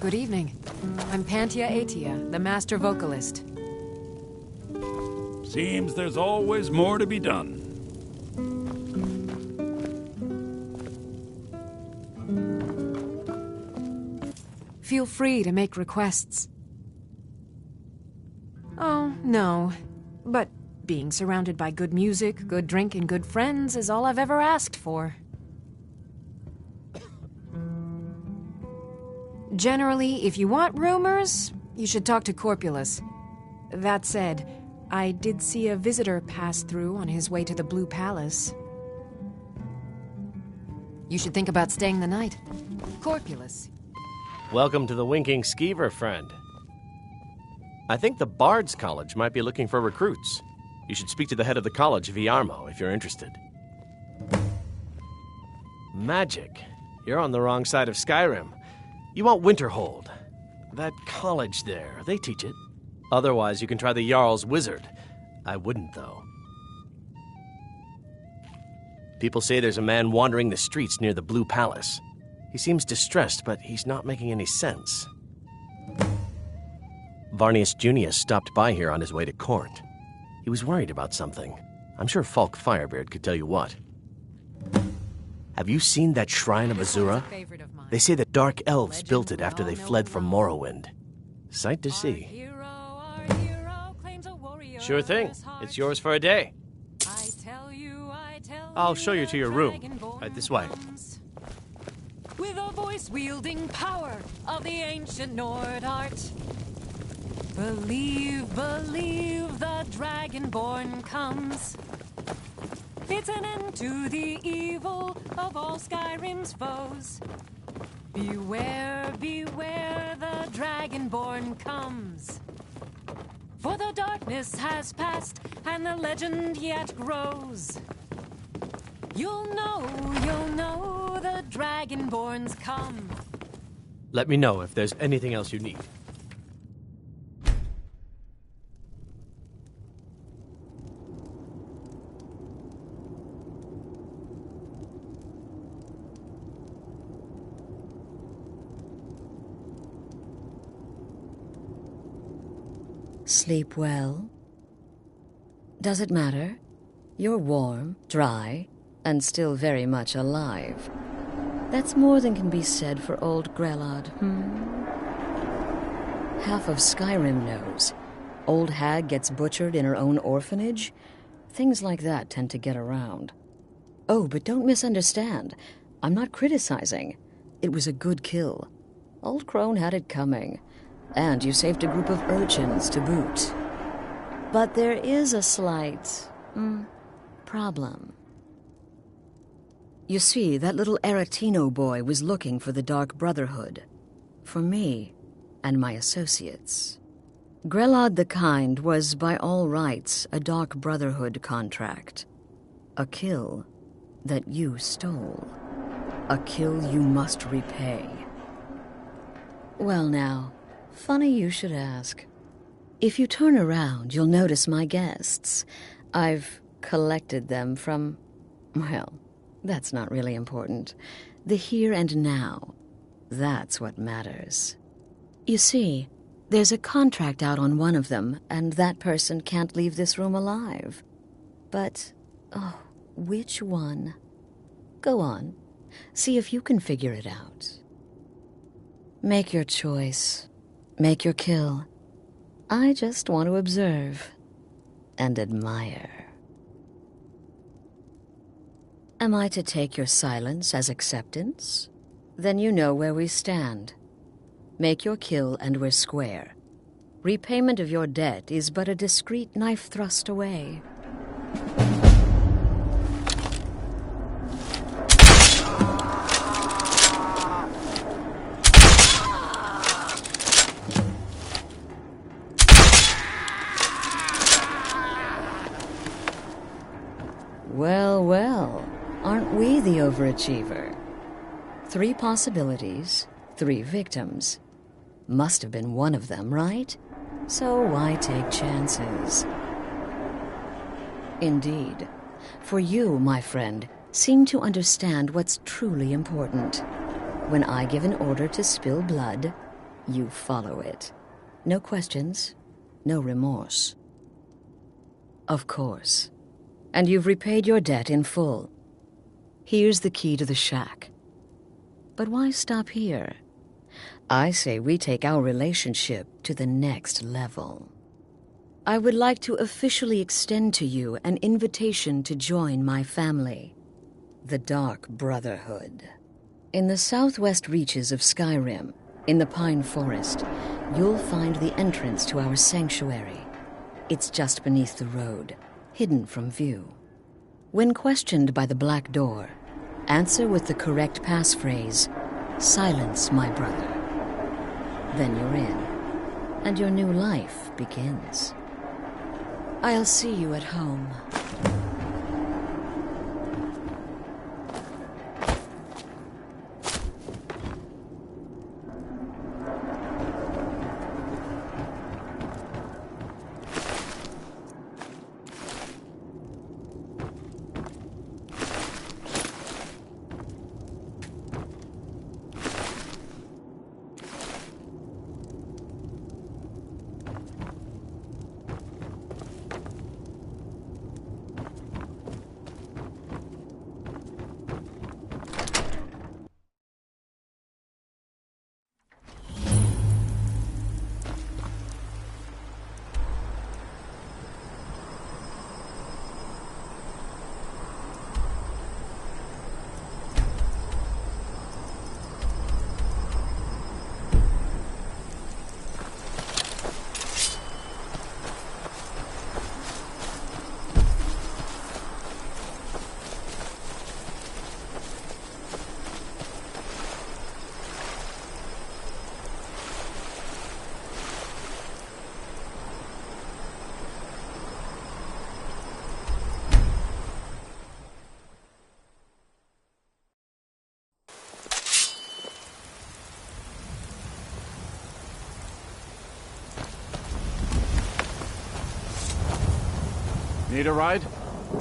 Good evening. I'm Pantia Atia, the master vocalist. Seems there's always more to be done. Feel free to make requests. Oh, no. But being surrounded by good music, good drink, and good friends is all I've ever asked for. Generally, if you want rumors, you should talk to Corpulus. That said, I did see a visitor pass through on his way to the Blue Palace. You should think about staying the night. Corpulus. Welcome to the Winking Skeever, friend. I think the Bard's College might be looking for recruits. You should speak to the head of the college, Viarmo, if you're interested. Magic. You're on the wrong side of Skyrim. You want Winterhold. That college there, they teach it. Otherwise, you can try the Jarl's Wizard. I wouldn't, though. People say there's a man wandering the streets near the Blue Palace. He seems distressed, but he's not making any sense. Varnius Junius stopped by here on his way to court. He was worried about something. I'm sure Falk Firebeard could tell you what. Have you seen that Shrine of Azura? They say the Dark Elves built it after they fled from Morrowind. Sight to see. Sure thing. It's yours for a day. I'll show you to your room. Right this way. With a voice-wielding power of the ancient Nord art. Believe, believe the Dragonborn comes. It's an end to the evil of all Skyrim's foes. Beware, beware, the Dragonborn comes. For the darkness has passed, and the legend yet grows. You'll know, the Dragonborns come. Let me know if there's anything else you need. Sleep well? Does it matter? You're warm, dry, and still very much alive. That's more than can be said for old Grelod, Half of Skyrim knows. Old hag gets butchered in her own orphanage. Things like that tend to get around. Oh, but don't misunderstand. I'm not criticizing. It was a good kill. Old Crone had it coming. And you saved a group of urchins to boot. But there is a slight, problem. You see, that little Aretino boy was looking for the Dark Brotherhood. For me and my associates. Grelod the Kind was, by all rights, a Dark Brotherhood contract. A kill that you stole. A kill you must repay. Well now, funny you should ask. If you turn around, you'll notice my guests. I've collected them from, well, that's not really important. The here and now. That's what matters. You see, there's a contract out on one of them, and that person can't leave this room alive. But, which one? Go on. See if you can figure it out. Make your choice. Make your kill. I just want to observe and admire. Am I to take your silence as acceptance? Then you know where we stand. Make your kill and we're square. Repayment of your debt is but a discreet knife thrust away. Well, well, aren't we the overachiever? 3 possibilities, 3 victims. Must have been one of them, right? So why take chances? Indeed. For you, my friend, seem to understand what's truly important. When I give an order to spill blood, you follow it. No questions, no remorse. Of course. And you've repaid your debt in full. Here's the key to the shack. But why stop here? I say we take our relationship to the next level. I would like to officially extend to you an invitation to join my family, the Dark Brotherhood. In the southwest reaches of Skyrim, in the Pine Forest, you'll find the entrance to our sanctuary. It's just beneath the road, hidden from view. When questioned by the Black Door, answer with the correct passphrase, "Silence, my brother." Then you're in, and your new life begins. I'll see you at home. Need a ride?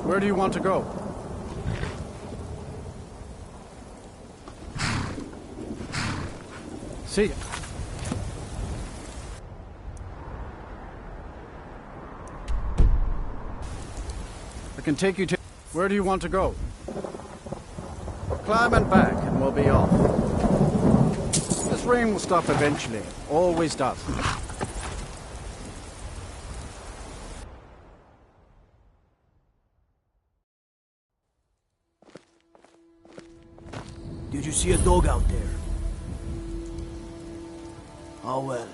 Where do you want to go? See ya. I can take you to... Where do you want to go? Climb and back and we'll be off. This rain will stop eventually. Always does. Did you see a dog out there? Oh well.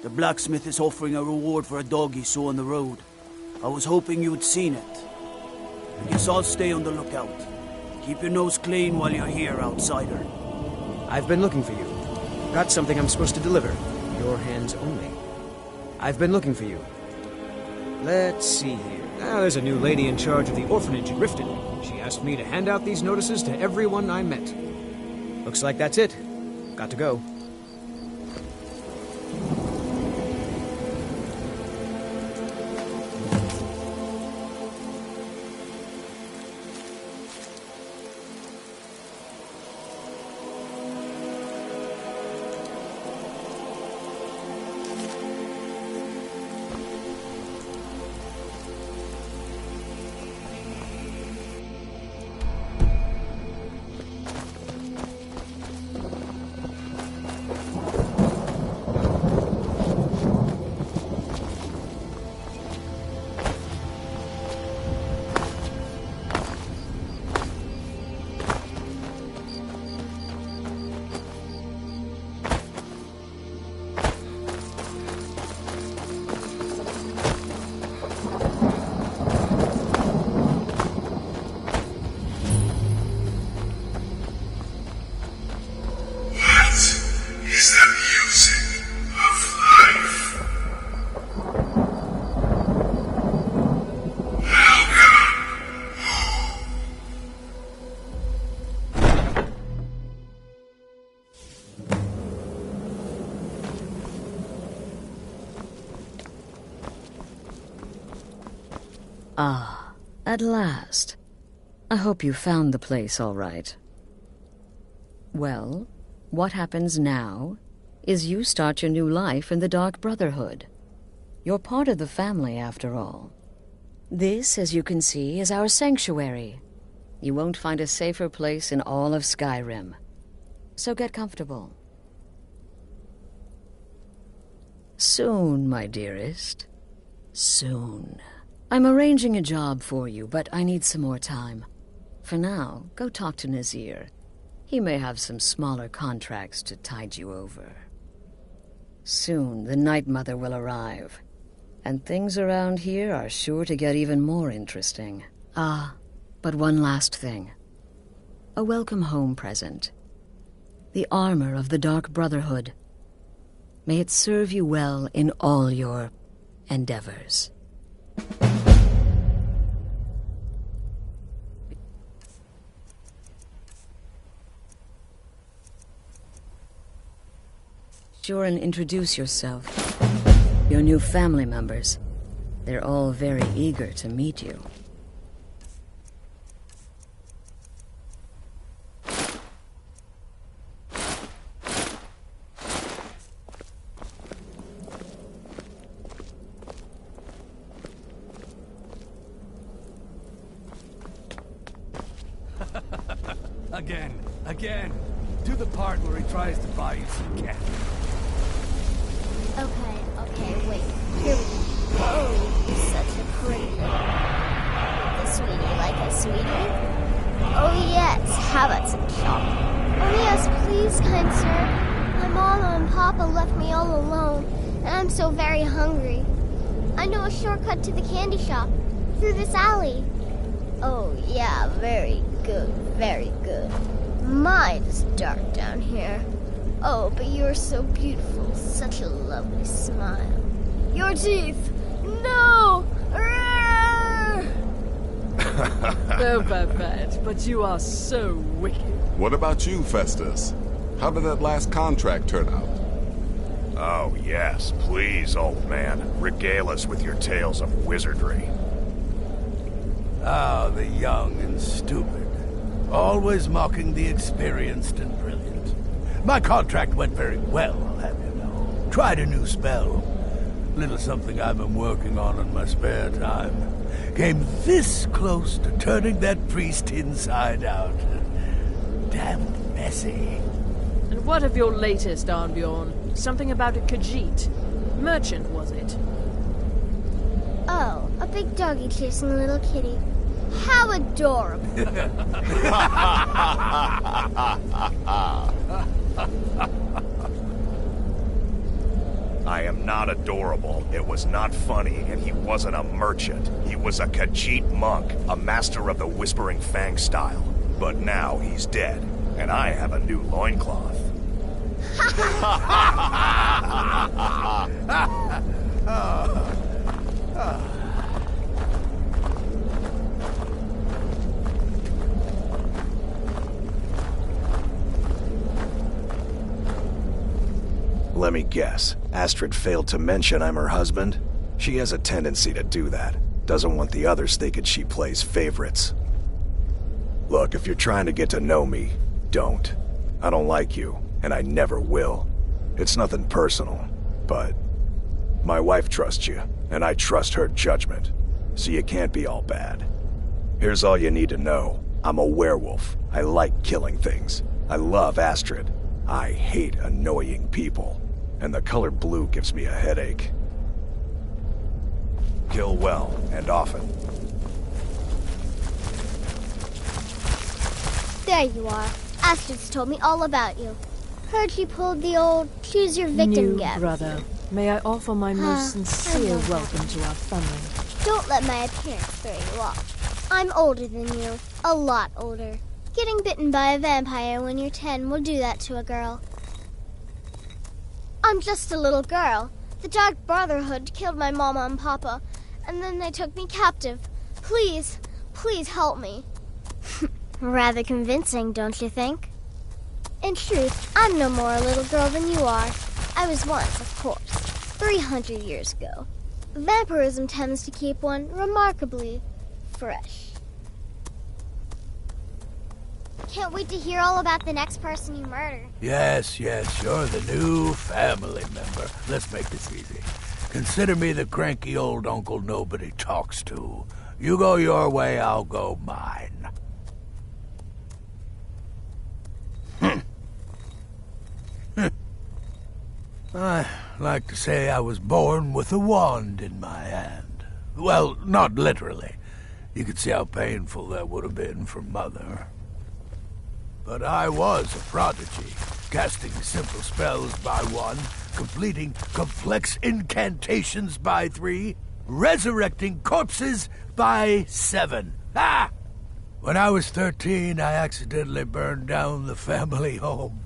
The blacksmith is offering a reward for a dog he saw on the road. I was hoping you'd seen it. I guess I'll stay on the lookout. Keep your nose clean while you're here, outsider. I've been looking for you. Got something I'm supposed to deliver. Your hands only. I've been looking for you. Let's see here. There's a new lady in charge of the orphanage in Riften. She asked me to hand out these notices to everyone I met. Looks like that's it. Got to go. Ah, at last. I hope you found the place all right. Well, what happens now is you start your new life in the Dark Brotherhood. You're part of the family, after all. This, as you can see, is our sanctuary. You won't find a safer place in all of Skyrim. So get comfortable. Soon, my dearest. Soon. I'm arranging a job for you, but I need some more time. For now, go talk to Nazir. He may have some smaller contracts to tide you over. Soon, the Night Mother will arrive, and things around here are sure to get even more interesting. Ah, but one last thing. A welcome home present. The armor of the Dark Brotherhood. May it serve you well in all your endeavors. Sure and introduce yourself. Your new family members. They're all very eager to meet you. Again. Do the part where he tries to buy you some cat. Okay, wait. Here we go. Oh, you're such a pretty little... The sweetie, like a sweetie? Oh, yes. How about some chocolate? Oh, yes, please, kind sir. My mama and papa left me all alone, and I'm so very hungry. I know a shortcut to the candy shop, through this alley. Oh, yeah, very good, very good. My, it's dark down here. Oh, but you're so beautiful. Such a lovely smile. Your teeth! No! Oh, Babette, but you are so wicked. What about you, Festus? How did that last contract turn out? Oh, yes, please, old man. Regale us with your tales of wizardry. Ah, the young and stupid. Always mocking the experienced and brilliant. My contract went very well, I'll have you know. Tried a new spell. Little something I've been working on in my spare time. Came this close to turning that priest inside out. Damn messy. And what of your latest, Arnbjorn? Something about a Khajiit. Merchant, was it? Oh, a big doggy chasing a little kitty. How adorable. I am not adorable. It was not funny, and he wasn't a merchant. He was a Khajiit monk, a master of the Whispering Fang style. But now he's dead, and I have a new loincloth. Let me guess. Astrid failed to mention I'm her husband? She has a tendency to do that. Doesn't want the others thinking she plays favorites. Look, if you're trying to get to know me, don't. I don't like you, and I never will. It's nothing personal, but... my wife trusts you, and I trust her judgment. So you can't be all bad. Here's all you need to know. I'm a werewolf. I like killing things. I love Astrid. I hate annoying people. And the color blue gives me a headache. Kill well, and often. There you are. Astrid's told me all about you. Heard you pulled the old choose your victim New gap. brother, may I offer my most sincere welcome to our family. Don't let my appearance throw you off. I'm older than you. A lot older. Getting bitten by a vampire when you're 10 will do that to a girl. I'm just a little girl. The Dark Brotherhood killed my mama and papa, and then they took me captive. Please, please help me. Rather convincing, don't you think? In truth, I'm no more a little girl than you are. I was once, of course, 300 years ago. Vampirism tends to keep one remarkably fresh. Can't wait to hear all about the next person you murder. Yes, you're the new family member. Let's make this easy. Consider me the cranky old uncle nobody talks to. You go your way, I'll go mine. I like to say I was born with a wand in my hand. Well, not literally. You could see how painful that would have been for Mother. But I was a prodigy, casting simple spells by 1, completing complex incantations by 3, resurrecting corpses by 7. Ah! When I was 13, I accidentally burned down the family home.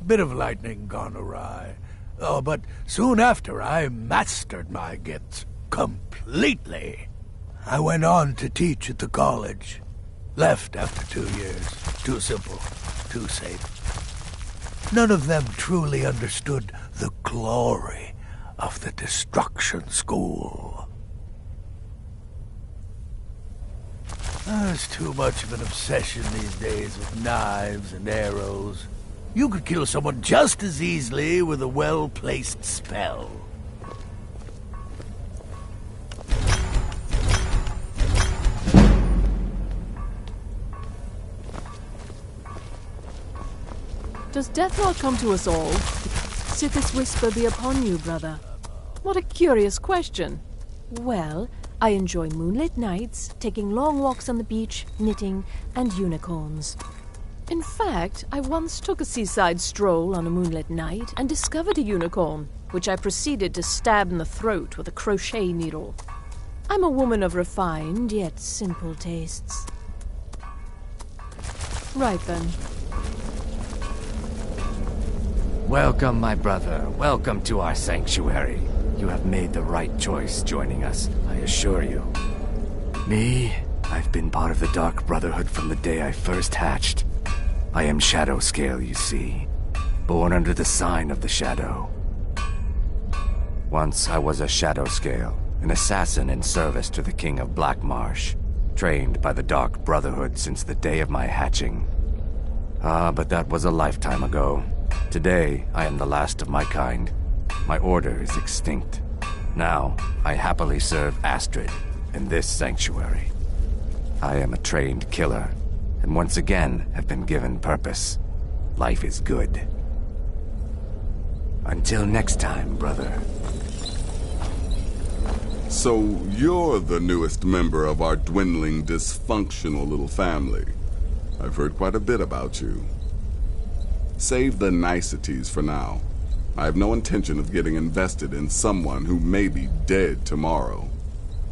Bit of lightning gone awry. Oh, but soon after, I mastered my gifts completely. I went on to teach at the college. Left after 2 years. Too simple. Too safe. None of them truly understood the glory of the Destruction School. There's too much of an obsession these days with knives and arrows. You could kill someone just as easily with a well-placed spell. Does death not come to us all? Should this whisper be upon you, brother? What a curious question. Well, I enjoy moonlit nights, taking long walks on the beach, knitting, and unicorns. In fact, I once took a seaside stroll on a moonlit night and discovered a unicorn, which I proceeded to stab in the throat with a crochet needle. I'm a woman of refined yet simple tastes. Right then. Welcome, my brother. Welcome to our sanctuary. You have made the right choice joining us, I assure you. Me, I've been part of the Dark Brotherhood from the day I first hatched. I am Shadow Scale, you see. Born under the sign of the Shadow. Once I was a Shadow Scale, an assassin in service to the King of Blackmarsh, trained by the Dark Brotherhood since the day of my hatching. But that was a lifetime ago. Today, I am the last of my kind. My order is extinct. Now, I happily serve Astrid in this sanctuary. I am a trained killer, and once again have been given purpose. Life is good. Until next time, brother. So you're the newest member of our dwindling, dysfunctional little family. I've heard quite a bit about you. Save the niceties for now. I have no intention of getting invested in someone who may be dead tomorrow.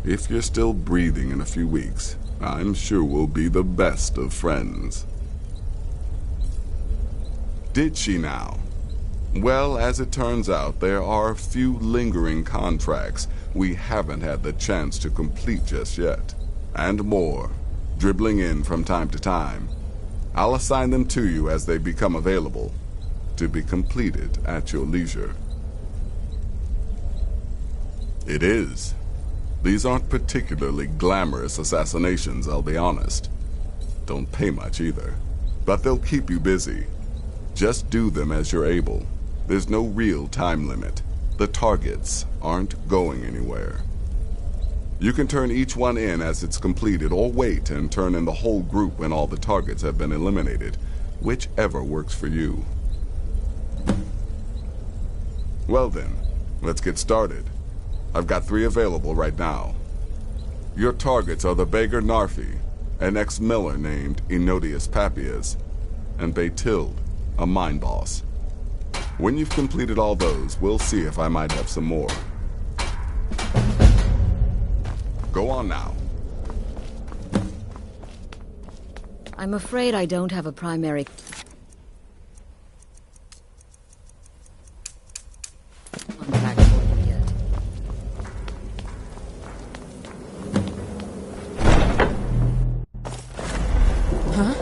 If you're still breathing in a few weeks, I'm sure we'll be the best of friends. Did she now? Well, as it turns out, there are a few lingering contracts we haven't had the chance to complete just yet. And more, dribbling in from time to time. I'll assign them to you as they become available, to be completed at your leisure. It is. These aren't particularly glamorous assassinations, I'll be honest. Don't pay much either, but they'll keep you busy. Just do them as you're able. There's no real time limit. The targets aren't going anywhere. You can turn each one in as it's completed, or wait and turn in the whole group when all the targets have been eliminated, whichever works for you. Well then, let's get started. I've got 3 available right now. Your targets are the Beggar Narfi, an ex-miller named Enodius Papias, and Baytild, a mine boss. When you've completed all those, we'll see if I might have some more. Go on now. I'm afraid I don't have a primary contact for you yet. Huh?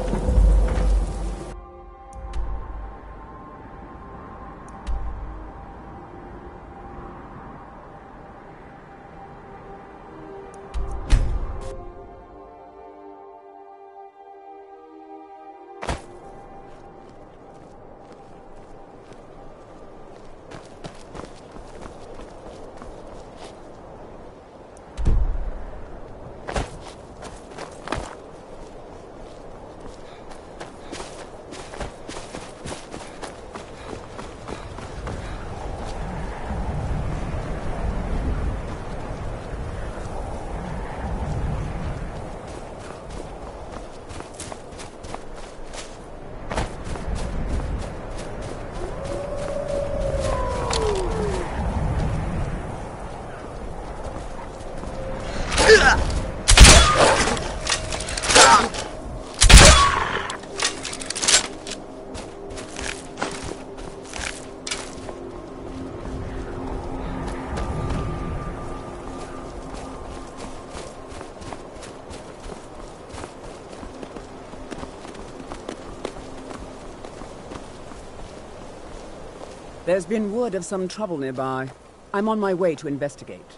There's been word of some trouble nearby. I'm on my way to investigate.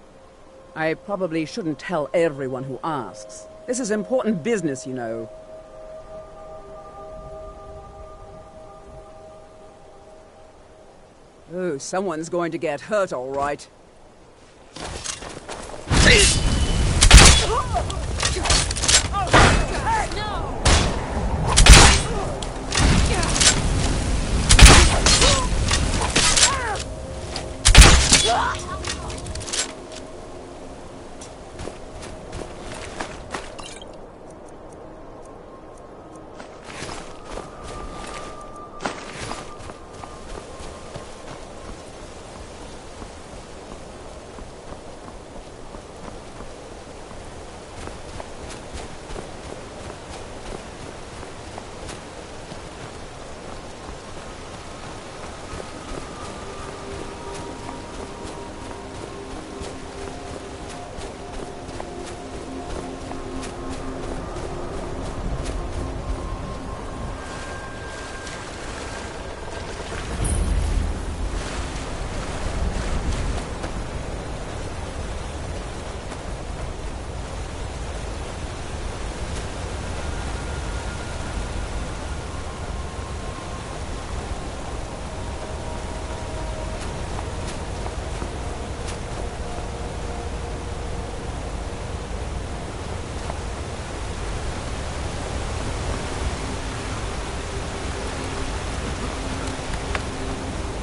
I probably shouldn't tell everyone who asks. This is important business, you know. Oh, someone's going to get hurt, all right.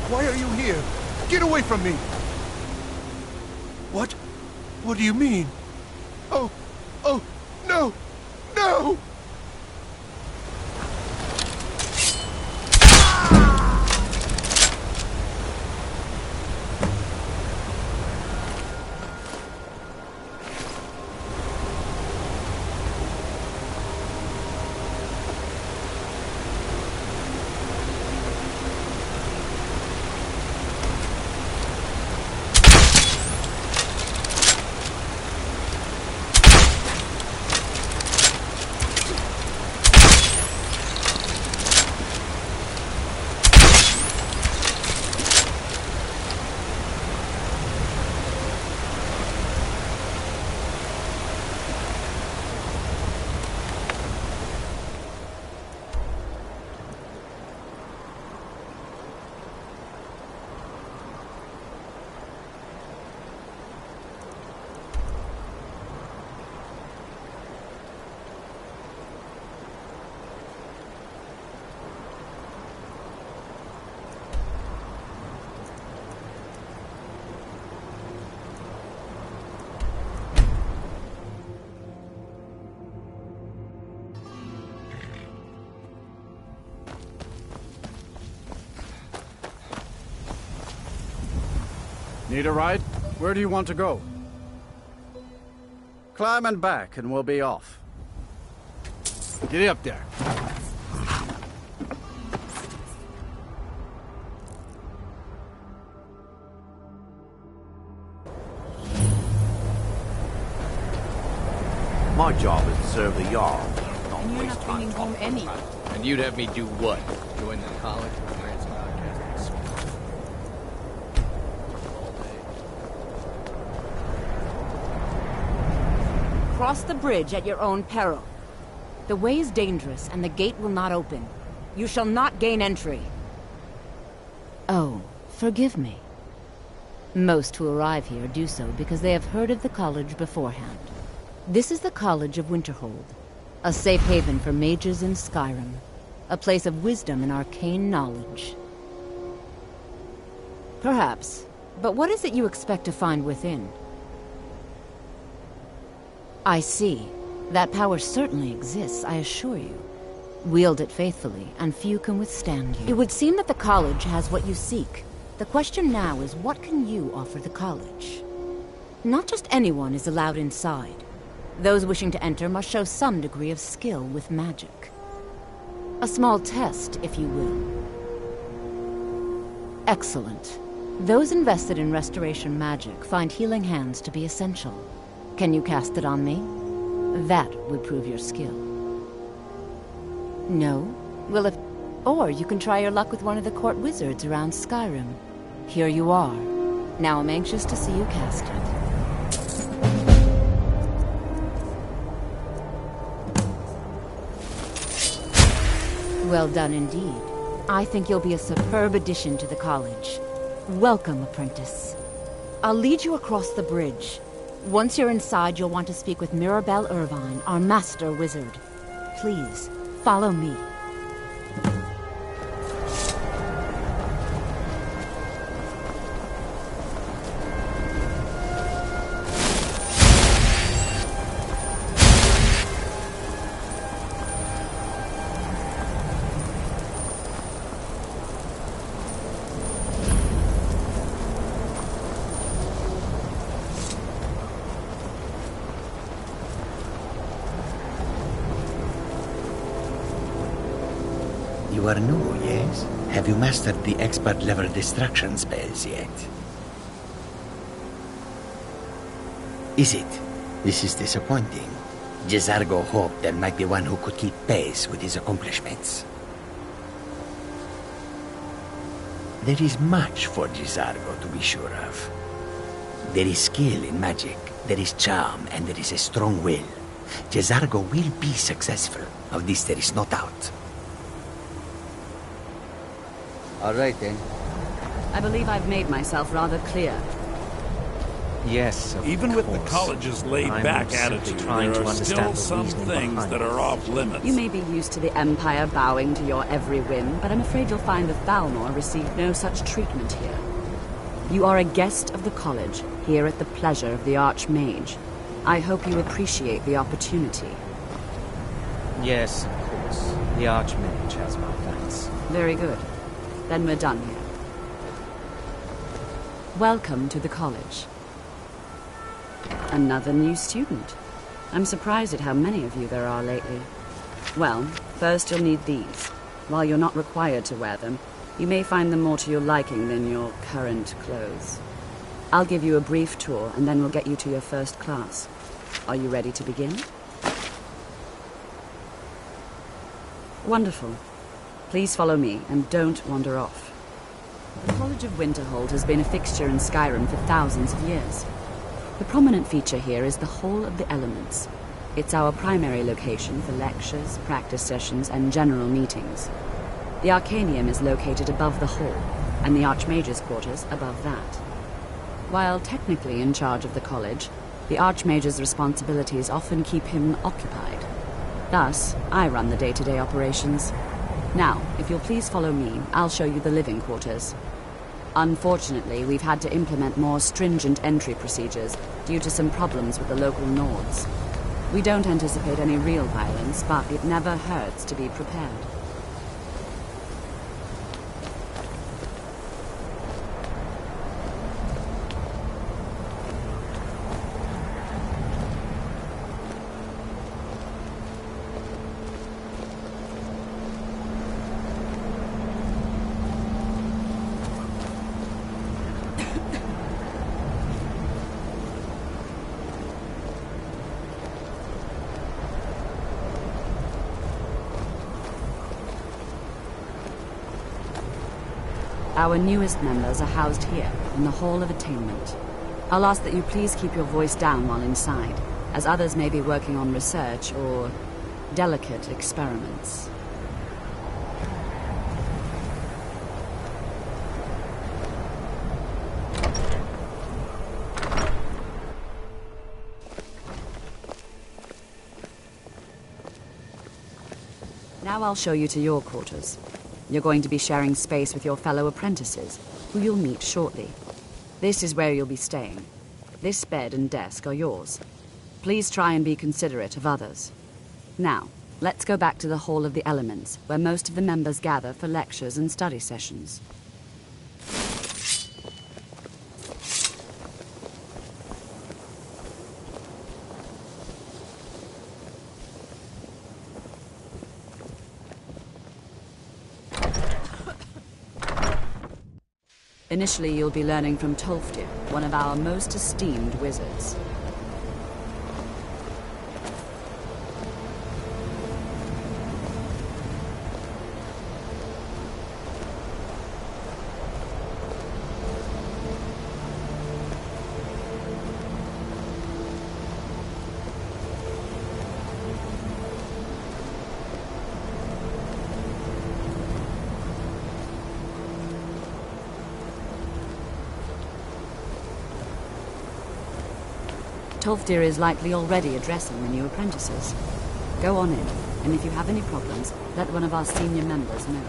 Why are you here? Get away from me! What? What do you mean? Oh, no! No! Need a ride? Where do you want to go? Climb and back and we'll be off. Get up there. My job is to serve the Jarl. And you're not bringing home any. And you'd have me do what? Join the college with Grant's podcast? Cross the bridge at your own peril. The way is dangerous, and the gate will not open. You shall not gain entry. Oh, forgive me. Most who arrive here do so because they have heard of the college beforehand. This is the College of Winterhold, a safe haven for mages in Skyrim, a place of wisdom and arcane knowledge. Perhaps, but what is it you expect to find within? I see. That power certainly exists, I assure you. Wield it faithfully, and few can withstand you. It would seem that the college has what you seek. The question now is, what can you offer the college? Not just anyone is allowed inside. Those wishing to enter must show some degree of skill with magic. A small test, if you will. Excellent. Those invested in restoration magic find healing hands to be essential. Can you cast it on me? That would prove your skill. No? Well, or you can try your luck with one of the court wizards around Skyrim. Here you are. Now I'm anxious to see you cast it. Well done indeed. I think you'll be a superb addition to the college. Welcome, apprentice. I'll lead you across the bridge. Once you're inside, you'll want to speak with Mirabelle Irvine, our master wizard. Please, follow me. You are new, yes? Have you mastered the expert-level distraction spells yet? Is it? This is disappointing. Jezargo hoped there might be one who could keep pace with his accomplishments. There is much for Jezargo to be sure of. There is skill in magic, there is charm, and there is a strong will. Jezargo will be successful. Of this there is no doubt. All right, then. I believe I've made myself rather clear. Yes, even with the college's laid-back attitude, there are still some things that are off limits. You may be used to the Empire bowing to your every whim, but I'm afraid you'll find the Thalmor received no such treatment here. You are a guest of the college, here at the pleasure of the Archmage. I hope you appreciate the opportunity. Yes, of course. The Archmage has my thanks. Very good. Then we're done here. Welcome to the college. Another new student. I'm surprised at how many of you there are lately. Well, first you'll need these. While you're not required to wear them, you may find them more to your liking than your current clothes. I'll give you a brief tour, and then we'll get you to your first class. Are you ready to begin? Wonderful. Please follow me, and don't wander off. The College of Winterhold has been a fixture in Skyrim for thousands of years. The prominent feature here is the Hall of the Elements. It's our primary location for lectures, practice sessions, and general meetings. The Arcanium is located above the hall, and the Archmage's quarters above that. While technically in charge of the college, the Archmage's responsibilities often keep him occupied. Thus, I run the day-to-day operations. Now, if you'll please follow me, I'll show you the living quarters. Unfortunately, we've had to implement more stringent entry procedures due to some problems with the local Nords. We don't anticipate any real violence, but it never hurts to be prepared. Our newest members are housed here, in the Hall of Attainment. I'll ask that you please keep your voice down while inside, as others may be working on research or delicate experiments. Now I'll show you to your quarters. You're going to be sharing space with your fellow apprentices, who you'll meet shortly. This is where you'll be staying. This bed and desk are yours. Please try and be considerate of others. Now, let's go back to the Hall of the Elements, where most of the members gather for lectures and study sessions. Initially, you'll be learning from Tolfdir, one of our most esteemed wizards. Tolfdir is likely already addressing the new apprentices. Go on in, and if you have any problems, let one of our senior members know.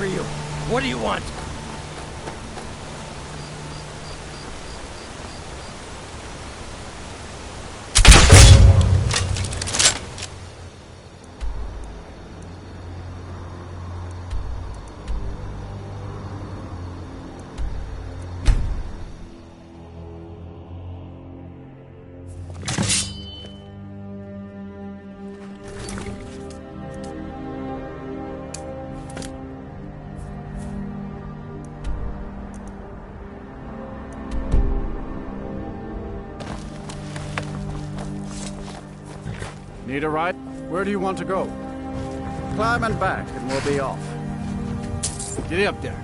are you? What do you want? Need a ride? Where do you want to go? Climb and back, and we'll be off. Get up there.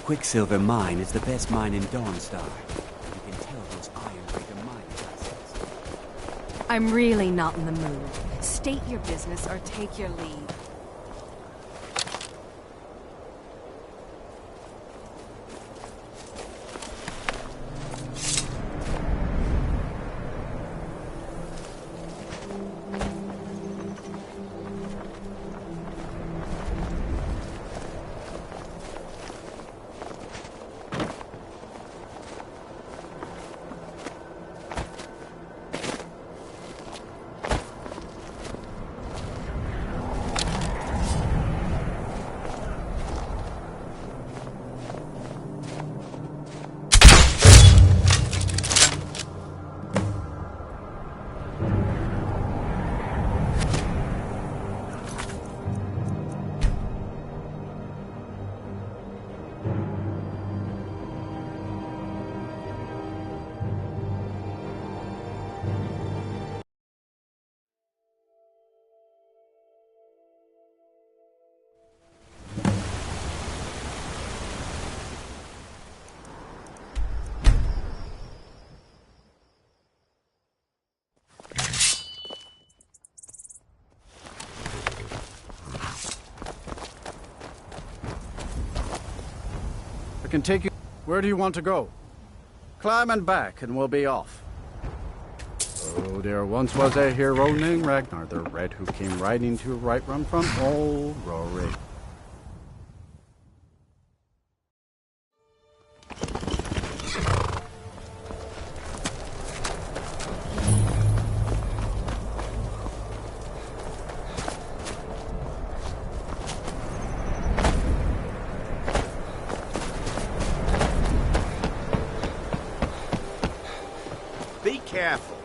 Quicksilver Mine is the best mine in Dawnstar. You can tell those Ironbreaker mine classes. I'm really not in the mood. State your business or take your leave. I can take you... Where do you want to go? Climb and back, and we'll be off. Oh, there once was a hero named Ragnar the Red who came riding to a right run from old Rory. Be careful.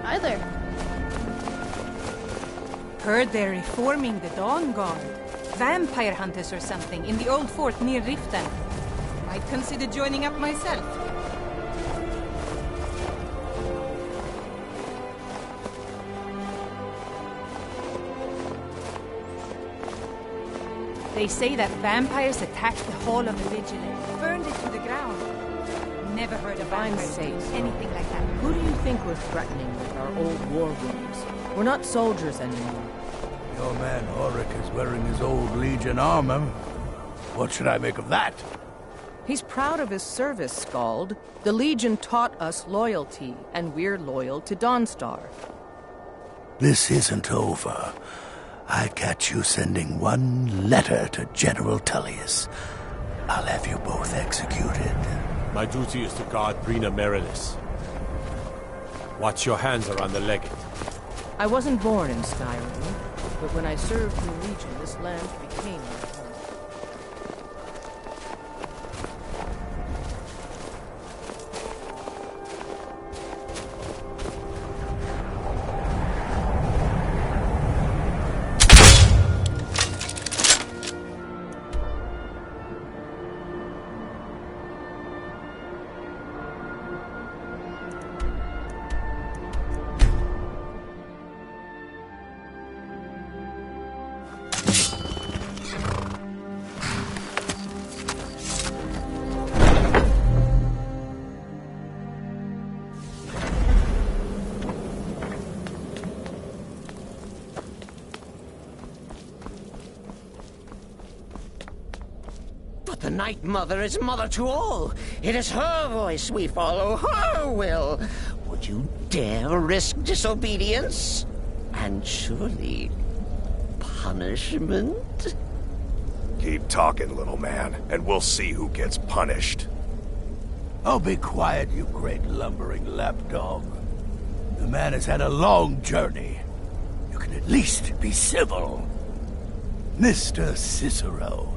Hi there. Heard they're reforming the Dawn Guard. Vampire hunters or something in the old fort near Riften. Might consider joining up myself. They say that vampires attacked the Hall of the Vigilant, burned it to the ground. Never heard of vampires doing anything like that. Who do you think we're threatening with our old war wounds? We're not soldiers anymore. Your man Auric is wearing his old Legion armor. What should I make of that? He's proud of his service, Scald. The Legion taught us loyalty, and we're loyal to Dawnstar. This isn't over. I've got you sending one letter to General Tullius. I'll have you both executed. My duty is to guard Brina Merilis. Watch your hands around the legate. I wasn't born in Skyrim, but when I served the Legion, this land became my home. Night Mother is mother to all. It is her voice we follow, her will. Would you dare risk disobedience? And surely punishment? Keep talking, little man, and we'll see who gets punished. Oh, be quiet, you great lumbering lapdog. The man has had a long journey. You can at least be civil. Mr. Cicero,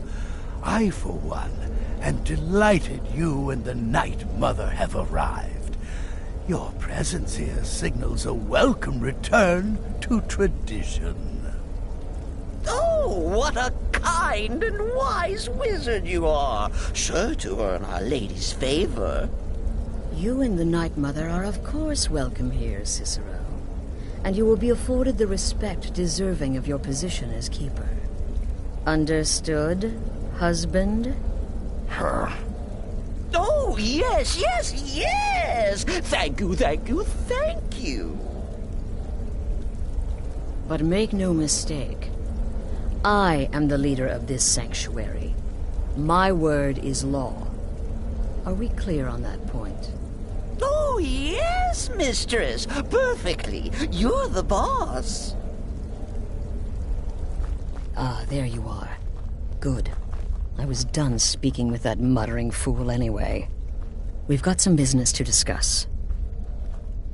I, for one, am delighted you and the Night Mother have arrived. Your presence here signals a welcome return to tradition. Oh, what a kind and wise wizard you are, sure to earn Our Lady's favor. You and the Night Mother are of course welcome here, Cicero. And you will be afforded the respect deserving of your position as keeper. Understood, husband? Her. Oh, yes, yes, yes! Thank you, thank you, thank you! But make no mistake. I am the leader of this sanctuary. My word is law. Are we clear on that point? Oh, yes, mistress. Perfectly. You're the boss. Ah, there you are. Good. I was done speaking with that muttering fool anyway. We've got some business to discuss.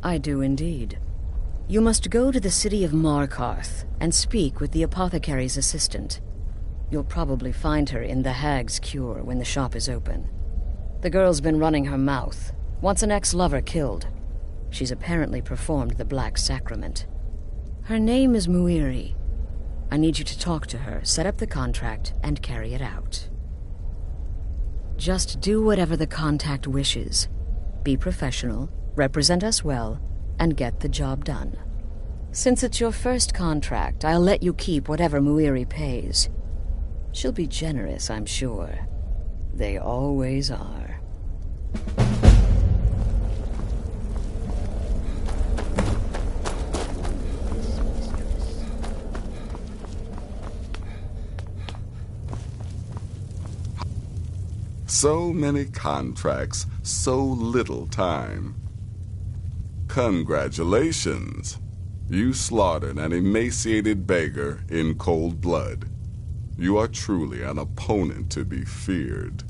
I do indeed. You must go to the city of Markarth and speak with the apothecary's assistant. You'll probably find her in the Hag's Cure when the shop is open. The girl's been running her mouth. Wants an ex-lover killed. She's apparently performed the Black Sacrament. Her name is YEEEER. I need you to talk to her, set up the contract, and carry it out. Just do whatever the contact wishes. Be professional, represent us well, and get the job done. Since it's your first contract, I'll let you keep whatever YEEEER pays. She'll be generous, I'm sure. They always are. So many contracts, so little time. Congratulations. You slaughtered an emaciated beggar in cold blood. You are truly an opponent to be feared.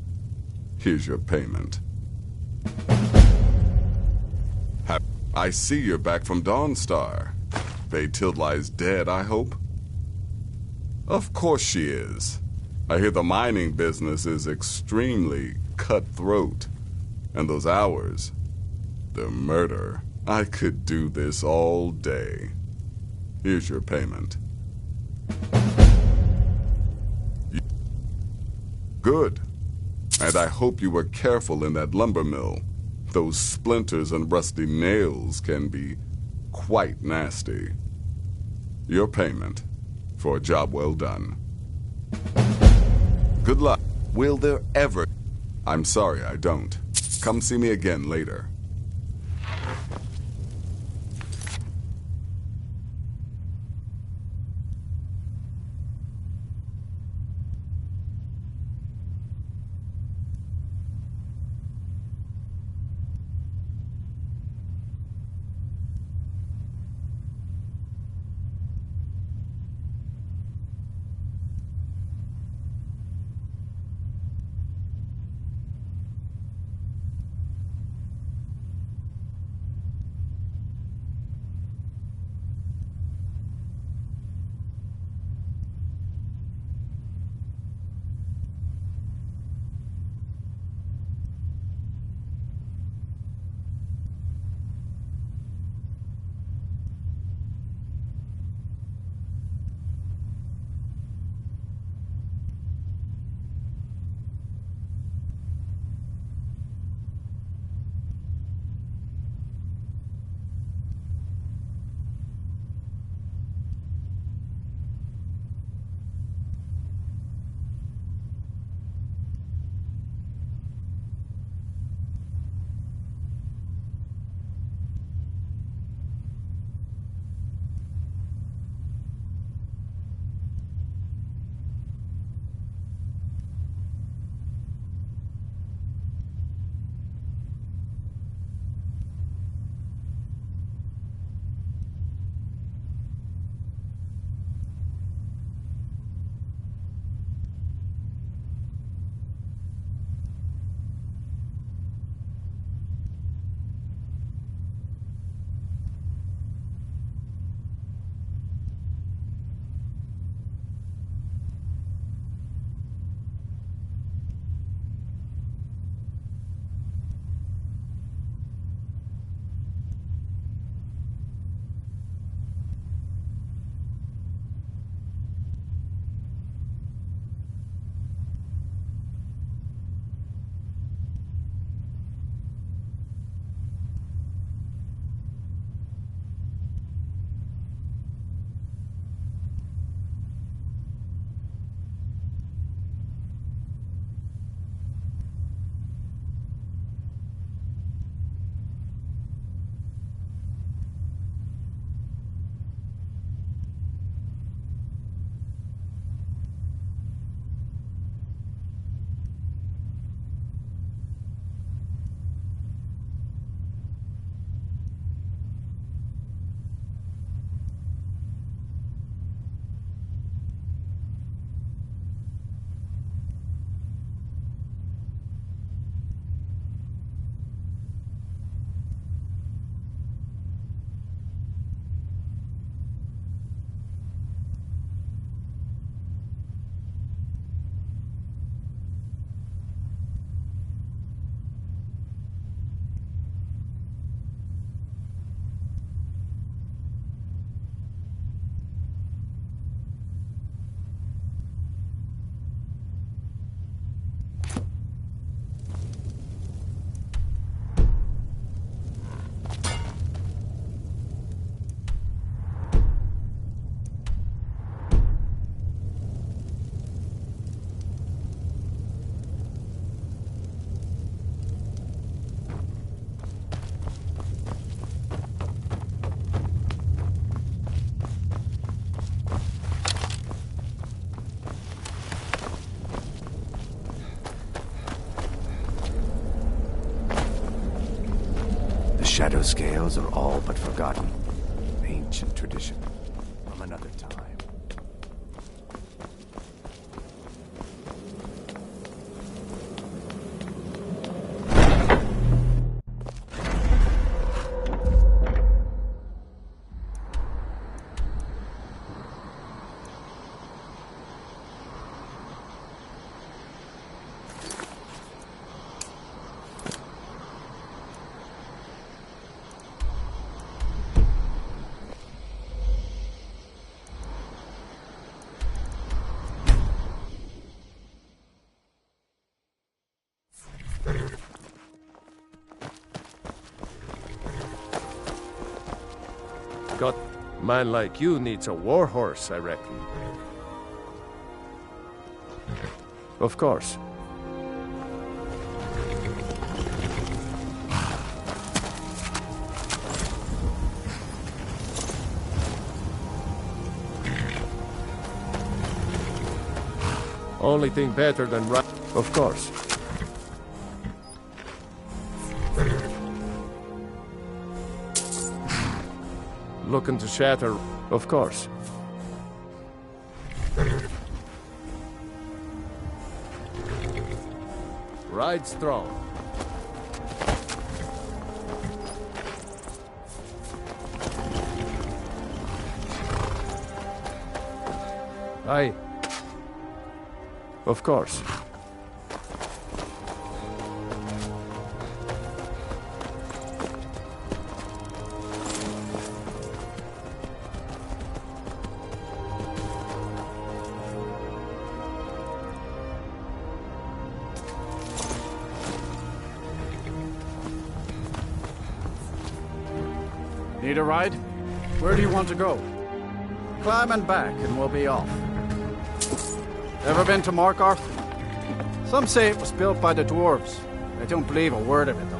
Here's your payment. I see you're back from Dawnstar. Baytild lies dead, I hope? Of course she is. I hear the mining business is extremely cutthroat. And those hours, the murder. I could do this all day. Here's your payment. Good. And I hope you were careful in that lumber mill. Those splinters and rusty nails can be quite nasty. Your payment for a job well done. Good luck. Will there ever... I'm sorry, I don't. Come see me again later. shadow scales are all but forgotten. Ancient tradition from another time. Got man like you needs a war horse, I reckon. Of course. Only thing better than of course. Looking to shatter, of course. Ride strong. Aye. Of course. Need a ride? Where do you want to go? Climb and back and we'll be off. Ever been to Markarth? Some say it was built by the dwarves. I don't believe a word of it, though.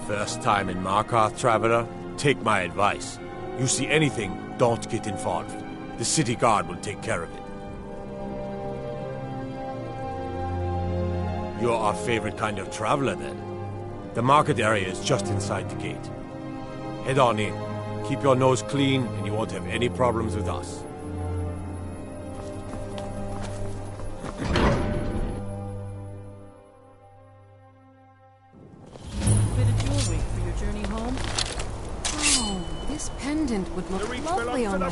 First time in Markarth, traveler? Take my advice. You see anything, don't get involved. The city guard will take care of it. You're our favorite kind of traveler, then. The market area is just inside the gate. Head on in. Keep your nose clean, and you won't have any problems with us. Bit of jewelry for your journey home? Oh, this pendant would look lovely on you.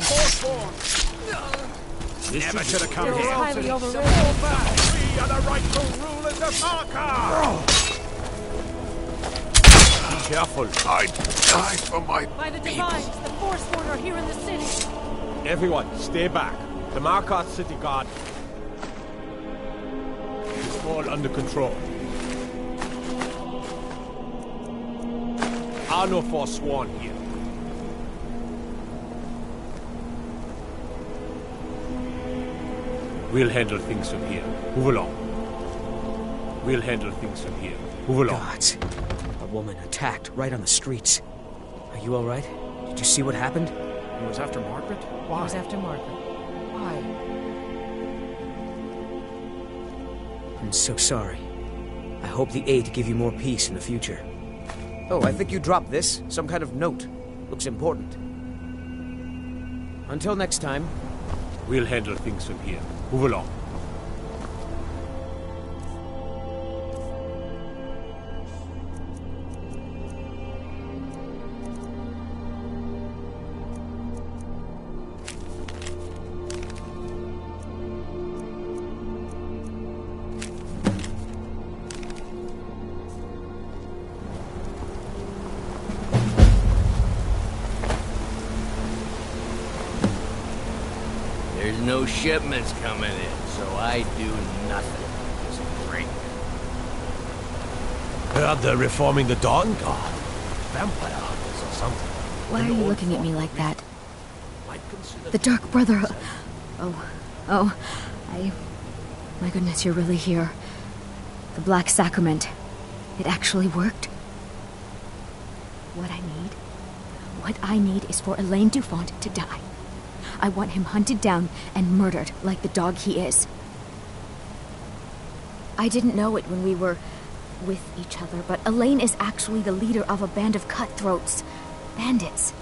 Never should have come You're here. highly overrated. We are the rightful rulers of Markarth! Be careful. I died for my By the Divines, the Forsworn are here in the city. Everyone, stay back. The Markarth city guard is all under control. Are no Forsworn here. We'll handle things from here. Move along. We'll handle things from here. Move along. Gods. A woman attacked right on the streets. Are you alright? Did you see what happened? He was after Margaret? Why? He was after Margaret. Why? I'm so sorry. I hope the aid give you more peace in the future. Oh, I think you dropped this. Some kind of note. Looks important. Until next time. We'll handle things from here. Move along. There's no shipments coming in, so I do nothing. Just drink. Heard they're reforming the Dawn Guard. Vampire hunters or something. Why are you looking at me like that? The Dark Brotherhood. My goodness, you're really here. The Black Sacrament. It actually worked? What I need is for Elaine Dufont to die. I want him hunted down and murdered like the dog he is. I didn't know it when we were with each other, but Elaine is actually the leader of a band of cutthroats. Bandits.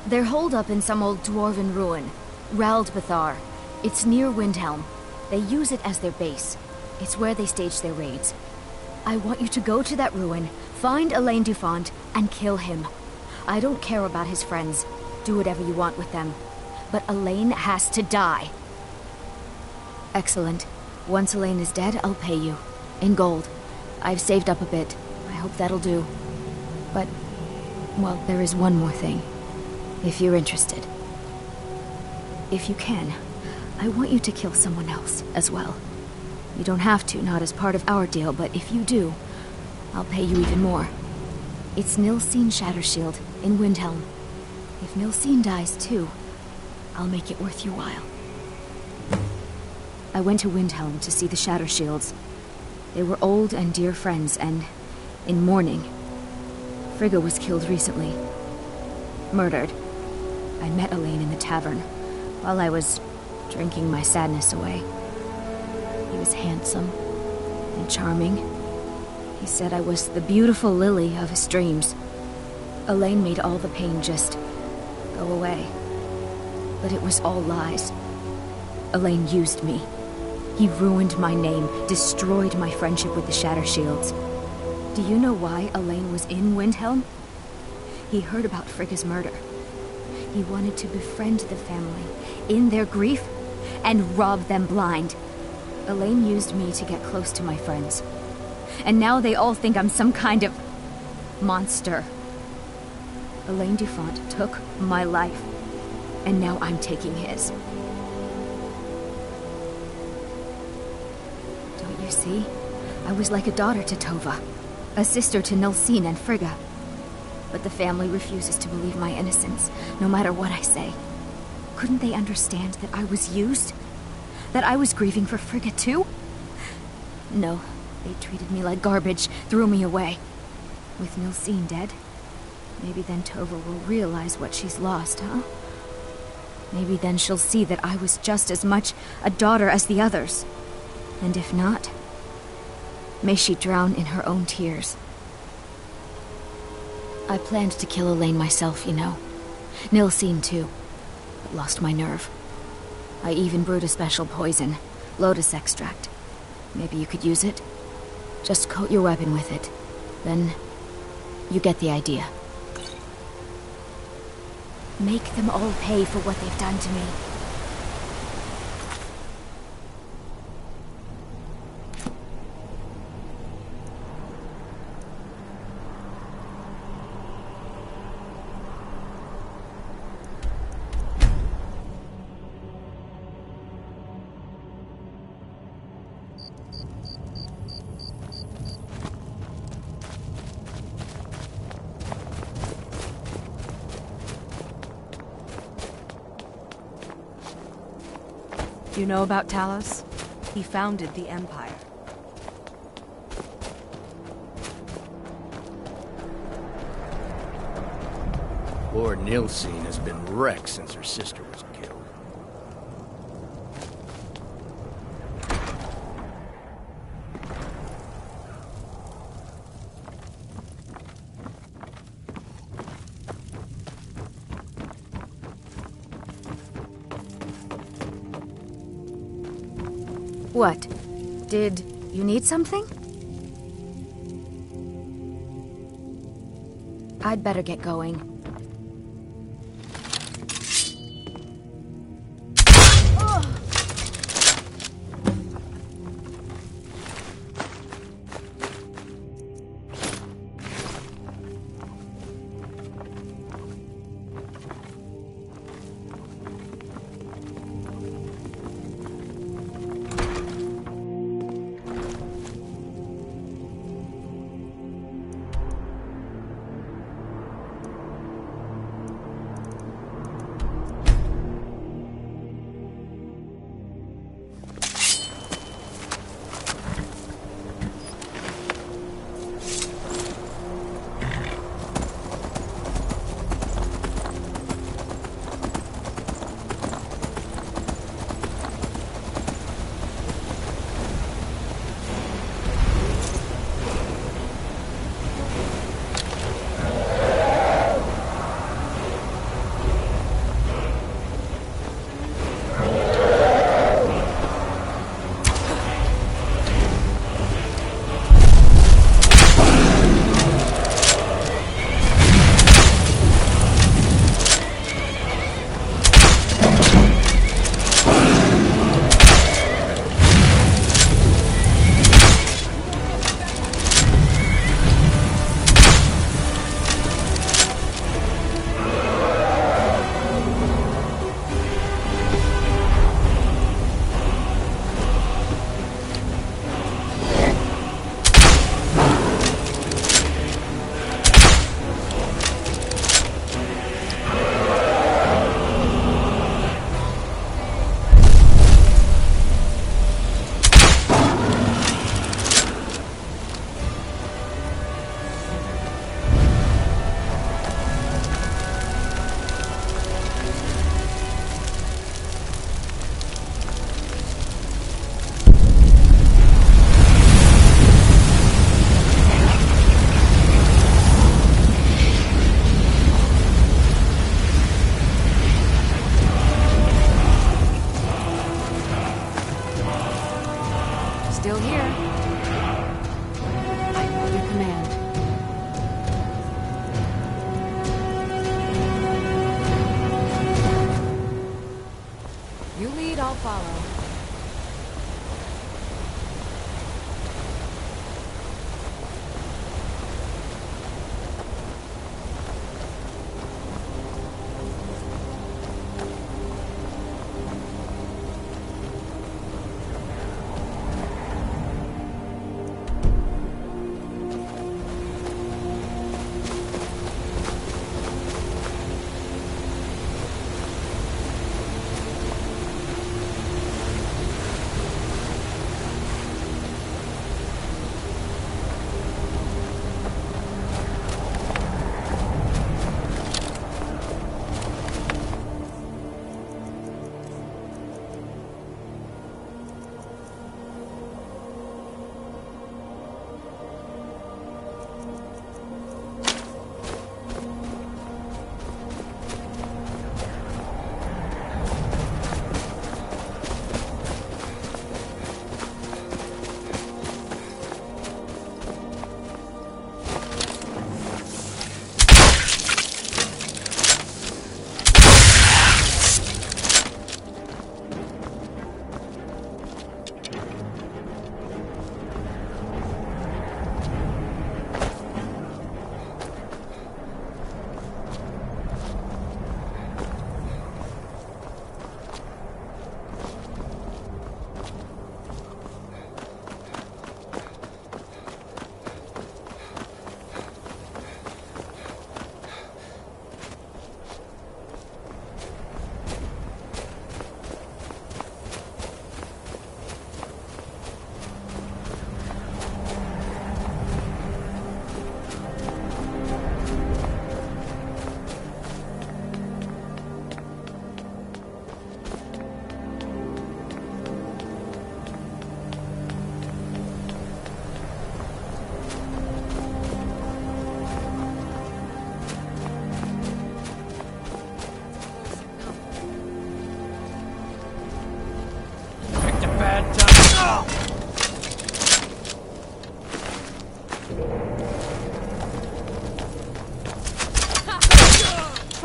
They're holed up in some old dwarven ruin. Raldbathar. It's near Windhelm. They use it as their base. It's where they stage their raids. I want you to go to that ruin, find Elaine Dufont, and kill him. I don't care about his friends. Do whatever you want with them. But Elaine has to die. Excellent. Once Elaine is dead, I'll pay you. In gold. I've saved up a bit. I hope that'll do. But, well, there is one more thing. If you're interested. If you can, I want you to kill someone else as well. You don't have to, not as part of our deal, but if you do, I'll pay you even more. It's Nilsine Shattershield in Windhelm. If Nilsine dies too, I'll make it worth your while. I went to Windhelm to see the Shattershields. They were old and dear friends, and in mourning. Frigga was killed recently. Murdered. I met Elaine in the tavern, while I was drinking my sadness away. He was handsome and charming. He said I was the beautiful lily of his dreams. Elaine made all the pain just go away. But it was all lies. Elaine used me. He ruined my name, destroyed my friendship with the Shattershields. Do you know why Elaine was in Windhelm? He heard about Frigga's murder. He wanted to befriend the family in their grief and rob them blind. Elaine used me to get close to my friends. And now they all think I'm some kind of monster. Elaine Dufont took my life, and now I'm taking his. Don't you see? I was like a daughter to Tova, a sister to Nilsine and Frigga. But the family refuses to believe my innocence, no matter what I say. Couldn't they understand that I was used? That I was grieving for Frigga too? No, they treated me like garbage, threw me away. With Nilsine dead, maybe then Tova will realize what she's lost, huh? Maybe then she'll see that I was just as much a daughter as the others. And if not, may she drown in her own tears. I planned to kill Elaine myself, you know. Nilsine too, but lost my nerve. I even brewed a special poison, lotus extract. Maybe you could use it? Just coat your weapon with it. Then, you get the idea. Make them all pay for what they've done to me. You know about Talos? He founded the Empire. Lord Nilsine has been wrecked since her sister was killed. What? Did you need something? I'd better get going.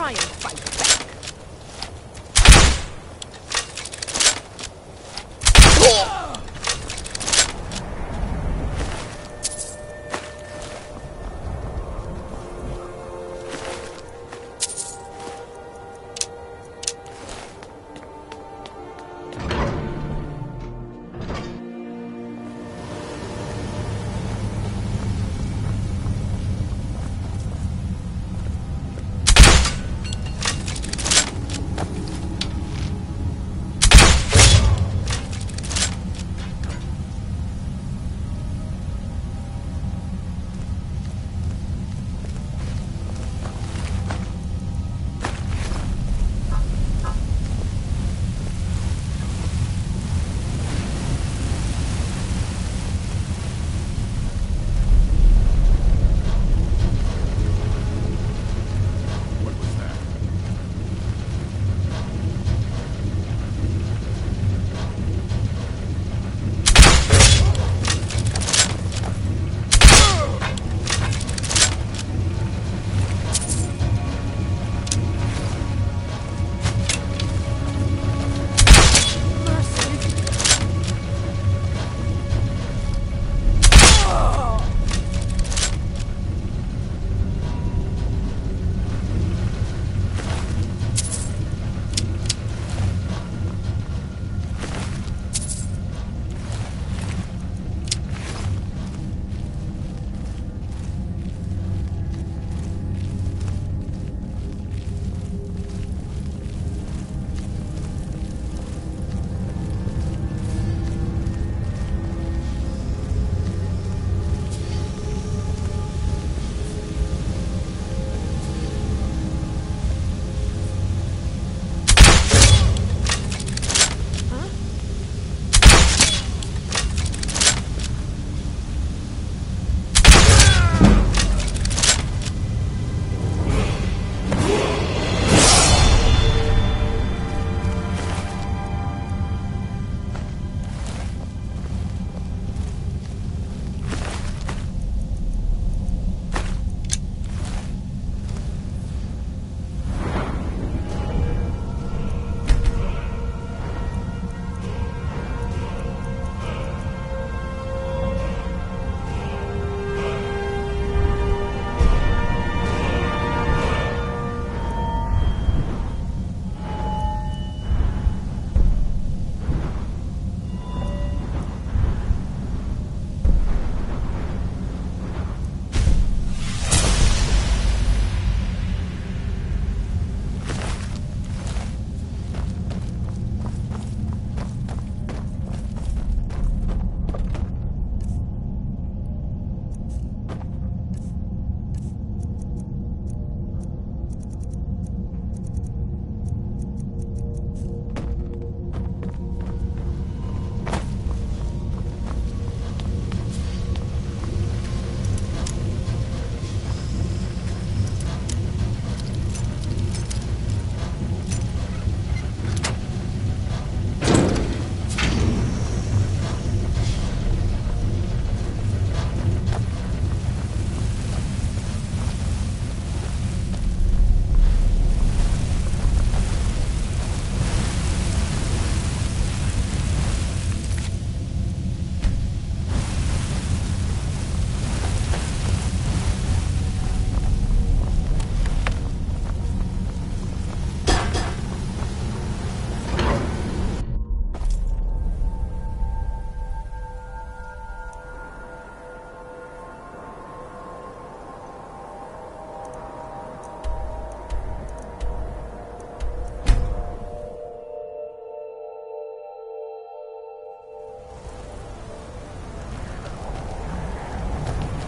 try and fight back.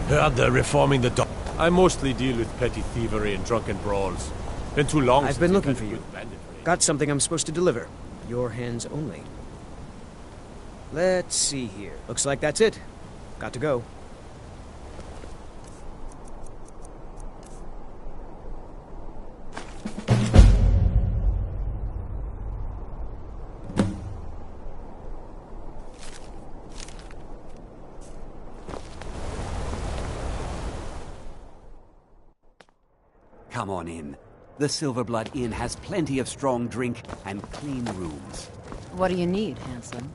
Heard they're reforming the dock. I mostly deal with petty thievery and drunken brawls. Been too long I've since been I've looking had for a you. good bandit raid. Got something I'm supposed to deliver. Your hands only. Let's see here. Looks like that's it. Got to go. Come on in. The Silverblood Inn has plenty of strong drink and clean rooms. What do you need, handsome?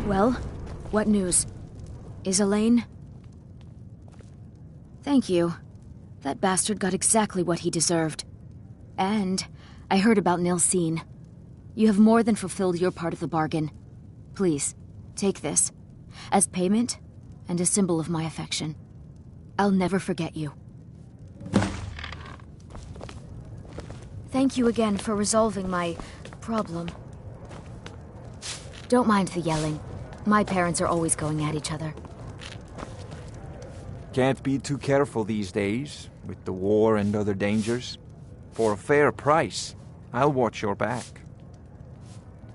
Well, what news? Is Elaine? Thank you. That bastard got exactly what he deserved. And I heard about Nilsine. You have more than fulfilled your part of the bargain. Please, take this. As payment, and a symbol of my affection. I'll never forget you. Thank you again for resolving my problem. Don't mind the yelling. My parents are always going at each other. Can't be too careful these days, with the war and other dangers. For a fair price, I'll watch your back.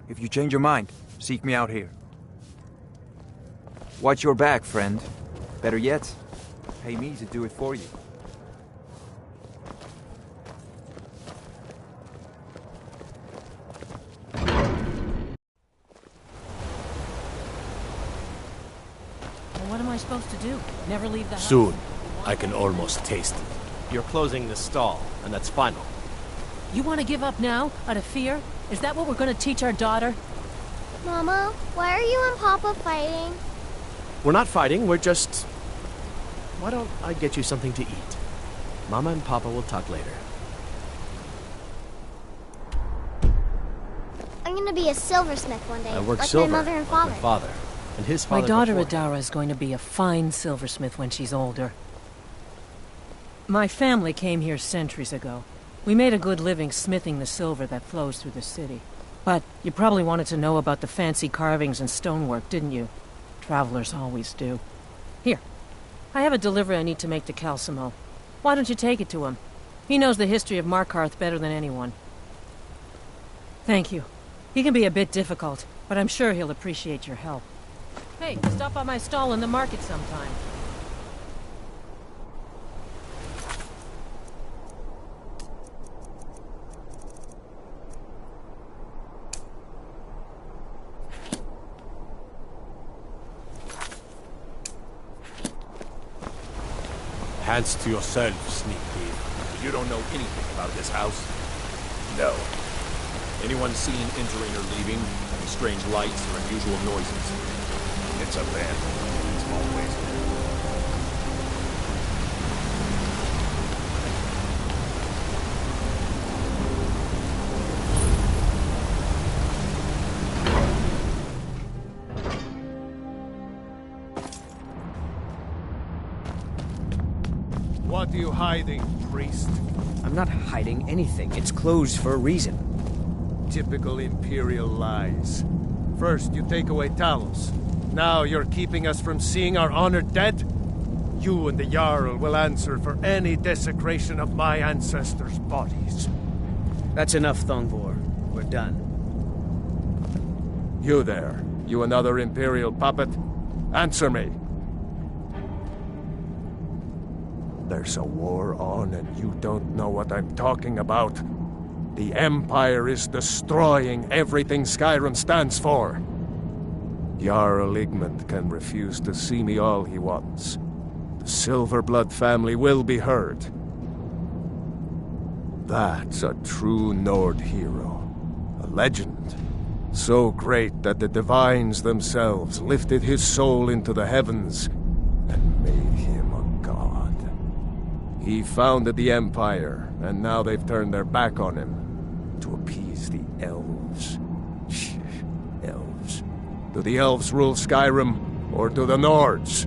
If you change your mind, seek me out here. Watch your back, friend. Better yet, pay me to do it for you. What am I supposed to do? Never leave the house? Soon. I can almost taste it. You're closing the stall, and that's final. You want to give up now, out of fear? Is that what we're going to teach our daughter? Mama, why are you and Papa fighting? We're not fighting, we're just... Why don't I get you something to eat? Mama and Papa will talk later. I'm gonna be a silversmith one day, I work like silver, my mother and like father. my father. And his father My daughter before. Adara is going to be a fine silversmith when she's older. My family came here centuries ago. We made a good living smithing the silver that flows through the city. But you probably wanted to know about the fancy carvings and stonework, didn't you? Travelers always do. Here, I have a delivery I need to make to Calcimo. Why don't you take it to him? He knows the history of Markarth better than anyone. Thank you. He can be a bit difficult, but I'm sure he'll appreciate your help. Hey, stop by my stall in the market sometime. Hands to yourself, sneak thief. You don't know anything about this house? No. Anyone seen entering or leaving? Any strange lights or unusual noises? It's abandoned. It's always been. What are you hiding, priest? I'm not hiding anything. It's closed for a reason. Typical Imperial lies. First, you take away Talos. Now you're keeping us from seeing our honored dead? You and the Jarl will answer for any desecration of my ancestors' bodies. That's enough, Thongvor. We're done. You there. You another Imperial puppet? Answer me. There's a war on and you don't know what I'm talking about. The Empire is destroying everything Skyrim stands for. Jarl Igmund can refuse to see me all he wants. The Silverblood family will be heard. That's a true Nord hero. A legend. So great that the divines themselves lifted his soul into the heavens and made him a god. He founded the Empire, and now they've turned their back on him to appease the elves. Elves. Do the elves rule Skyrim, or do the Nords?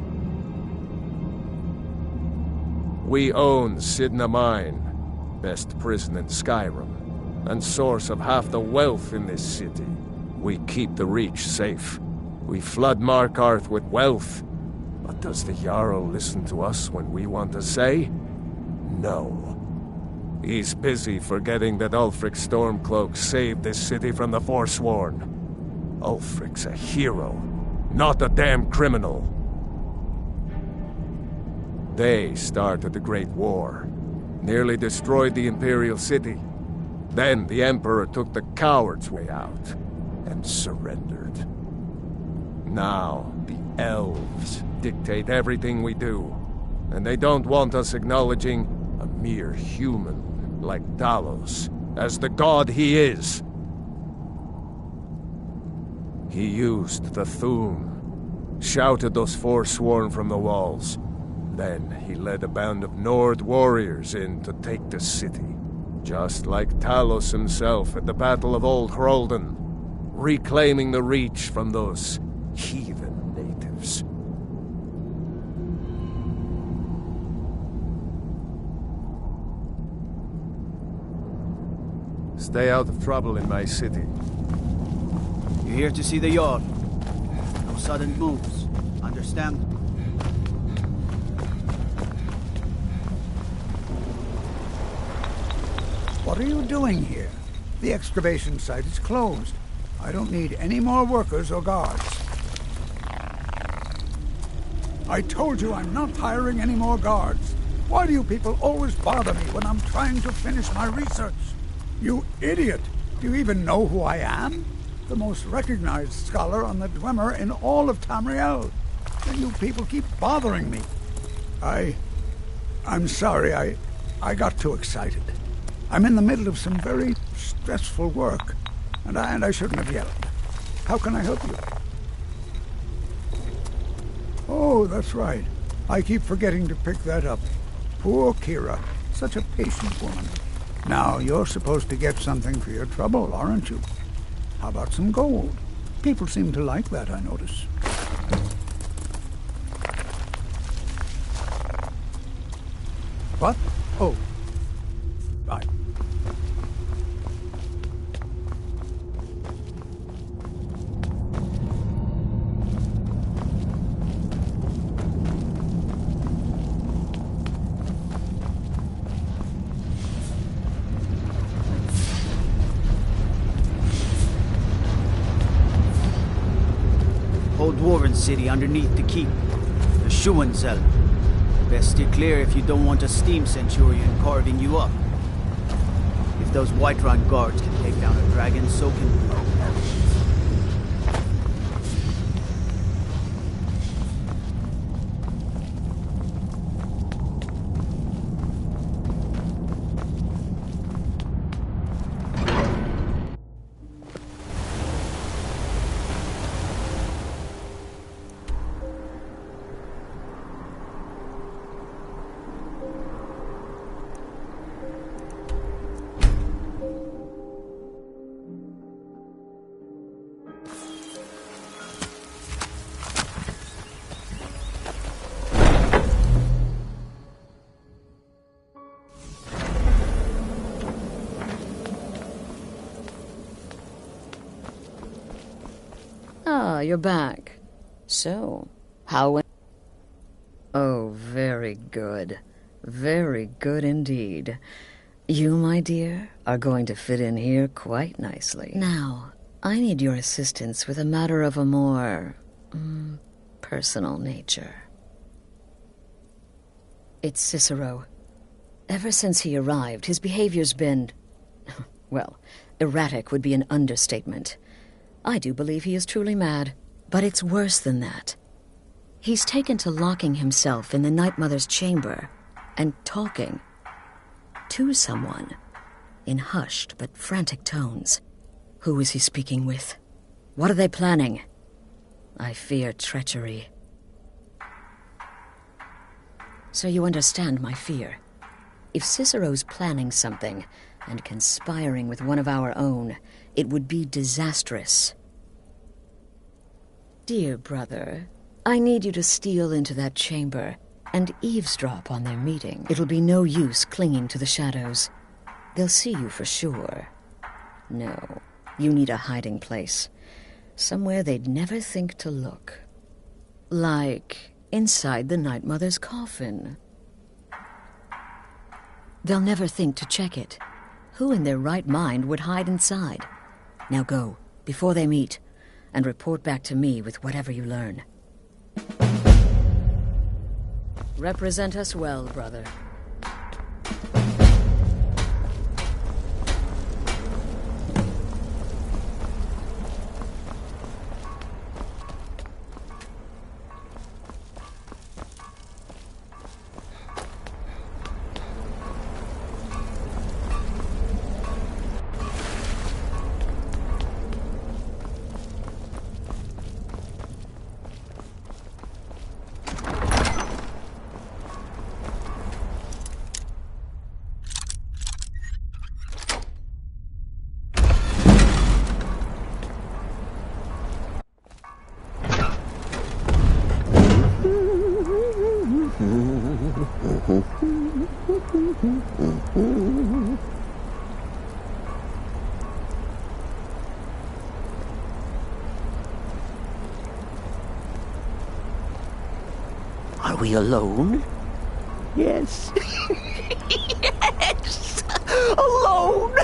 We own Sidna Mine, best prison in Skyrim, and source of half the wealth in this city. We keep the Reach safe. We flood Markarth with wealth. But does the Jarl listen to us when we want to say? No. He's busy forgetting that Ulfric Stormcloak saved this city from the Forsworn. Ulfric's a hero, not a damn criminal. They started the Great War, nearly destroyed the Imperial City. Then the Emperor took the coward's way out, and surrendered. Now, the elves dictate everything we do, and they don't want us acknowledging A mere human, like Talos, as the god he is. He used the Thum, shouted those Forsworn from the walls. Then he led a band of Nord warriors in to take the city. Just like Talos himself at the Battle of Old Hroldan, reclaiming the Reach from those heathen natives. Stay out of trouble in my city. You're here to see the Jarl. No sudden moves. Understand? What are you doing here? The excavation site is closed. I don't need any more workers or guards. I told you I'm not hiring any more guards. Why do you people always bother me when I'm trying to finish my research? You idiot! Do you even know who I am? The most recognized scholar on the Dwemer in all of Tamriel. And you people keep bothering me. I'm sorry, I got too excited. I'm in the middle of some very stressful work, and I shouldn't have yelled. How can I help you? Oh, that's right. I keep forgetting to pick that up. Poor Kira, such a patient woman. Now, you're supposed to get something for your trouble, aren't you? How about some gold? People seem to like that, I notice. What? Oh. Bye. Old Dwarven city underneath the keep. The Schuenzell. Best steer clear if you don't want a steam centurion carving you up. If those Whiterun guards can take down a dragon, so can we. Ah, you're back. So, how went... Oh, very good. Very good indeed. You, my dear, are going to fit in here quite nicely. Now, I need your assistance with a matter of a more... personal nature. It's Cicero. Ever since he arrived, his behavior's been... well, erratic would be an understatement. I do believe he is truly mad, but it's worse than that. He's taken to locking himself in the Night Mother's chamber and talking to someone in hushed but frantic tones. Who is he speaking with? What are they planning? I fear treachery. So you understand my fear. If Cicero's planning something and conspiring with one of our own, it would be disastrous. Dear brother, I need you to steal into that chamber and eavesdrop on their meeting. It'll be no use clinging to the shadows. They'll see you for sure. No, you need a hiding place. Somewhere they'd never think to look. Like inside the Night Mother's coffin. They'll never think to check it. Who in their right mind would hide inside? Now go, before they meet, and report back to me with whatever you learn. Represent us well, brother. Are we alone? Yes. Yes! Alone!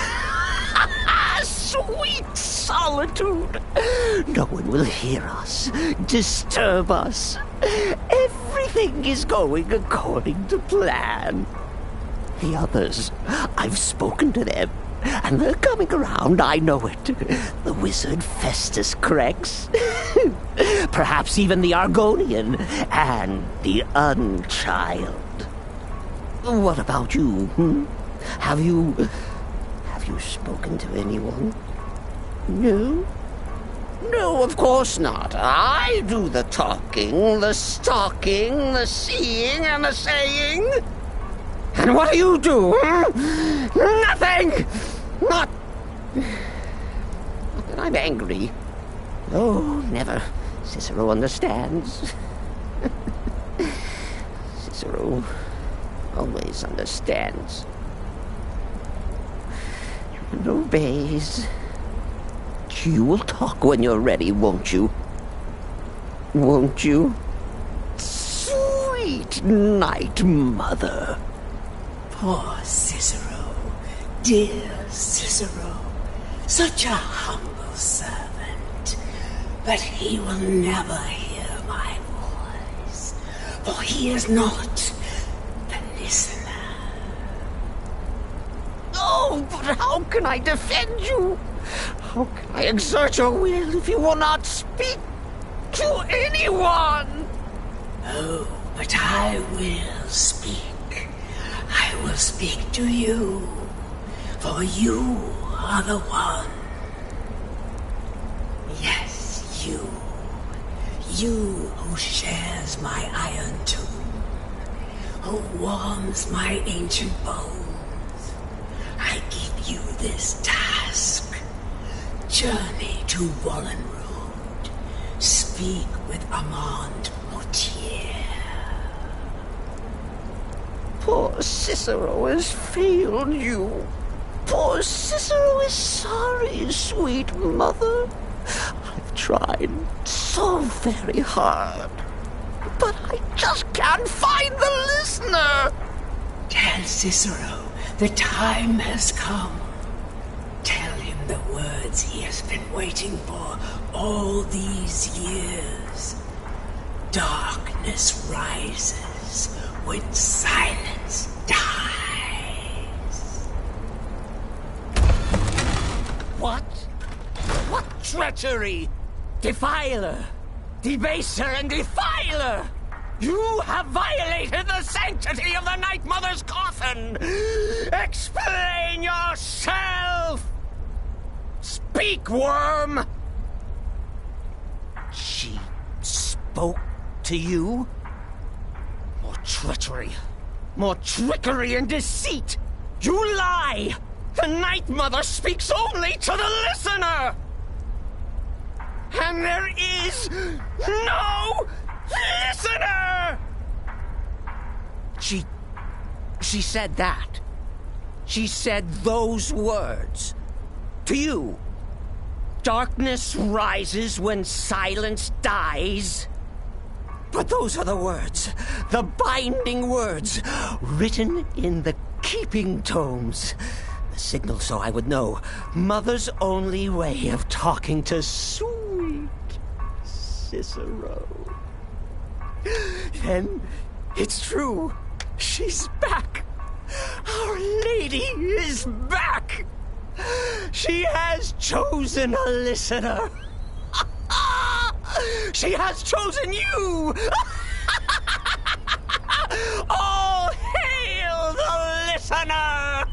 Sweet solitude! No one will hear us, disturb us. Everything is going according to plan. The others, I've spoken to them, and they're coming around, I know it. The wizard Festus Crex. Perhaps even the Argonian, and the Unchild. What about you, Have you spoken to anyone? No? No, of course not. I do the talking, the stalking, the seeing, and the saying. And what do you do, Nothing! Not that I'm angry. Oh, never. Cicero understands. Cicero always understands. And obeys. You will talk when you're ready, won't you? Won't you? Sweet night, Mother. Poor Cicero, dear Cicero, such a humble servant. But he will never hear my voice, for he is not the listener. Oh, but how can I defend you? How can I exert your will if you will not speak to anyone? Oh, but I will speak. I will speak to you, for you are the one. Yes, you. You who shares my iron tomb, who warms my ancient bones. I give you this task. Journey to Wallenrood. Speak with Armand Moutier. Poor Cicero has failed you. Poor Cicero is sorry, sweet mother. I've tried so very hard, but I just can't find the listener. Tell Cicero the time has come. Tell him the words he has been waiting for all these years. Darkness rises when silence dies. What? What treachery? Defiler! Debaser and defiler! You have violated the sanctity of the Night Mother's coffin! Explain yourself! Speak, worm! She spoke to you? More treachery, more trickery and deceit! You lie! The Night Mother speaks only to the listener! And there is no listener! She said that. She said those words. To you. Darkness rises when silence dies. But those are the words, the binding words, written in the keeping tomes. The signal so I would know. Mother's only way of talking to sweet Cicero. Then it's true. She's back. Our Lady is back. She has chosen a listener. She has chosen you. All hail the listener.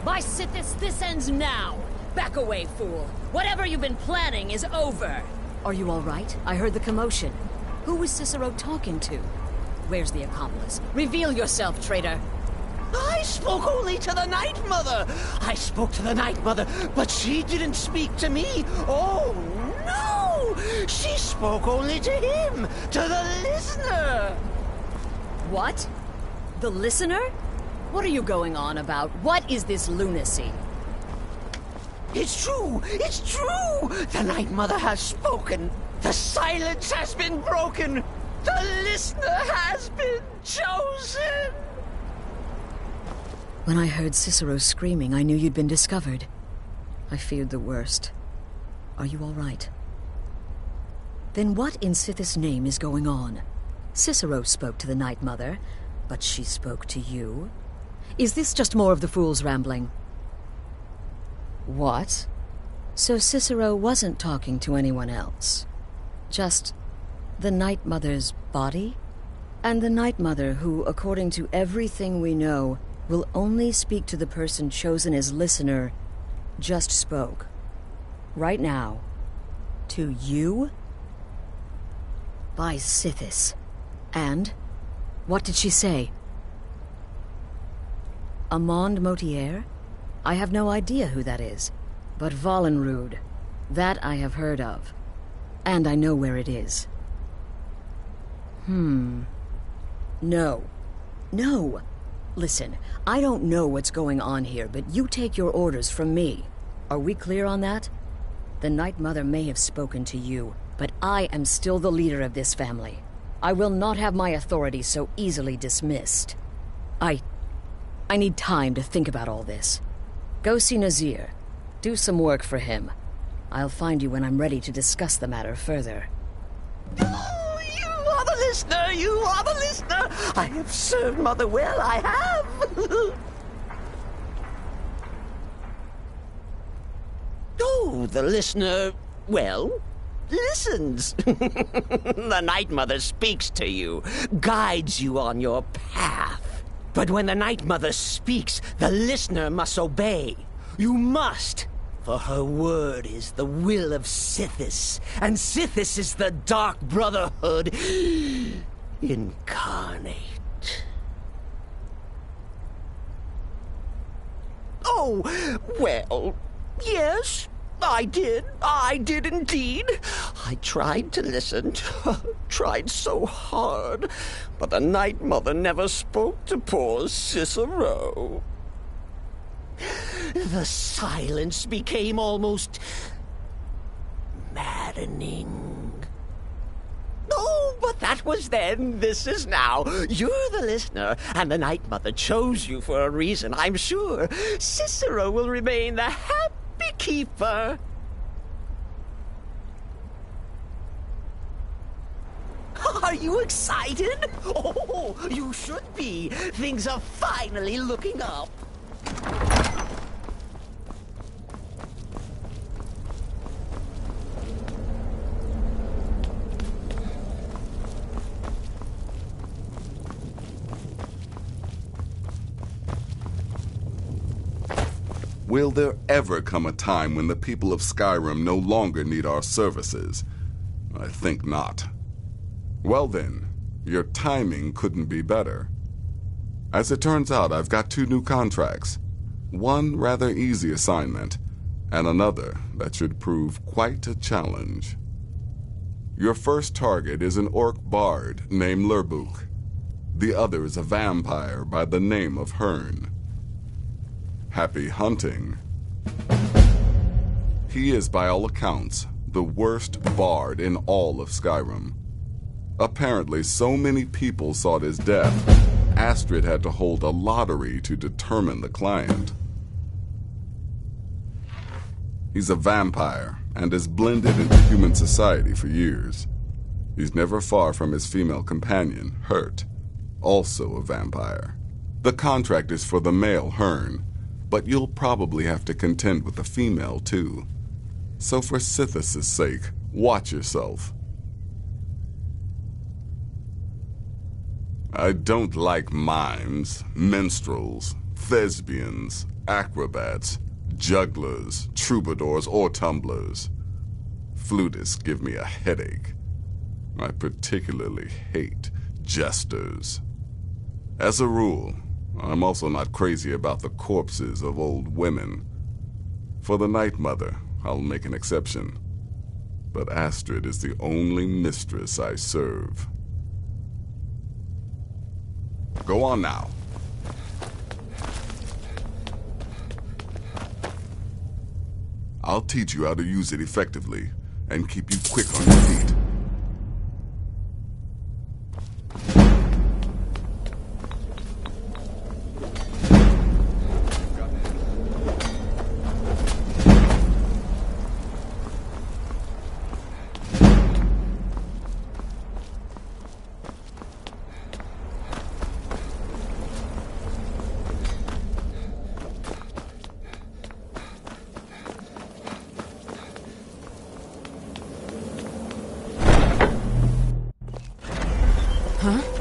By Sithis, this ends now. Back away, fool. Whatever you've been planning is over. Are you all right? I heard the commotion. Who was Cicero talking to? Where's the accomplice? Reveal yourself, traitor. I spoke only to the Night Mother. I spoke to the Night Mother, but she didn't speak to me. Oh, no! She spoke only to him, to the listener. What? The listener? What are you going on about? What is this lunacy? It's true! It's true! The Night Mother has spoken. The silence has been broken. The listener has been chosen. When I heard Cicero screaming, I knew you'd been discovered. I feared the worst. Are you all right? Then what in Sithis' name is going on? Cicero spoke to the Night Mother, but she spoke to you? Is this just more of the fool's rambling? What? So Cicero wasn't talking to anyone else? Just the Night Mother's body? And the Night Mother who, according to everything we know, will only speak to the person chosen as listener, just spoke. Right now. To you? By Sithis. And? What did she say? Amand Motier? I have no idea who that is. But Valenrud, that I have heard of. And I know where it is. No. No! Listen, I don't know what's going on here, but you take your orders from me. Are we clear on that? The Night Mother may have spoken to you, but I am still the leader of this family. I will not have my authority so easily dismissed. I need time to think about all this. Go see Nazir. Do some work for him. I'll find you when I'm ready to discuss the matter further. Oh, you are the listener! You are the listener! I have served Mother well, I have! Oh, the listener, well, listens. The Night Mother speaks to you, guides you on your path. But when the Night Mother speaks, the listener must obey. You must, for her word is the will of Sithis, and Sithis is the Dark Brotherhood incarnate. Oh, well, yes, I did. I did indeed. I tried to listen, tried so hard, but the Night Mother never spoke to poor Cicero. The silence became almost maddening. Oh, but that was then. This is now. You're the listener, and the Night Mother chose you for a reason, I'm sure. Cicero will remain the happy keeper. Are you excited? Oh, you should be. Things are finally looking up. Will there ever come a time when the people of Skyrim no longer need our services? I think not. Well then, your timing couldn't be better. As it turns out, I've got 2 new contracts. One rather easy assignment, and another that should prove quite a challenge. Your first target is an orc bard named Lurbuk. The other is a vampire by the name of Hearn. Happy hunting. He is, by all accounts, the worst bard in all of Skyrim. Apparently, so many people sought his death, Astrid had to hold a lottery to determine the client. He's a vampire and has blended into human society for years. He's never far from his female companion, Hurt, also a vampire. The contract is for the male Hearn, but you'll probably have to contend with the female too. So for Sithis' sake, watch yourself. I don't like mimes, minstrels, thespians, acrobats, jugglers, troubadours, or tumblers. Flutists give me a headache. I particularly hate jesters. As a rule, I'm also not crazy about the corpses of old women. For the Night Mother, I'll make an exception. But Astrid is the only mistress I serve. Go on now. I'll teach you how to use it effectively and keep you quick on your feet. Huh?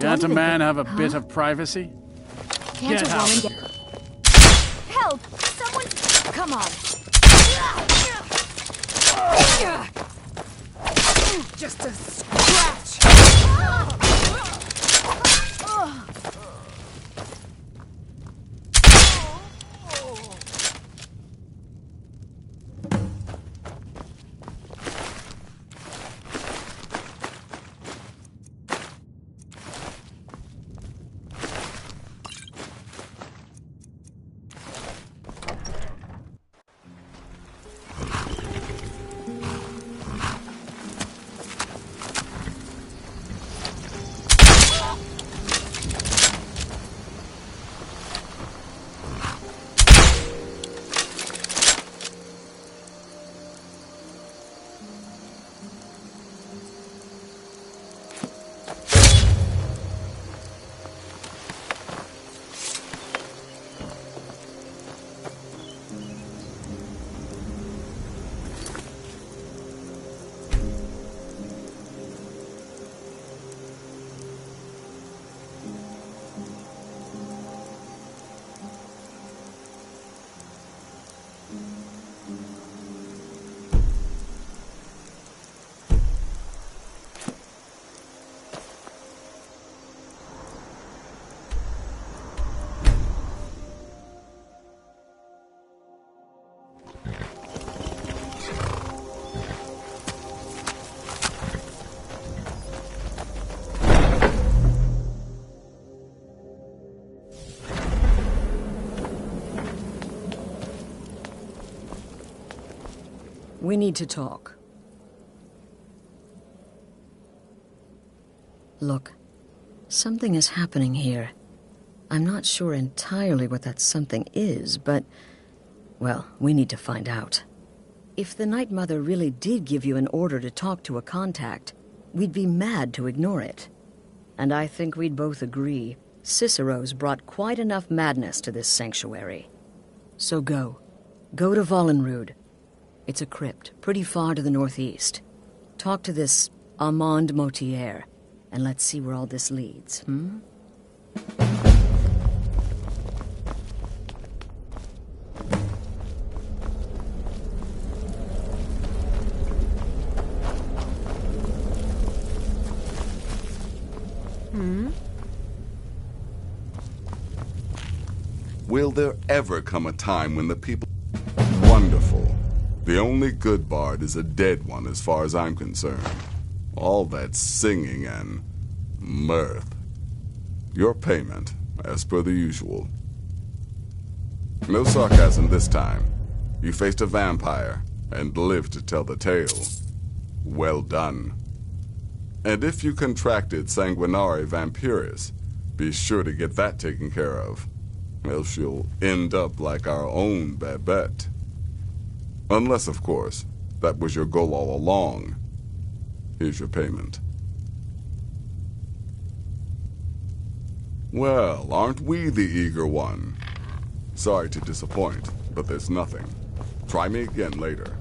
Can't a man have a bit of privacy? Can't get a out woman of get... here. Help! Someone... Come on. Just a scratch! We need to talk. Look, something is happening here. I'm not sure entirely what that something is, but, well, we need to find out. If the Night Mother really did give you an order to talk to a contact, we'd be mad to ignore it. And I think we'd both agree Cicero's brought quite enough madness to this sanctuary. So go. Go to Vollenrud. It's a crypt, pretty far to the northeast. Talk to this Armand Motier, and let's see where all this leads, hmm? Will there ever come a time when the people... Wonderful. The only good bard is a dead one as far as I'm concerned. All that singing and mirth. Your payment, as per the usual. No sarcasm this time. You faced a vampire and lived to tell the tale. Well done. And if you contracted sanguinare vampiris, be sure to get that taken care of. Else you'll end up like our own Babette. Unless, of course, that was your goal all along. Here's your payment. Well, aren't we the eager one? Sorry to disappoint, but there's nothing. Try me again later.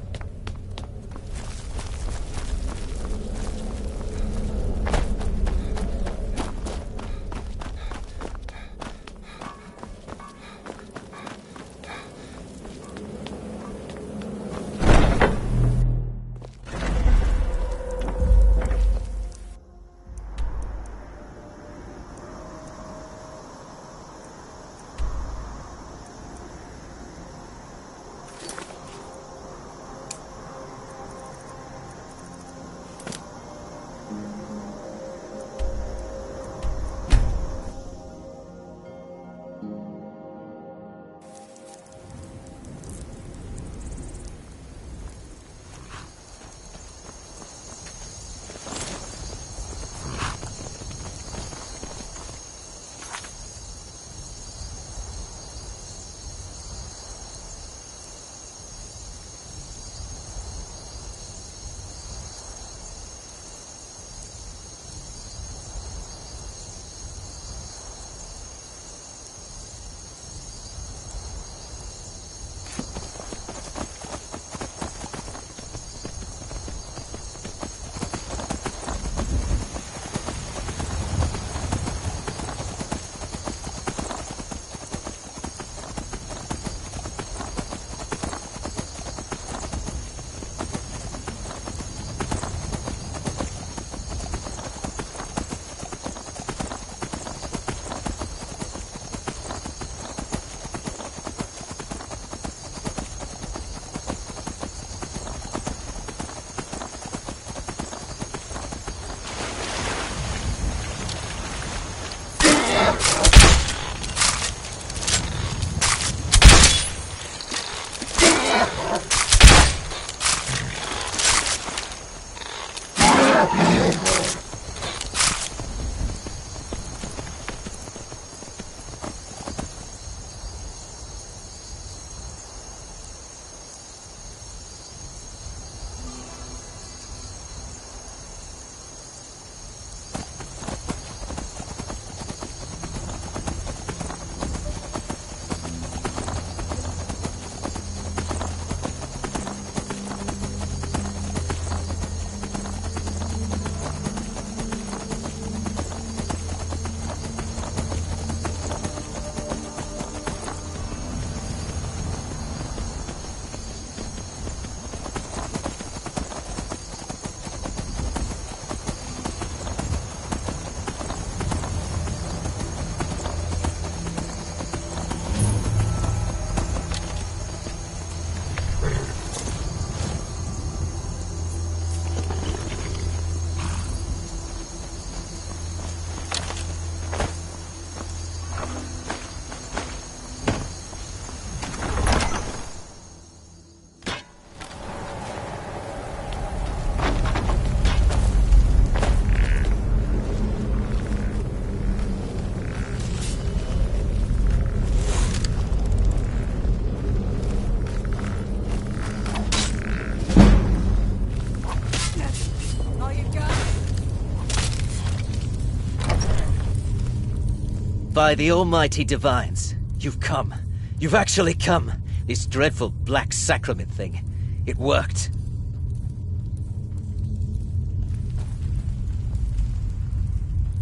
By the almighty divines, you've come. You've actually come. This dreadful black sacrament thing. It worked.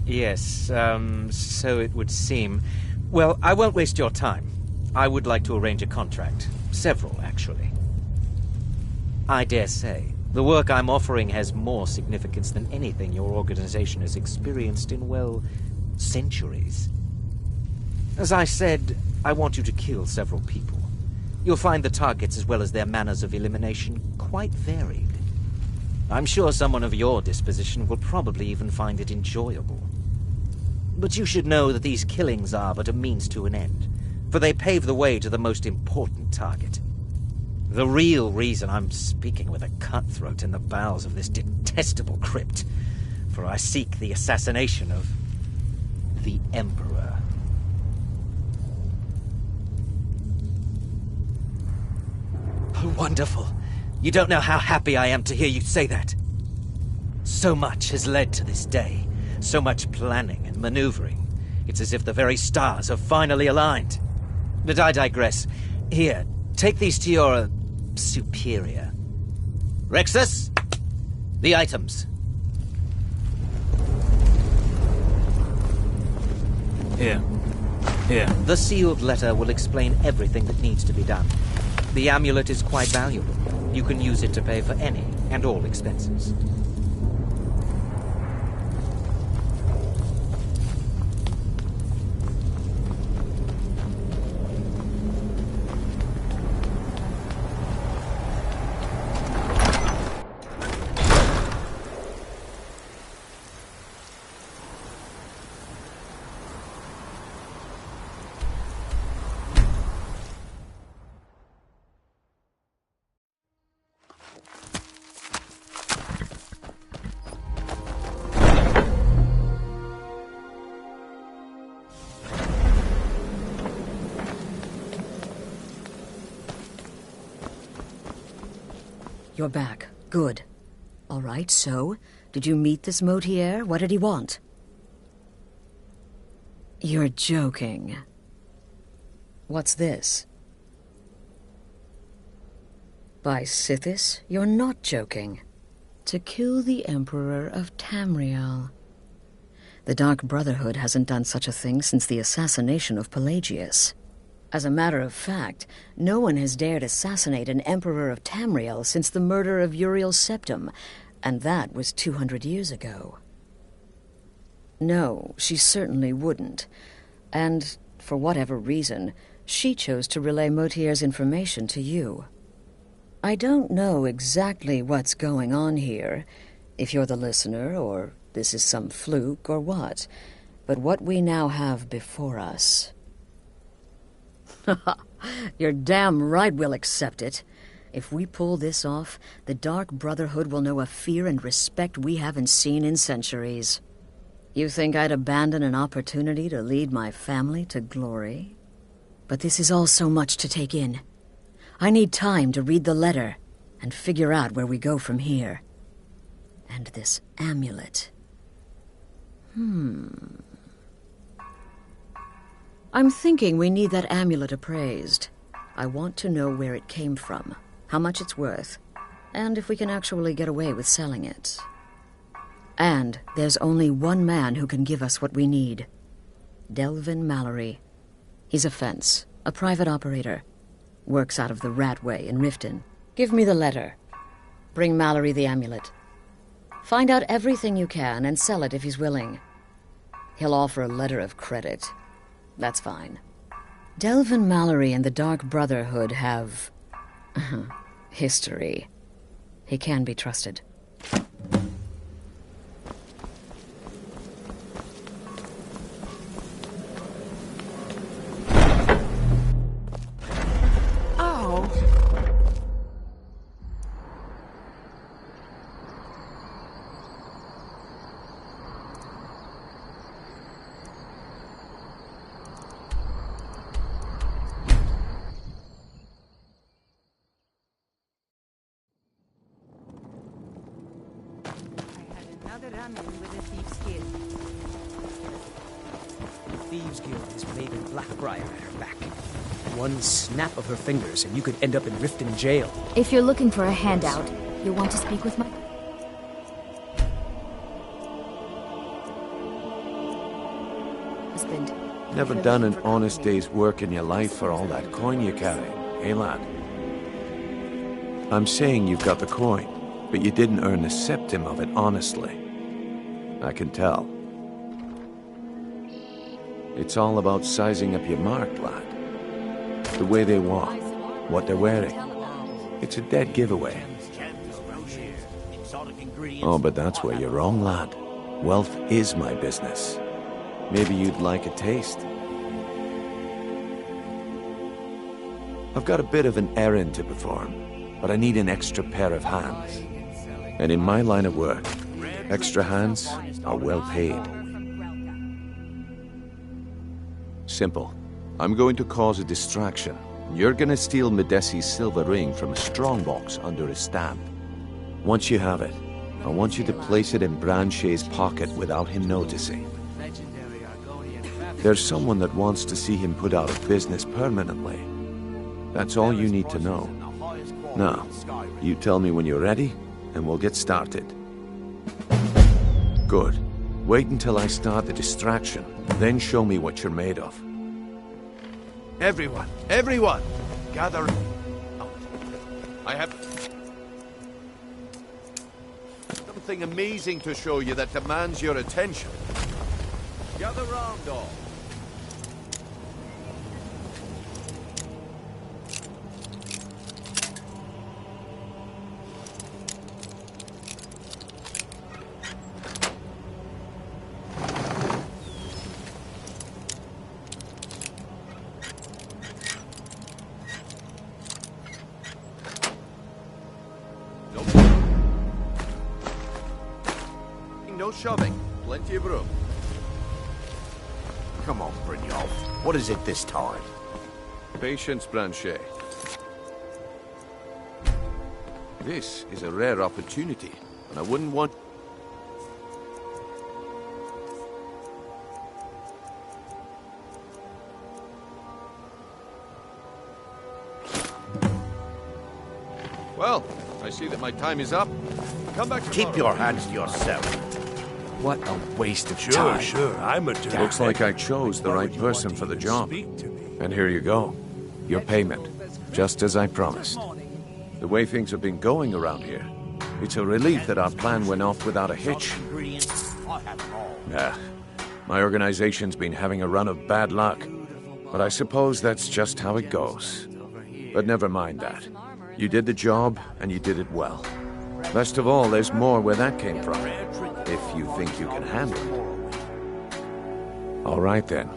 Yes, so it would seem. Well, I won't waste your time. I would like to arrange a contract. Several, actually. I dare say, the work I'm offering has more significance than anything your organization has experienced in, well, centuries. As I said, I want you to kill several people. You'll find the targets as well as their manners of elimination quite varied. I'm sure someone of your disposition will probably even find it enjoyable. But you should know that these killings are but a means to an end, for they pave the way to the most important target. The real reason I'm speaking with a cutthroat in the bowels of this detestable crypt, for I seek the assassination of the Emperor. Oh, wonderful. You don't know how happy I am to hear you say that. So much has led to this day. So much planning and maneuvering. It's as if the very stars have finally aligned. But I digress. Here, take these to your superior. Rexus, the items. Here. The sealed letter will explain everything that needs to be done. The amulet is quite valuable. You can use it to pay for any and all expenses. You're back. Good. All right, so, did you meet this YEEEER? What did he want? You're joking. What's this? By Sithis, you're not joking. To kill the Emperor of Tamriel. The Dark Brotherhood hasn't done such a thing since the assassination of Pelagius. As a matter of fact, no one has dared assassinate an Emperor of Tamriel since the murder of Uriel Septim, and that was 200 years ago. No, she certainly wouldn't. And, for whatever reason, she chose to relay YEEEER's information to you. I don't know exactly what's going on here, if you're the listener, or this is some fluke, or what, but what we now have before us... You're damn right we'll accept it. If we pull this off, the Dark Brotherhood will know a fear and respect we haven't seen in centuries. You think I'd abandon an opportunity to lead my family to glory? But this is all so much to take in. I need time to read the letter and figure out where we go from here. And this amulet. I'm thinking we need that amulet appraised. I want to know where it came from, how much it's worth, and if we can actually get away with selling it. And there's only one man who can give us what we need. Delvin Mallory. He's a fence, a private operator. Works out of the Ratway in Riften. Give me the letter. Bring Mallory the amulet. Find out everything you can and sell it if he's willing. He'll offer a letter of credit. That's fine. Delvin Mallory and the Dark Brotherhood have... history. He can be trusted. Another ramen with a thief's kill. The Thieves Guild has Maven Blackbriar at her back. One snap of her fingers and you could end up in Riften jail. If you're looking for a handout, you'll want to speak with my... husband. Never done an honest day's work in your life for all that coin you carry, eh, lad? I'm saying you've got the coin, but you didn't earn a septim of it honestly. I can tell. It's all about sizing up your mark, lad. The way they walk, what they're wearing. It's a dead giveaway. Oh, but that's where you're wrong, lad. Wealth is my business. Maybe you'd like a taste. I've got a bit of an errand to perform, but I need an extra pair of hands. And in my line of work, extra hands are well paid. Simple. I'm going to cause a distraction. You're gonna steal Medesi's silver ring from a strongbox under his stamp. Once you have it, I want you to place it in Branche's pocket without him noticing. There's someone that wants to see him put out of business permanently. That's all you need to know. Now, you tell me when you're ready, and we'll get started. Good. Wait until I start the distraction, then show me what you're made of. Everyone, gather. I have something amazing to show you that demands your attention. Gather round, all. No shoving. Plenty of room. Come on, Brynjolf. What is it this time? Patience, Branche. This is a rare opportunity, and I wouldn't want... Well, I see that my time is up. Come back tomorrow. Keep your hands to yourself. What a waste of time. Sure, I'm a jerk. Looks like I chose the right person for the job. And here you go. Your payment. Just as I promised. The way things have been going around here, it's a relief that our plan went off without a hitch. Nah, my organization's been having a run of bad luck. But I suppose that's just how it goes. But never mind that. You did the job, and you did it well. Best of all, there's more where that came from. If you think you can handle it. All right then,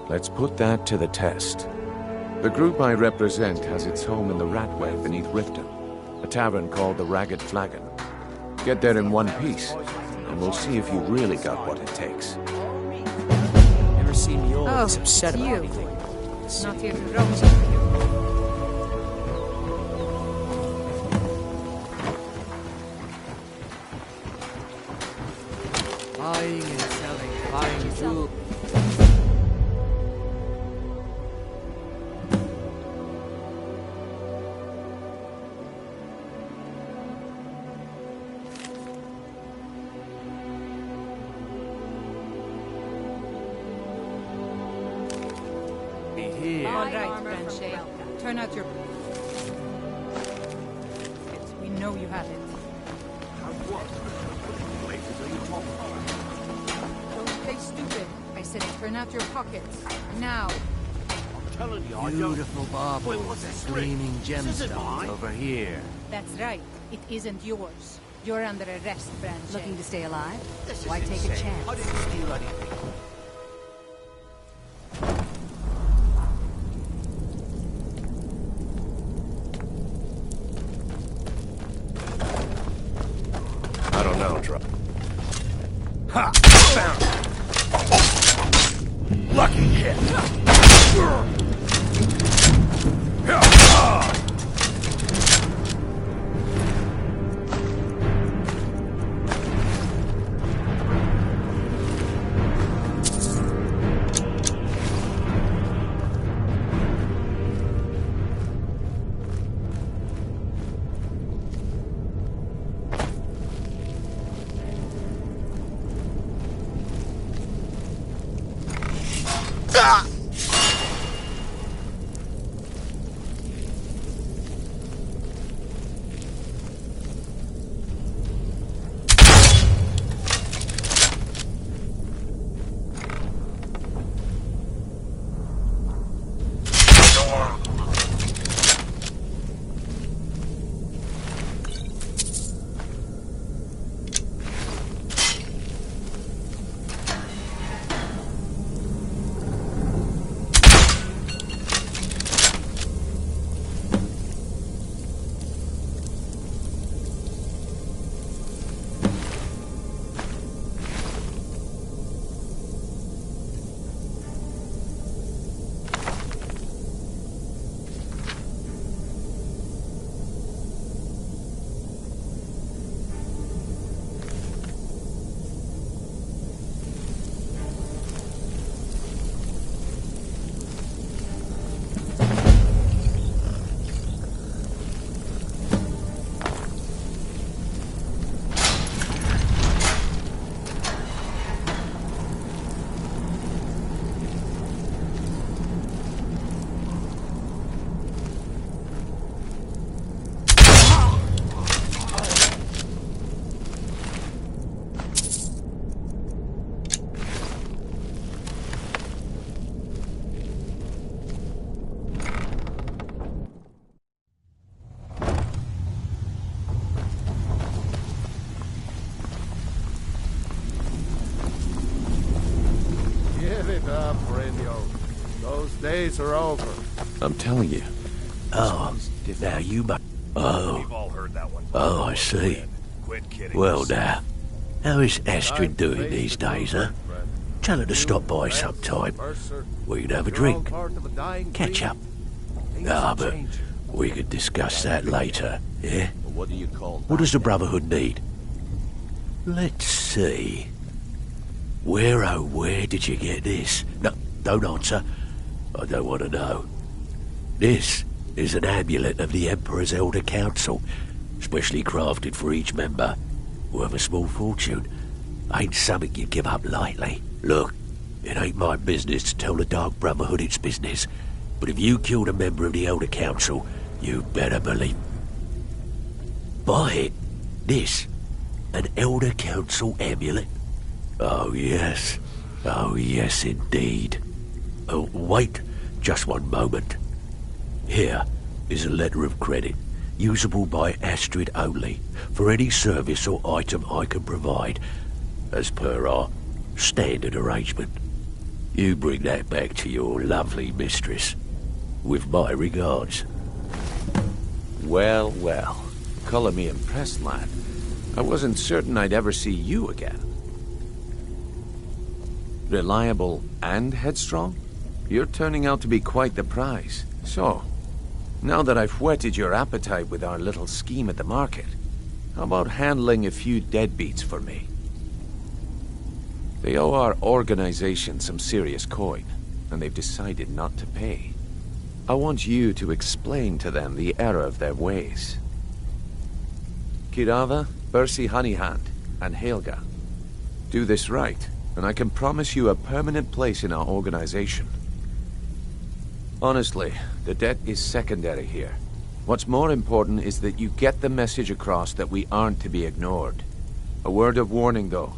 let's put that to the test. The group I represent has its home in the Ratway beneath Riften, a tavern called the Ragged Flagon. Get there in one piece, and we'll see if you really got what it takes. Never seen me always upset about you. anything. Not here to roast you. Buying and selling, buying jewels. Be here. All right, Branche. Turn out your... Yes, we know you have it. Don't play stupid. I said turn out your pockets. Now. Beautiful bauble with gleaming gemstones over here. That's right. It isn't yours. You're under arrest, Branche. Looking to stay alive? Why take a chance? I didn't steal anything. I don't know. Ha! Found it. Lucky hit. Days are over. I'm telling you. Oh, now you might. Oh. We've all heard that one. Oh, I see. Quit kidding. Well, now, how is Astrid doing these days, huh? Tell her to stop by sometime. We can have a drink. Catch up. Ah, but we could discuss that later, yeah? What do you call that? What does the Brotherhood need? Let's see. Where, oh, where did you get this? No, don't answer. I don't want to know. This is an amulet of the Emperor's Elder Council, specially crafted for each member, worth a small fortune. Ain't something you give up lightly. Look, it ain't my business to tell the Dark Brotherhood its business, but if you killed a member of the Elder Council, you better believe. Buy it. This, an Elder Council amulet. Oh yes indeed. Oh, wait just one moment. Here is a letter of credit, usable by Astrid only, for any service or item I can provide, as per our standard arrangement. You bring that back to your lovely mistress, with my regards. Well, well. Colour me impressed, lad. I wasn't certain I'd ever see you again. Reliable and headstrong? You're turning out to be quite the prize. So, now that I've whetted your appetite with our little scheme at the market, how about handling a few deadbeats for me? They owe our organization some serious coin, and they've decided not to pay. I want you to explain to them the error of their ways. Kirava, Bersi Honeyhand, and Helga. Do this right, and I can promise you a permanent place in our organization. Honestly, the debt is secondary here. What's more important is that you get the message across that we aren't to be ignored. A word of warning, though.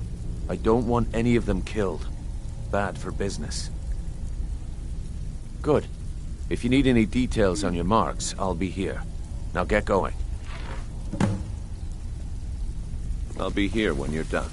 I don't want any of them killed. Bad for business. Good. If you need any details on your marks, I'll be here. Now get going. I'll be here when you're done.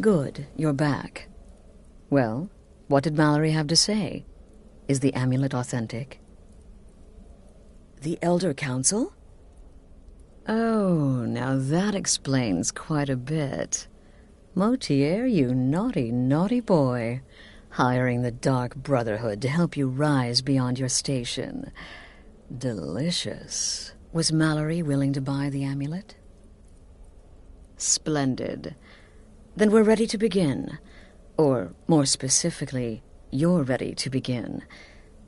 Good, you're back. Well, what did Mallory have to say? Is the amulet authentic? The Elder Council? Oh, now that explains quite a bit. Motier, you naughty, naughty boy. Hiring the Dark Brotherhood to help you rise beyond your station. Delicious. Was Mallory willing to buy the amulet? Splendid. Then we're ready to begin. Or, more specifically, you're ready to begin.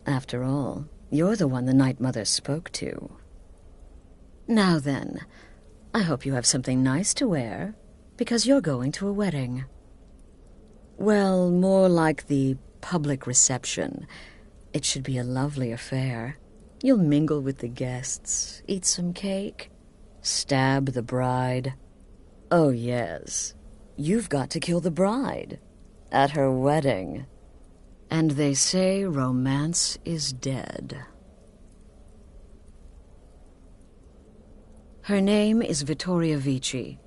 After all, you're the one the Night Mother spoke to. Now then, I hope you have something nice to wear, because you're going to a wedding. Well, more like the public reception. It should be a lovely affair. You'll mingle with the guests, eat some cake, stab the bride. Oh, yes. You've got to kill the bride. At her wedding. And they say romance is dead. Her name is Vittoria Vici.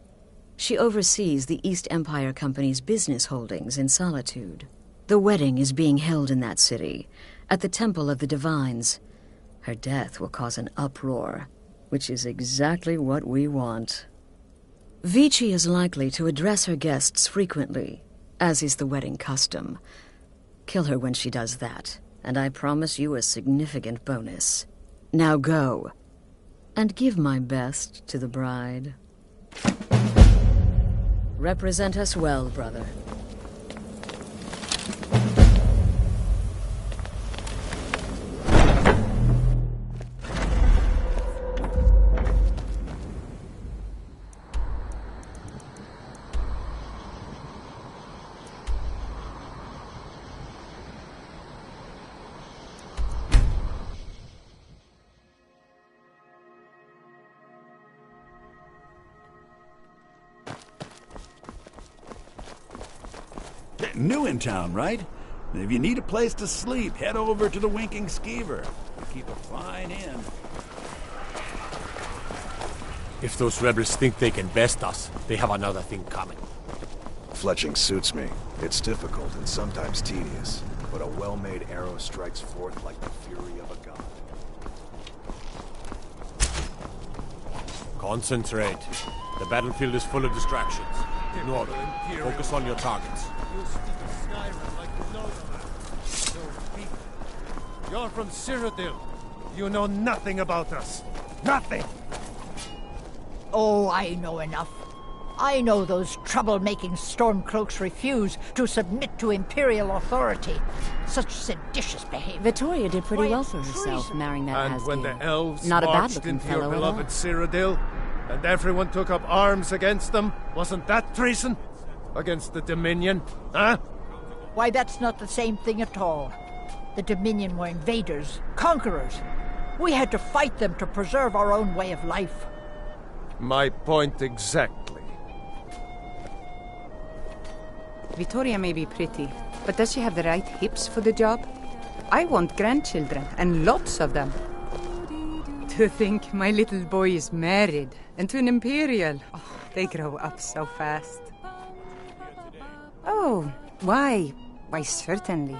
She oversees the East Empire Company's business holdings in Solitude. The wedding is being held in that city, at the Temple of the Divines. Her death will cause an uproar, which is exactly what we want. Vici is likely to address her guests frequently, as is the wedding custom. Kill her when she does that, and I promise you a significant bonus. Now go, and give my best to the bride. Represent us well, brother. New in town, right? If you need a place to sleep, head over to the Winking Skeever. We keep a fine inn. If those rebels think they can best us, they have another thing coming. Fletching suits me. It's difficult and sometimes tedious, but a well-made arrow strikes forth like the fury of a god. Concentrate. The battlefield is full of distractions. Ignore them. Focus on your targets. You speak of Skyrim like you know them. Don't speak. You're from Cyrodiil. You know nothing about us. Nothing! Oh, I know enough. I know those trouble-making Stormcloaks refuse to submit to Imperial authority. Such seditious behavior. Vittoria did pretty well for herself, marrying that And when the elves Not a marched bad-looking into your fellow at all. beloved Cyrodiil, and everyone took up arms against them, wasn't that treason? Against the Dominion, huh? Why, that's not the same thing at all. The Dominion were invaders, conquerors. We had to fight them to preserve our own way of life. My point exactly. Vittoria may be pretty, but does she have the right hips for the job? I want grandchildren, and lots of them. To think my little boy is married, and to an Imperial. Oh, they grow up so fast. Oh, why? Why, certainly.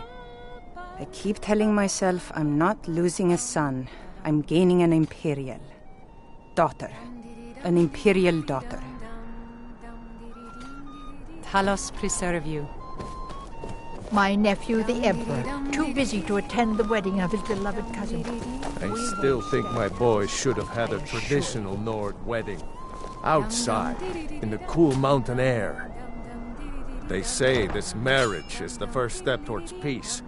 I keep telling myself I'm not losing a son. I'm gaining an Imperial daughter. An Imperial daughter. Talos preserve you. My nephew, the Emperor, too busy to attend the wedding of his beloved cousin. I still think my boy should have had a traditional Nord wedding. Outside, in the cool mountain air. They say this marriage is the first step towards peace.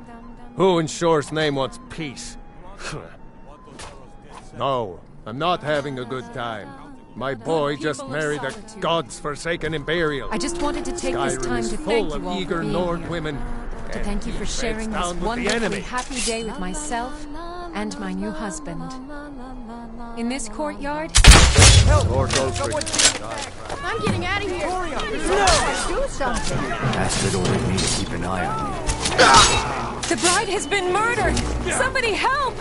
Who in Shore's name wants peace? No, I'm not having a good time. My boy just married a god's-forsaken Imperial. I just wanted to take this time to thank full you of all eager for being Nord here. women. To thank you for sharing this down with the wonderfully enemy. happy day with myself and my new husband. In this courtyard... Lord Ulfric. I'm getting out of here! No! Do something! Bastard ordered me to keep an eye on you. The bride has been murdered! Somebody help!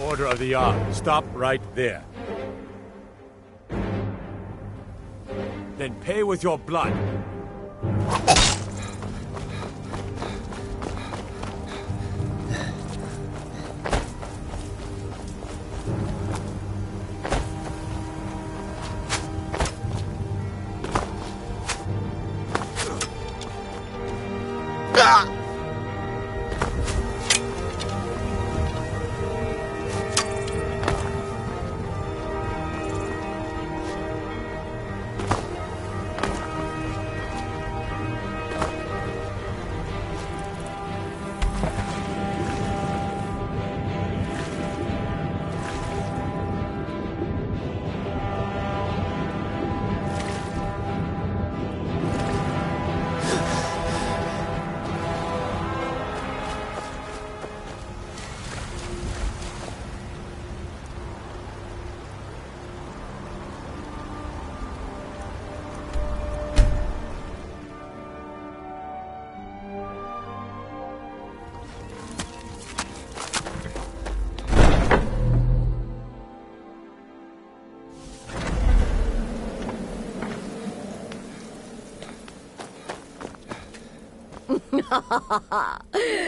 Order of the hour. Stop right there. Then pay with your blood.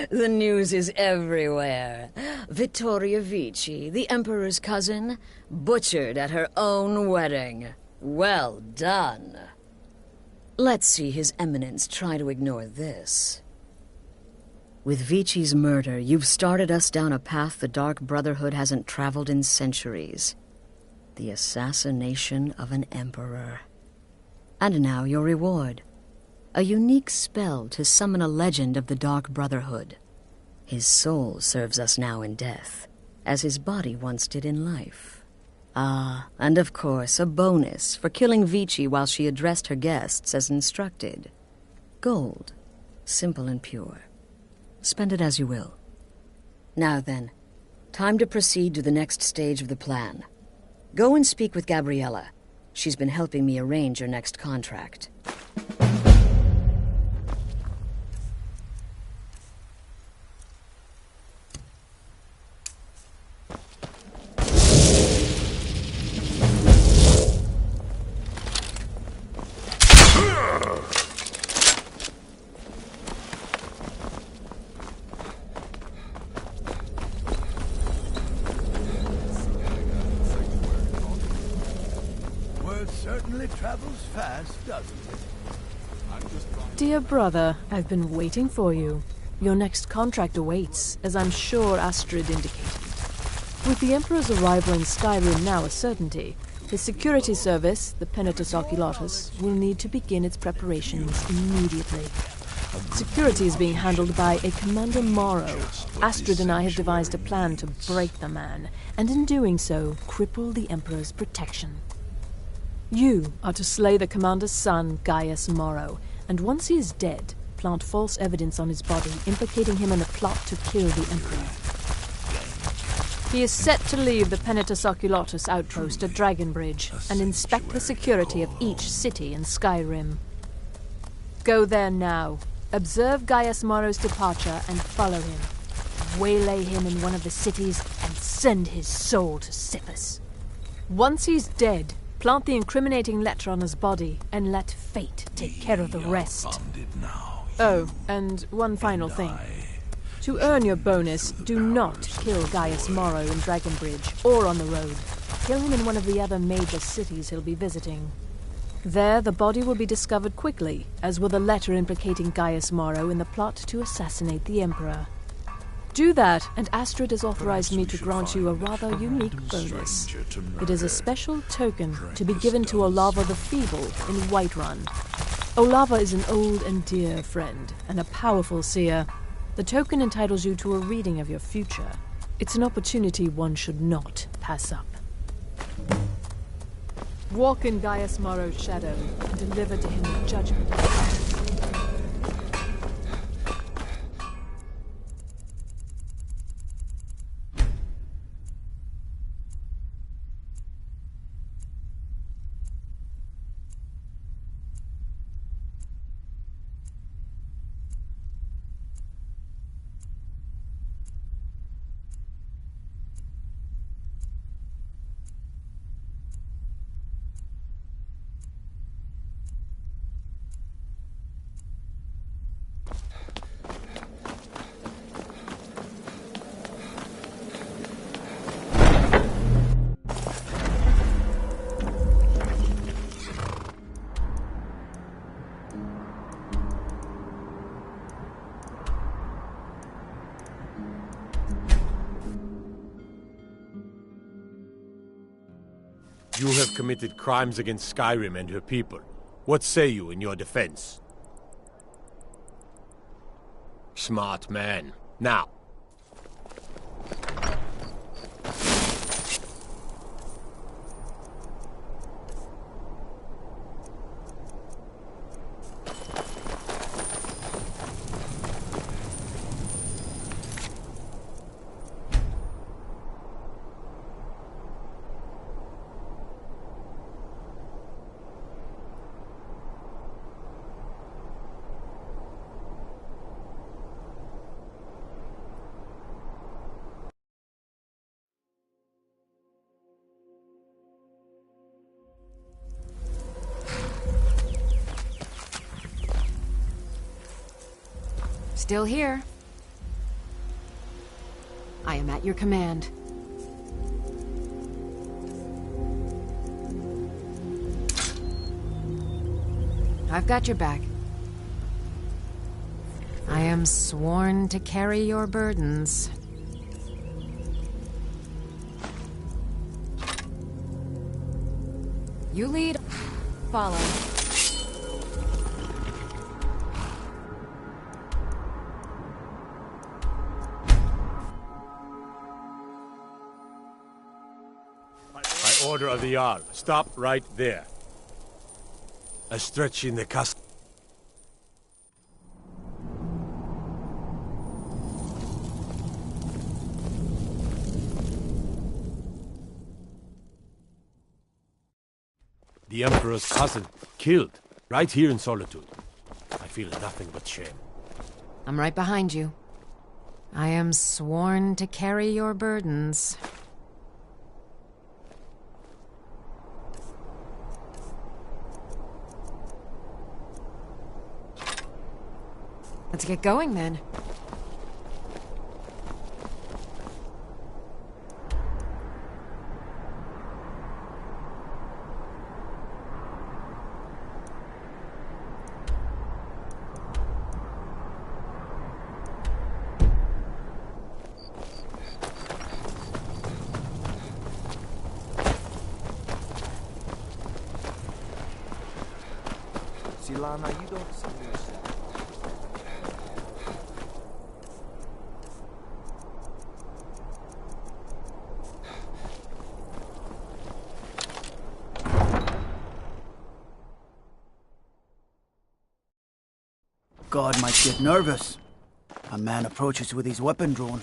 The news is everywhere. Vittoria Vici, the Emperor's cousin, butchered at her own wedding. Well done. Let's see His Eminence try to ignore this. With Vici's murder, you've started us down a path the Dark Brotherhood hasn't traveled in centuries. The assassination of an emperor. And now your reward. A unique spell to summon a legend of the Dark Brotherhood. His soul serves us now in death, as his body once did in life. Ah, and of course, a bonus for killing Vici while she addressed her guests as instructed. Gold. Simple and pure. Spend it as you will. Now then, time to proceed to the next stage of the plan. Go and speak with Gabriella. She's been helping me arrange your next contract. Travels fast, doesn't it? Dear brother, I've been waiting for you. Your next contract awaits, as I'm sure Astrid indicated. With the Emperor's arrival in Skyrim now a certainty, his security service, the Penitus Oculatus, will need to begin its preparations immediately. Security is being handled by a Commander Morrow. Astrid and I have devised a plan to break the man, and in doing so, cripple the Emperor's protection. You are to slay the Commander's son, Gaius Morrow, and once he is dead, plant false evidence on his body, implicating him in a plot to kill the Emperor. He is set to leave the Penitus Oculatus outpost at Dragonbridge and inspect the security of each city in Skyrim. Go there now, observe Gaius Morrow's departure and follow him. Waylay him in one of the cities and send his soul to Sippus. Once he's dead, plant the incriminating letter on his body and let fate take care of the rest. Oh, and one final thing. To earn your bonus, do not kill Gaius Morrow in Dragonbridge or on the road. Kill him in one of the other major cities he'll be visiting. There, the body will be discovered quickly, as will the letter implicating Gaius Morrow in the plot to assassinate the Emperor. Do that, and Astrid has authorized me to grant you a rather unique bonus. It is a special token to be given to Olava the Feeble in Whiterun. Olava is an old and dear friend, and a powerful seer. The token entitles you to a reading of your future. It's an opportunity one should not pass up. Walk in Gaius Morrow's shadow, and deliver to him the judgment of God. You have committed crimes against Skyrim and her people. What say you in your defense? Smart man. Now. Still here. I am at your command. I've got your back. I am sworn to carry your burdens. You lead, follow. By order of the Jarl, stop right there. A stretch in the castle. The Emperor's cousin, killed, right here in Solitude. I feel nothing but shame. I'm right behind you. I am sworn to carry your burdens. Let's get going, then. Silana, you don't see yourself. Guard might get nervous. A man approaches with his weapon drawn.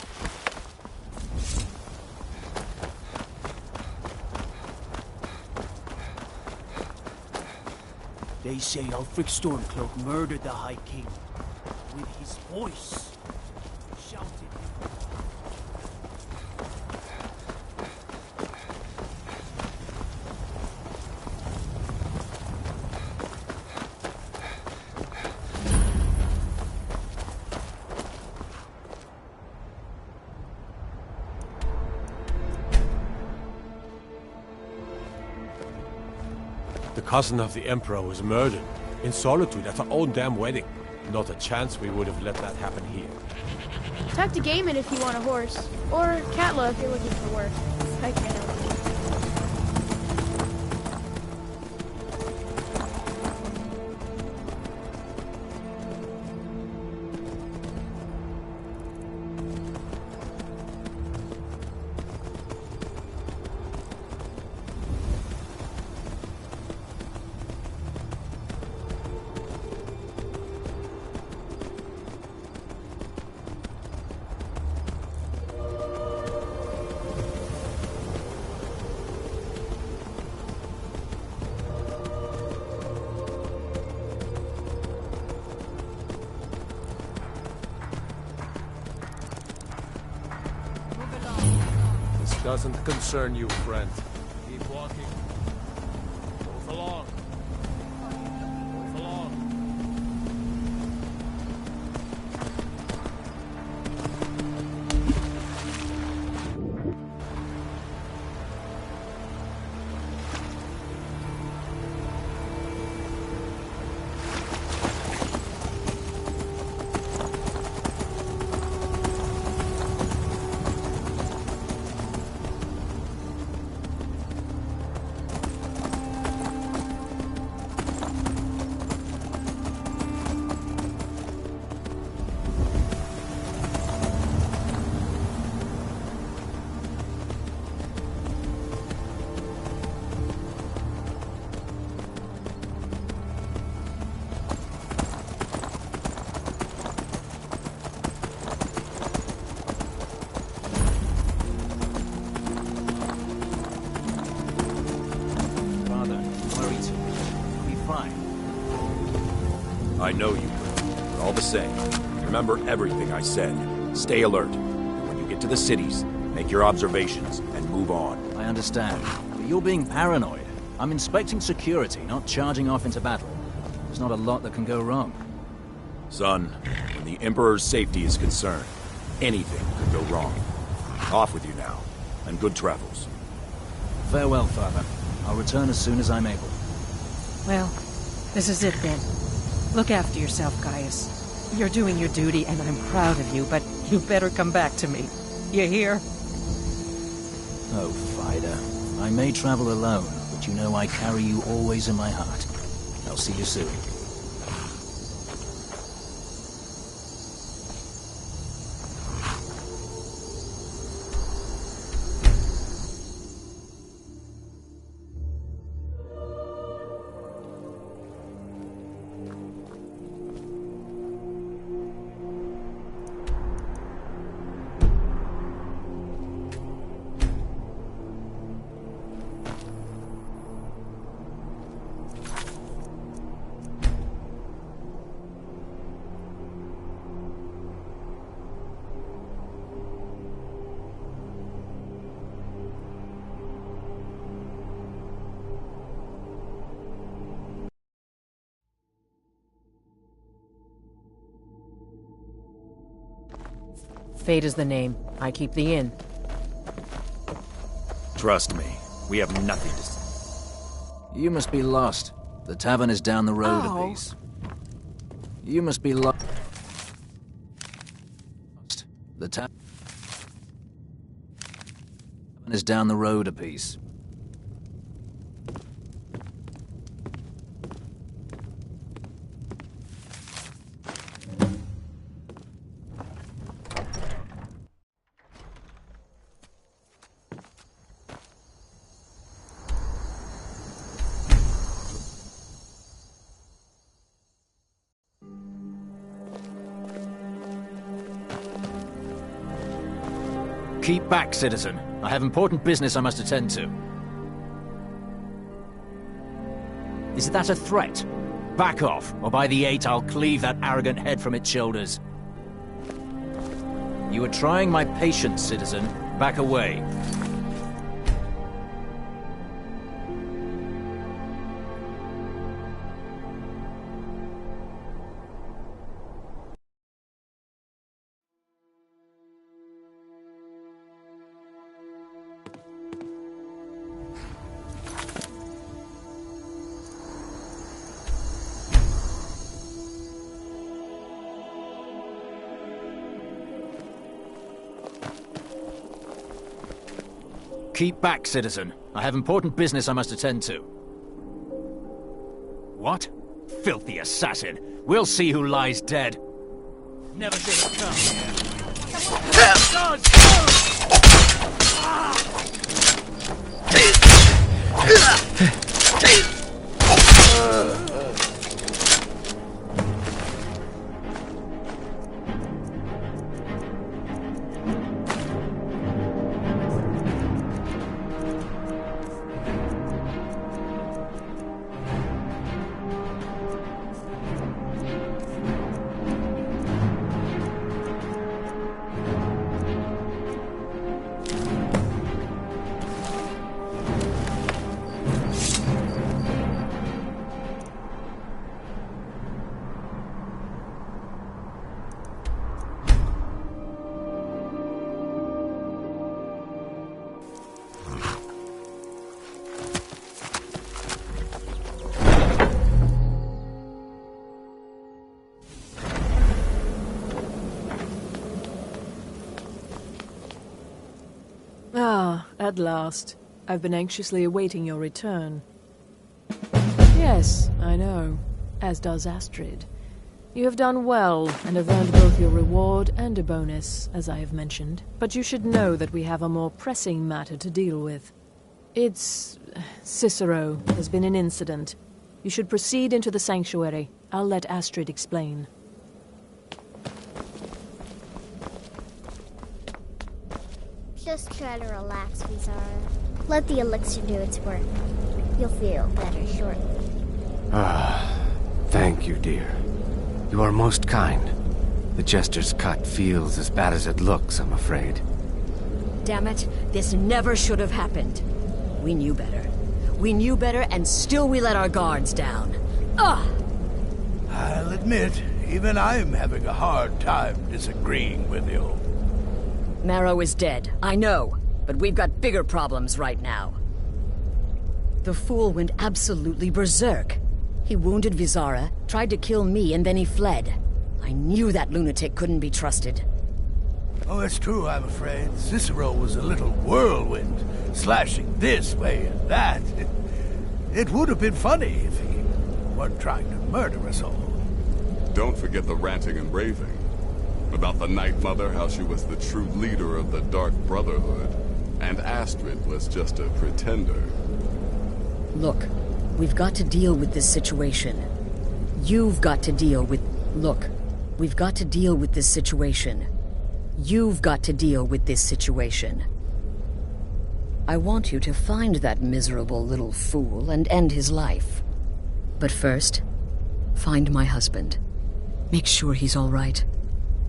They say Ulfric Stormcloak murdered the High King with his voice. Shouted. The cousin of the Emperor was murdered in Solitude at her own damn wedding. Not a chance we would have let that happen here. Talk to Gaiman if you want a horse. Or Katla if you're looking for work. I can't help you. Doesn't concern you, friend. Keep walking. Move along. Move along. I know you will, but all the same, remember everything I said. Stay alert. When you get to the cities, make your observations and move on. I understand, but you're being paranoid. I'm inspecting security, not charging off into battle. There's not a lot that can go wrong. Son, when the Emperor's safety is concerned, anything could go wrong. Off with you now, and good travels. Farewell, Father. I'll return as soon as I'm able. Well, this is it then. Look after yourself, Gaius. You're doing your duty, and I'm proud of you, but you better come back to me. You hear? Oh, Vida. I may travel alone, but you know I carry you always in my heart. I'll see you soon. Fate is the name. I keep the inn. Trust me, we have nothing to say. You must be lost. The tavern is down the road a piece. You must be lost. The tavern is down the road a piece. Keep back, citizen. I have important business I must attend to. Is that a threat? Back off, or by the 8 I'll cleave that arrogant head from its shoulders. You are trying my patience, citizen. Back away. Keep back, citizen. I have important business I must attend to. What? Filthy assassin. We'll see who lies dead. Never should have come here. Ah, at last. I've been anxiously awaiting your return. Yes, I know. As does Astrid. You have done well, and have earned both your reward and a bonus, as I have mentioned. But you should know that we have a more pressing matter to deal with. It's... Cicero. There's been an incident. You should proceed into the sanctuary. I'll let Astrid explain. Just try to relax, Vizara. Let the elixir do its work. You'll feel better shortly. Thank you, dear. You are most kind. The Jester's cut feels as bad as it looks, I'm afraid. Damn it, this never should have happened. We knew better. We knew better, and still we let our guards down. Ugh! I'll admit, even I'm having a hard time disagreeing with you. Marrow is dead, I know, but we've got bigger problems right now. The fool went absolutely berserk. He wounded Vizara, tried to kill me, and then he fled. I knew that lunatic couldn't be trusted. Oh, it's true, I'm afraid. Cicero was a little whirlwind, slashing this way and that. It would have been funny if he weren't trying to murder us all. Don't forget the ranting and raving. About the Night Mother, how she was the true leader of the Dark Brotherhood, and Astrid was just a pretender. Look, we've got to deal with this situation. You've got to deal with... Look, we've got to deal with this situation. You've got to deal with this situation. I want you to find that miserable little fool and end his life. But first, find my husband. Make sure he's all right.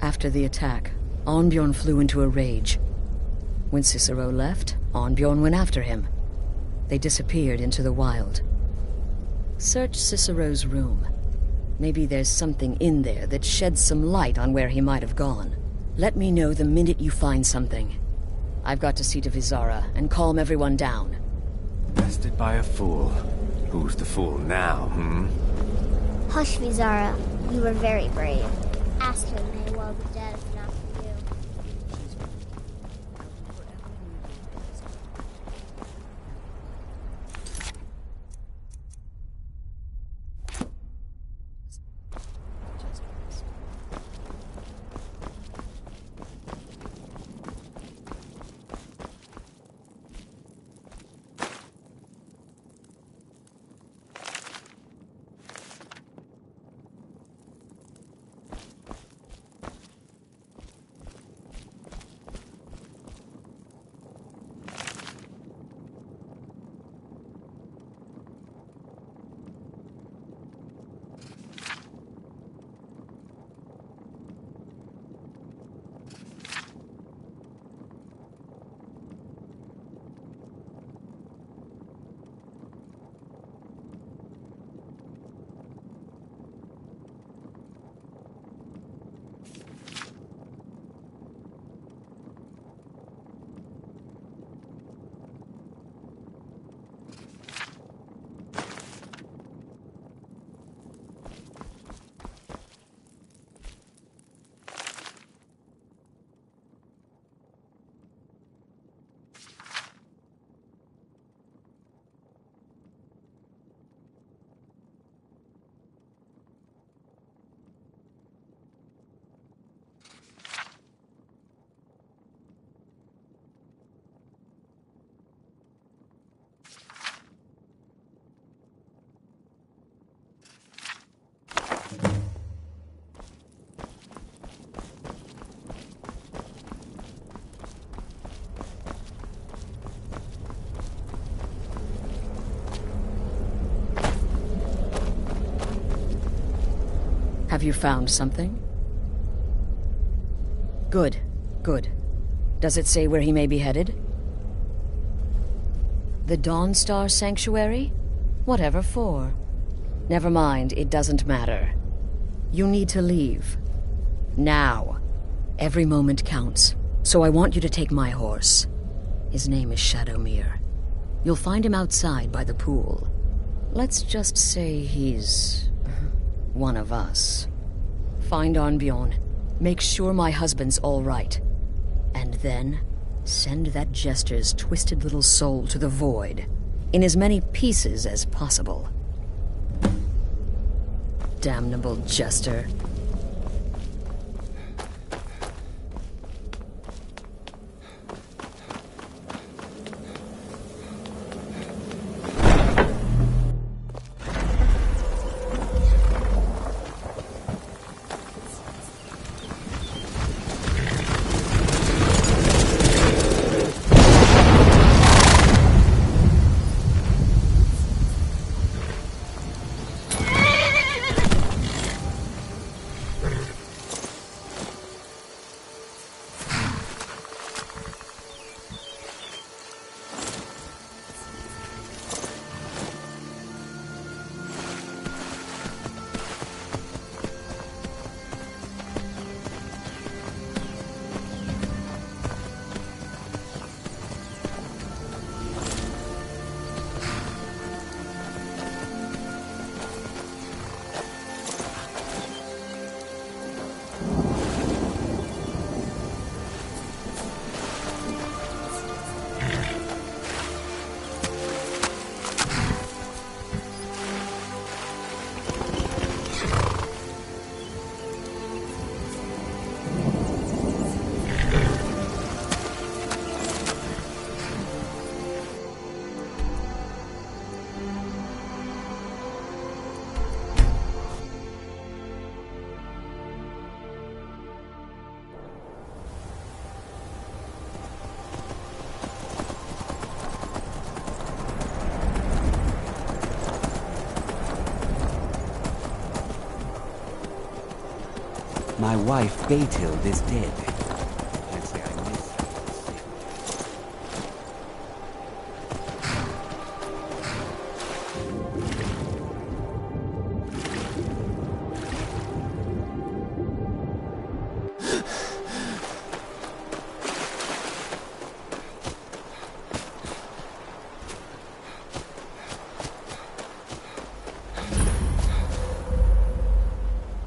After the attack, Arnbjorn flew into a rage. When Cicero left, Arnbjorn went after him. They disappeared into the wild. Search Cicero's room. Maybe there's something in there that sheds some light on where he might have gone. Let me know the minute you find something. I've got to see to Vizara and calm everyone down. Bested by a fool. Who's the fool now, Hush, Vizara. You were very brave. Astrid may well be dead if not for you. you found something? Good, good. Does it say where he may be headed? The Dawnstar Sanctuary? Whatever for. Never mind, it doesn't matter. You need to leave. Now. Every moment counts, so I want you to take my horse. His name is Shadowmere. You'll find him outside by the pool. Let's just say he's one of us. Find Arnbjorn. Make sure my husband's all right. And then send that jester's twisted little soul to the void, in as many pieces as possible. Damnable jester. My wife, Beethild, is dead. Can't say I miss her.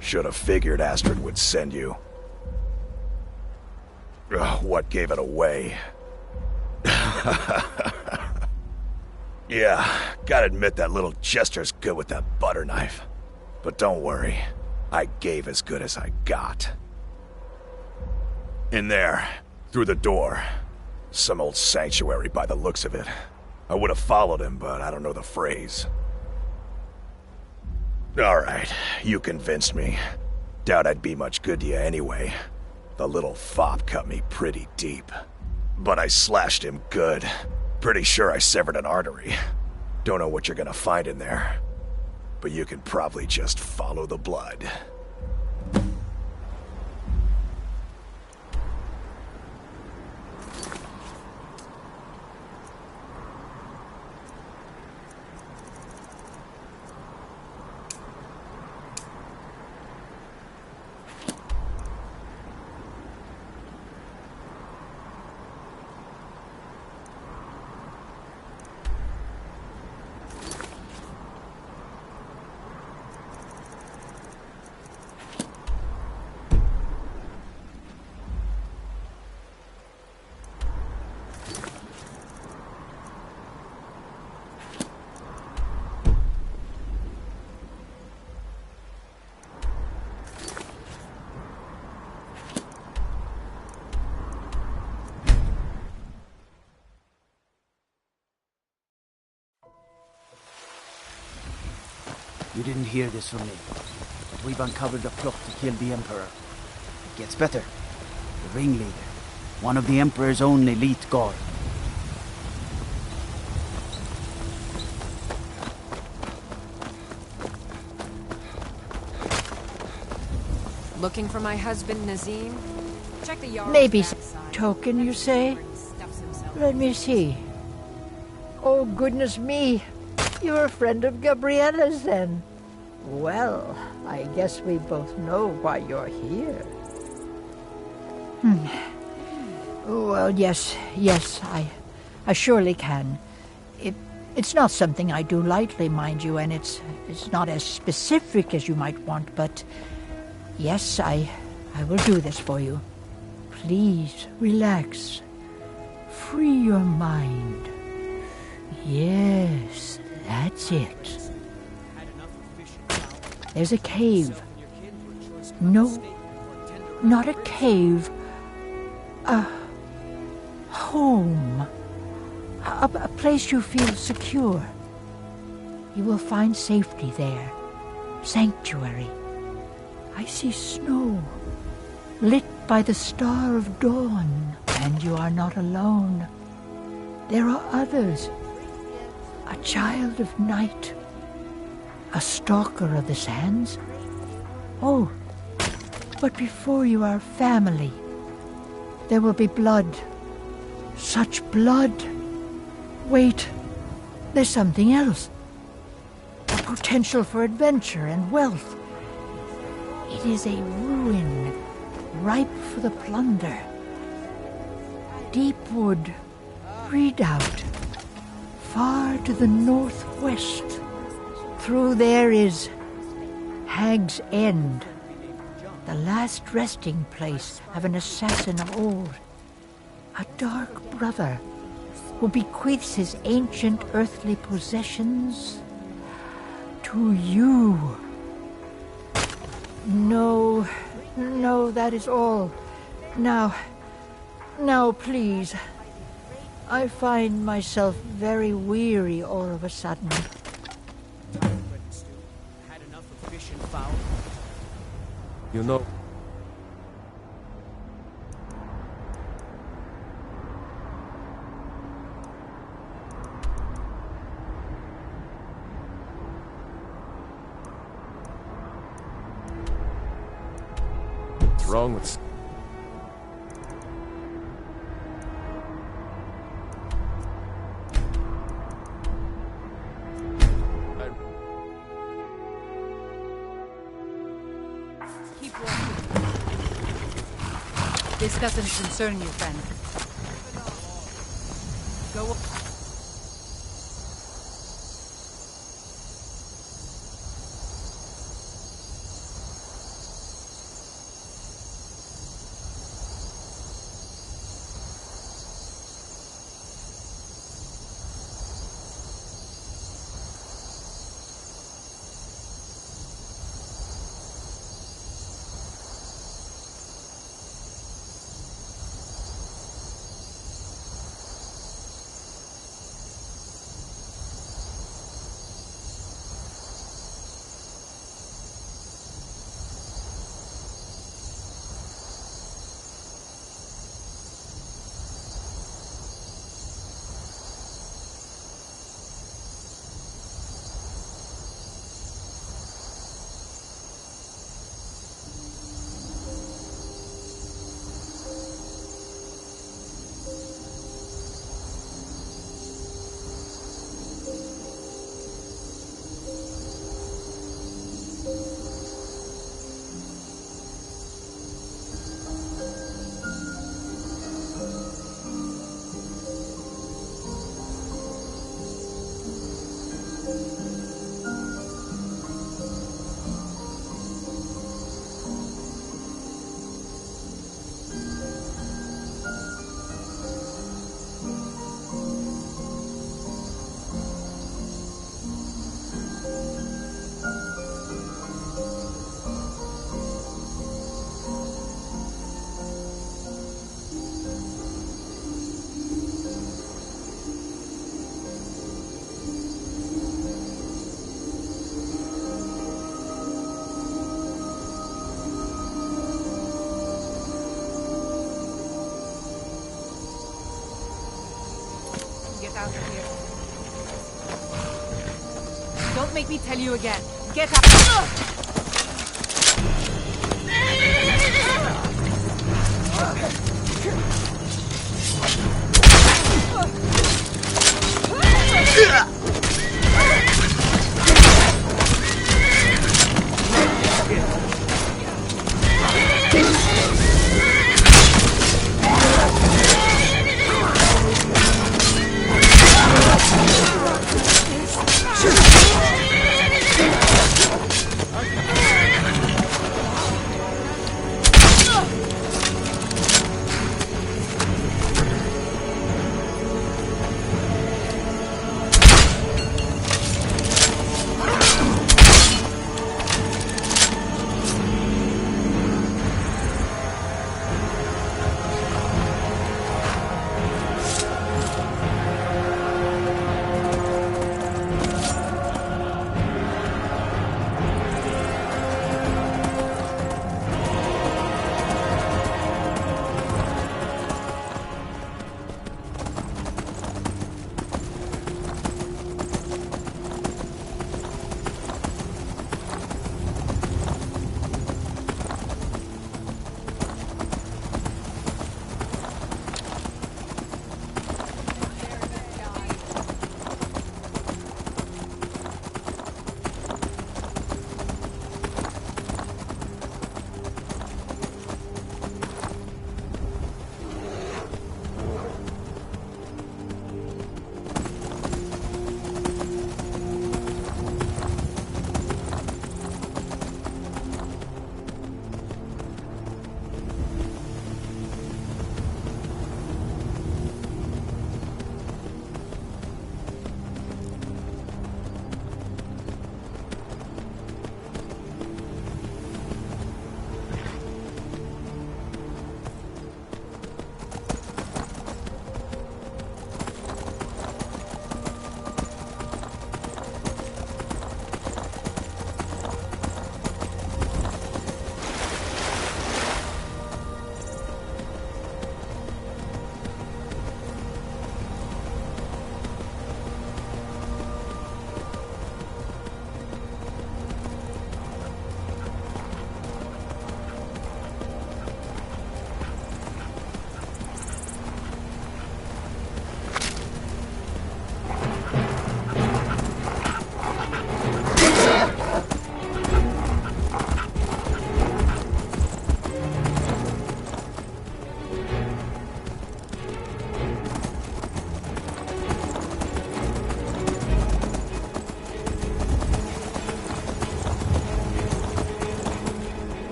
Should have figured Astrid would send you. Ugh, what gave it away? Yeah, gotta admit that little jester's good with that butter knife. But don't worry, I gave as good as I got. In there, through the door. Some old sanctuary by the looks of it. I would have followed him, but I don't know the phrase. Alright, you convinced me. Doubt I'd be much good to you anyway. The little fop cut me pretty deep. But I slashed him good. Pretty sure I severed an artery. Don't know what you're gonna find in there. But you can probably just follow the blood. You didn't hear this from me, but we've uncovered a plot to kill the Emperor. It gets better. The ringleader, one of the Emperor's own elite guard. Looking for my husband, Nazim? Check the yard. Maybe some token, you say? Let me see. Oh, goodness me. You're a friend of Gabriella's, then. Well, I guess we both know why you're here. Well, yes, I surely can. It's not something I do lightly, mind you, and it's not as specific as you might want, but yes, I will do this for you. Please, relax. Free your mind. Yes, that's it. There's a cave. No, not a cave. A home. A place you feel secure. You will find safety there. Sanctuary. I see snow, lit by the star of dawn, and you are not alone. There are others. A child of night. A stalker of the sands. Oh, but before you are family, there will be blood. Such blood. Wait, there's something else. A potential for adventure and wealth. It is a ruin, ripe for the plunder. Deepwood Redoubt, far to the northwest. Through there is Hag's End, the last resting place of an assassin of old. A dark brother who bequeaths his ancient earthly possessions to you. No, that is all. Now, please. I find myself very weary all of a sudden. Had enough of fish and fowl? You know... What's wrong with... Keep walking. This doesn't concern you, friend. Go. Out of here. Don't make me tell you again. Get out.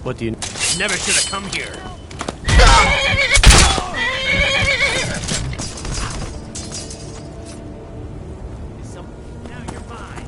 What do you... Never should have come here. Now you're mine.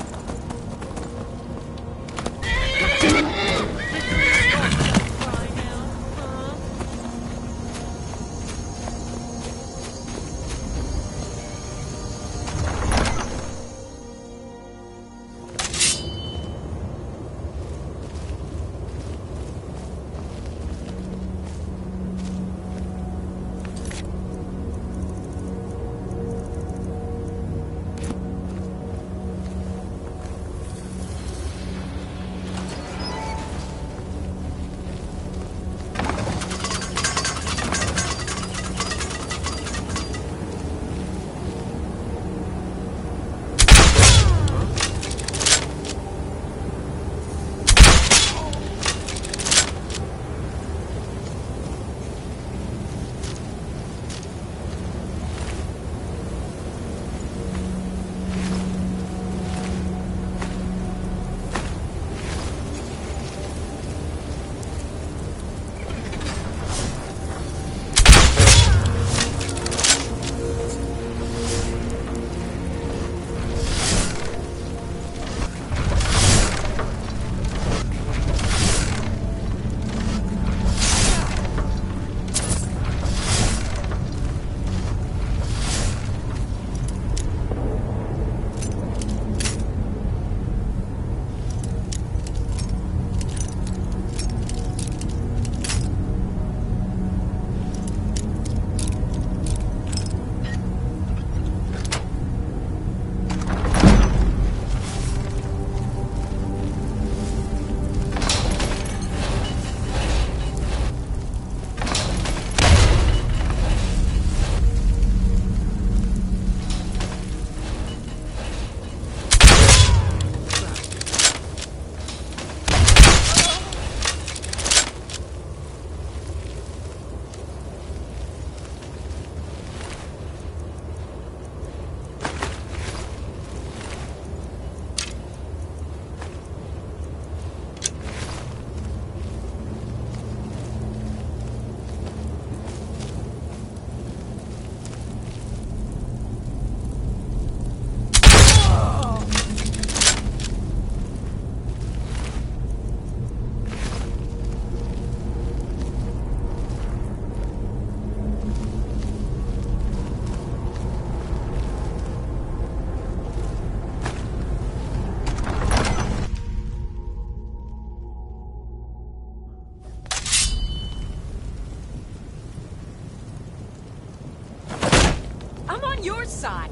side.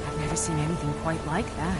I've never seen anything quite like that.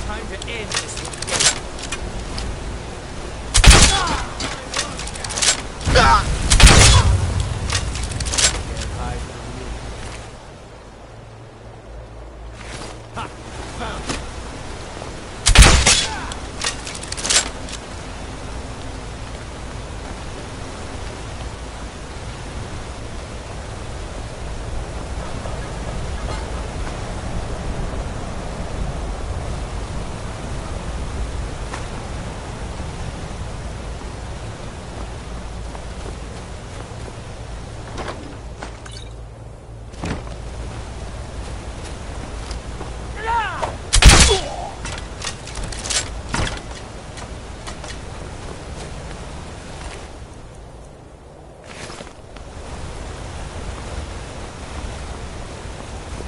Time to end this game. Ha! Found it.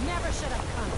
Never should have come.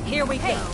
Here we go.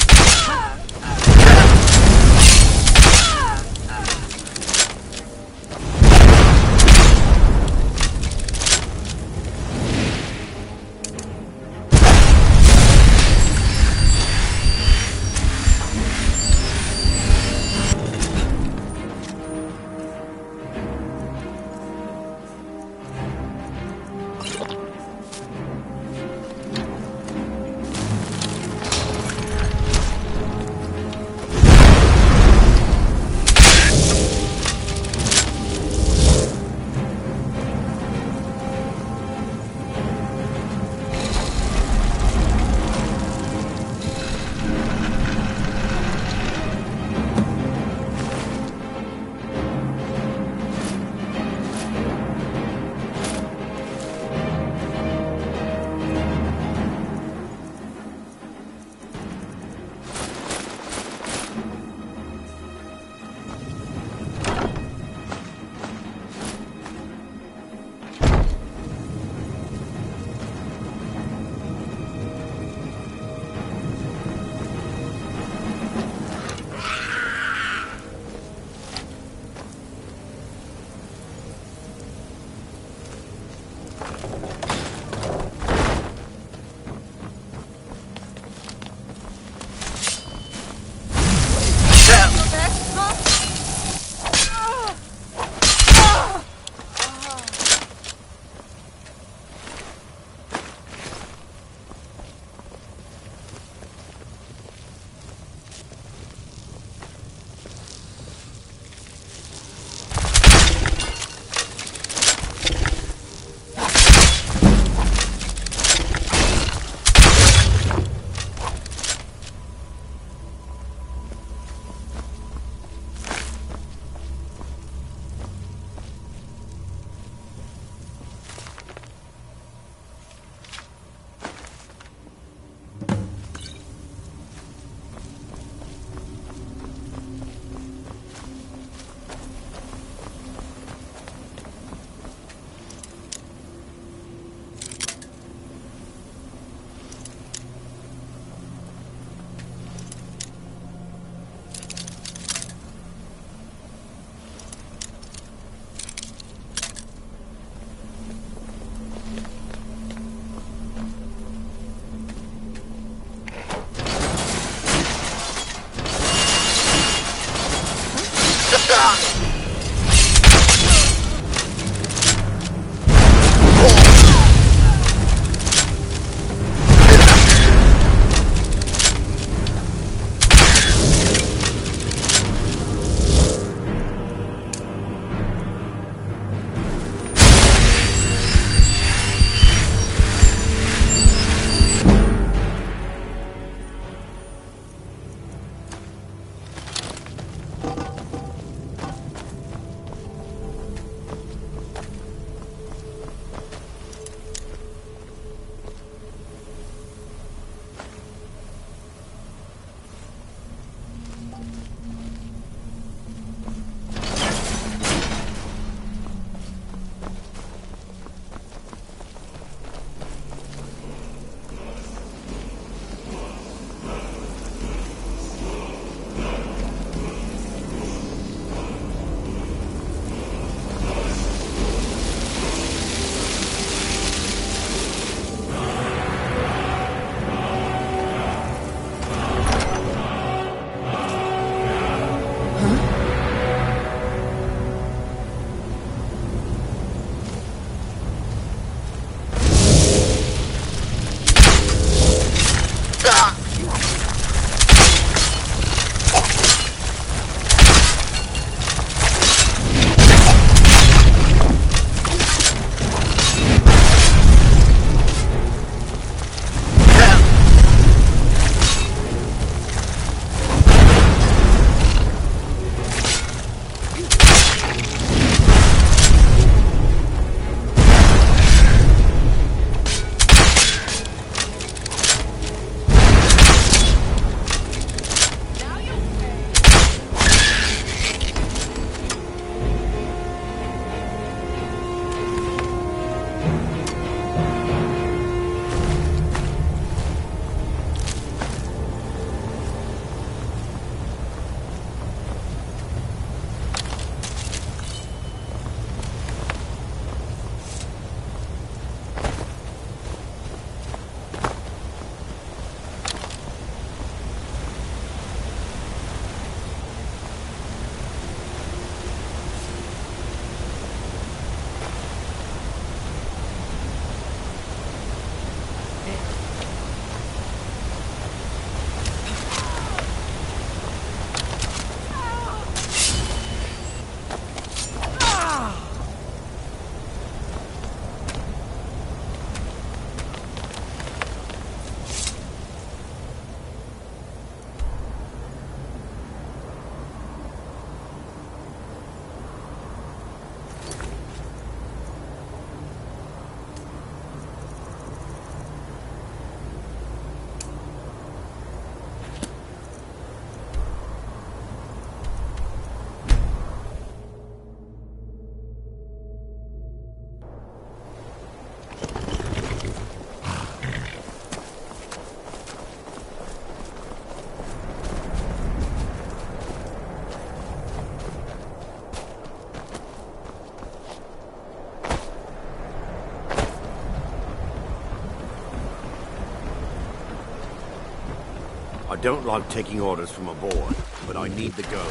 don't like taking orders from aboard, but I need to go.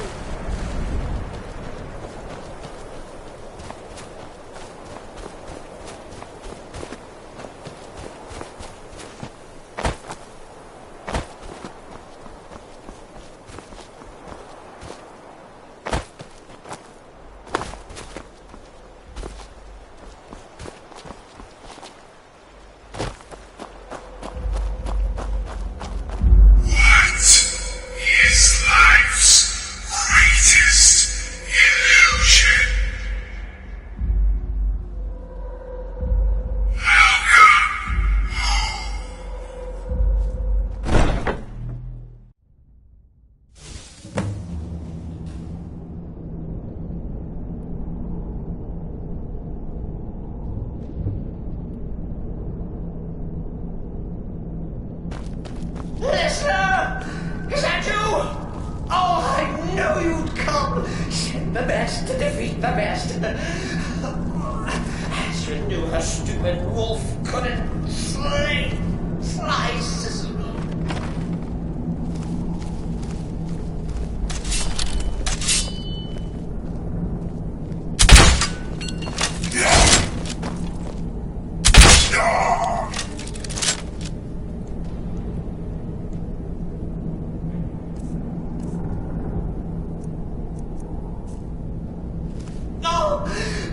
Listener! Is that you? Oh, I knew you'd come! Send the best to defeat the best. Astrid knew her stupid wolf couldn't slice.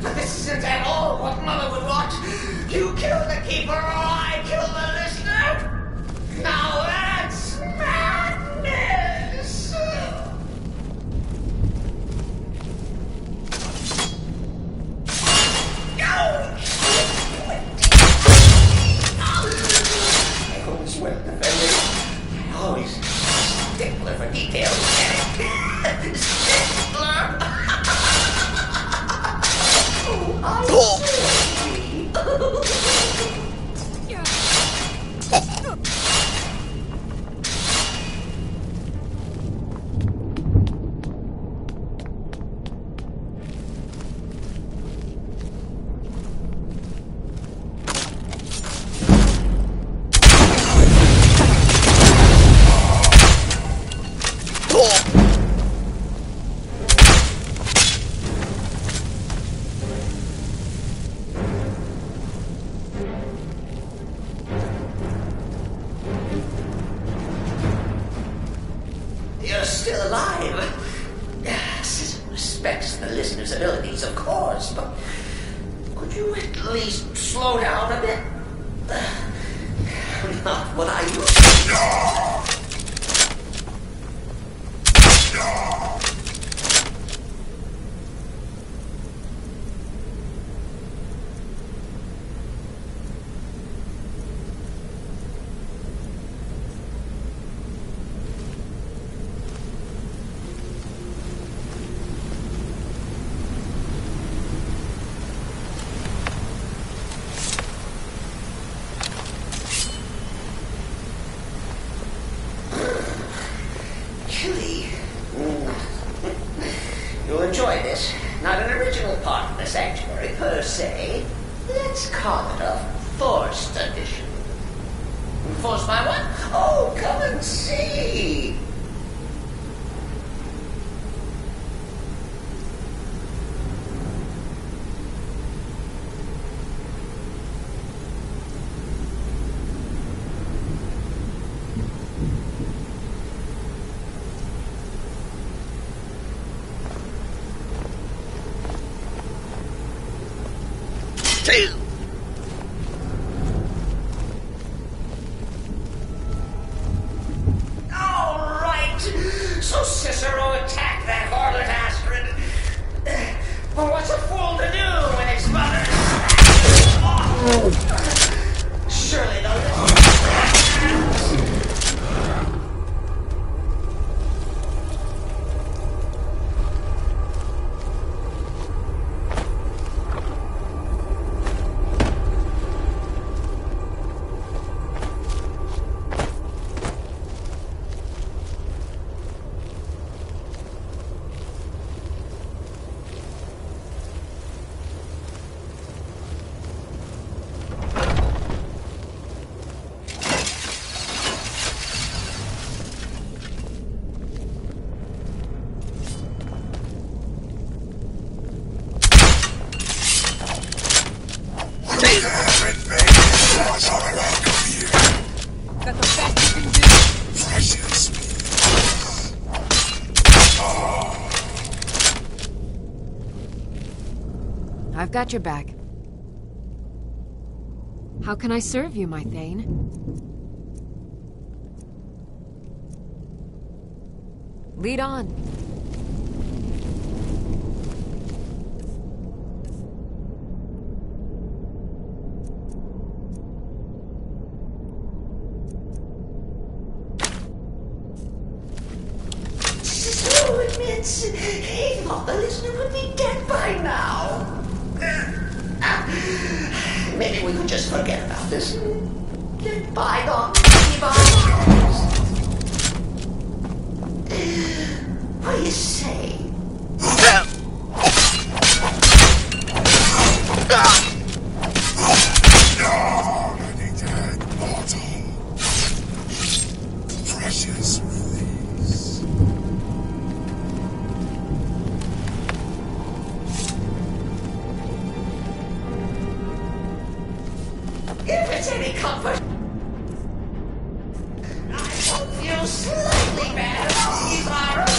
But this isn't at all what Mother would want. You kill the keeper or I kill the listener. Now that's madness. I always well defended. I always stickler for details. Stickler. You're still alive. Citizen respects the listener's abilities, of course, but could you at least slow down a bit? Not what I used to. You'll enjoy this. Not an original part of the sanctuary per se. Let's call it a forced addition. Forced by what? Oh, come and see. All I've got your back. How can I serve you, my Thane? Lead on. Cicero admits he thought the listener would be dead by now. Maybe we could just forget about this and let bygones be bygones. What do you say? Already dead, mortal. Precious release. If it's any comfort, I don't feel slightly bad about these arrows.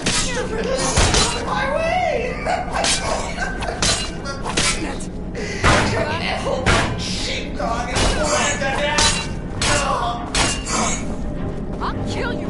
Stupidly out of my way. Turning that whole sheepdog into a I'll kill you.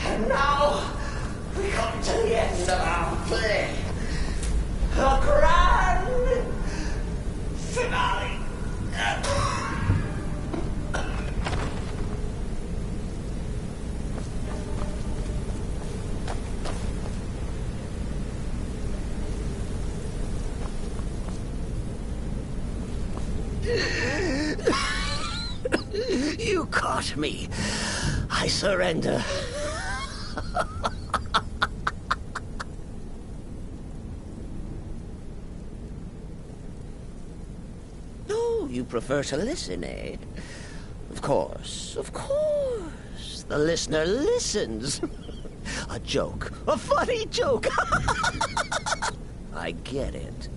And now we come to the end of our play. A grand finale. You caught me. I surrender. No, you prefer to listen, eh? Of course, of course. The listener listens. A joke. A funny joke. I get it.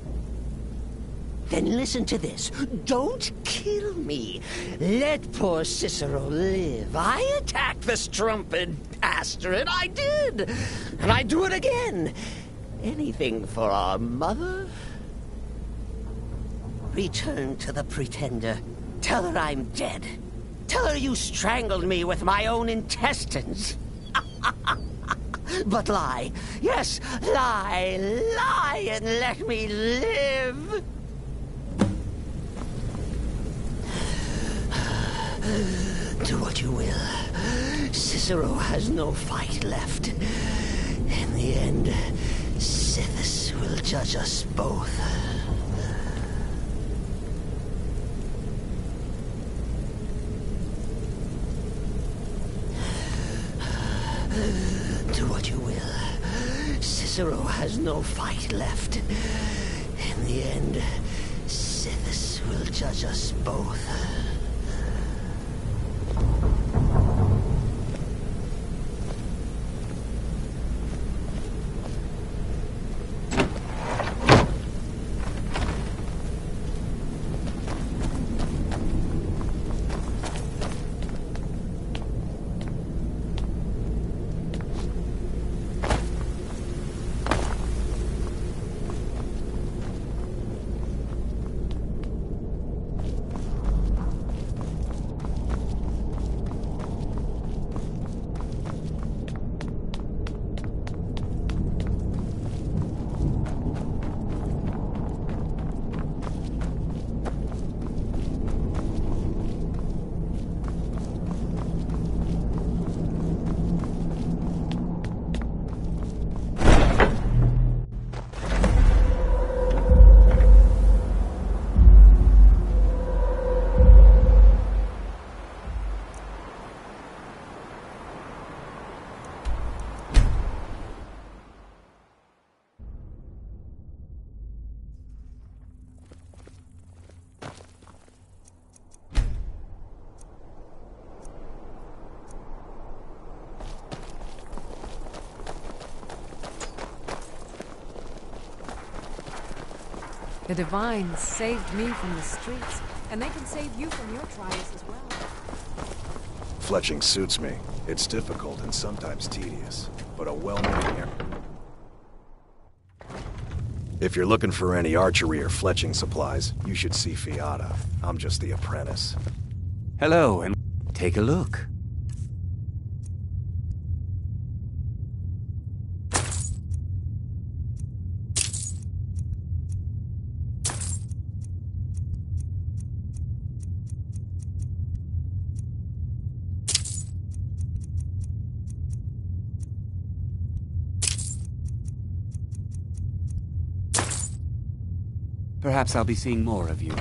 Then listen to this. Don't kill me. Let poor Cicero live. I attacked the strumpet bastard. I did. And I do it again. Anything for our mother? Return to the Pretender. Tell her I'm dead. Tell her you strangled me with my own intestines. But lie. Yes, lie. Lie and let me live. Do what you will. Cicero has no fight left. In the end, Sithis will judge us both. Do what you will. Cicero has no fight left. In the end, Sithis will judge us both. The divines saved me from the streets, and they can save you from your trials as well. Fletching suits me. It's difficult and sometimes tedious, but a well-made... If you're looking for any archery or fletching supplies, you should see Fiata. I'm just the apprentice. Hello, and take a look. Perhaps I'll be seeing more of you.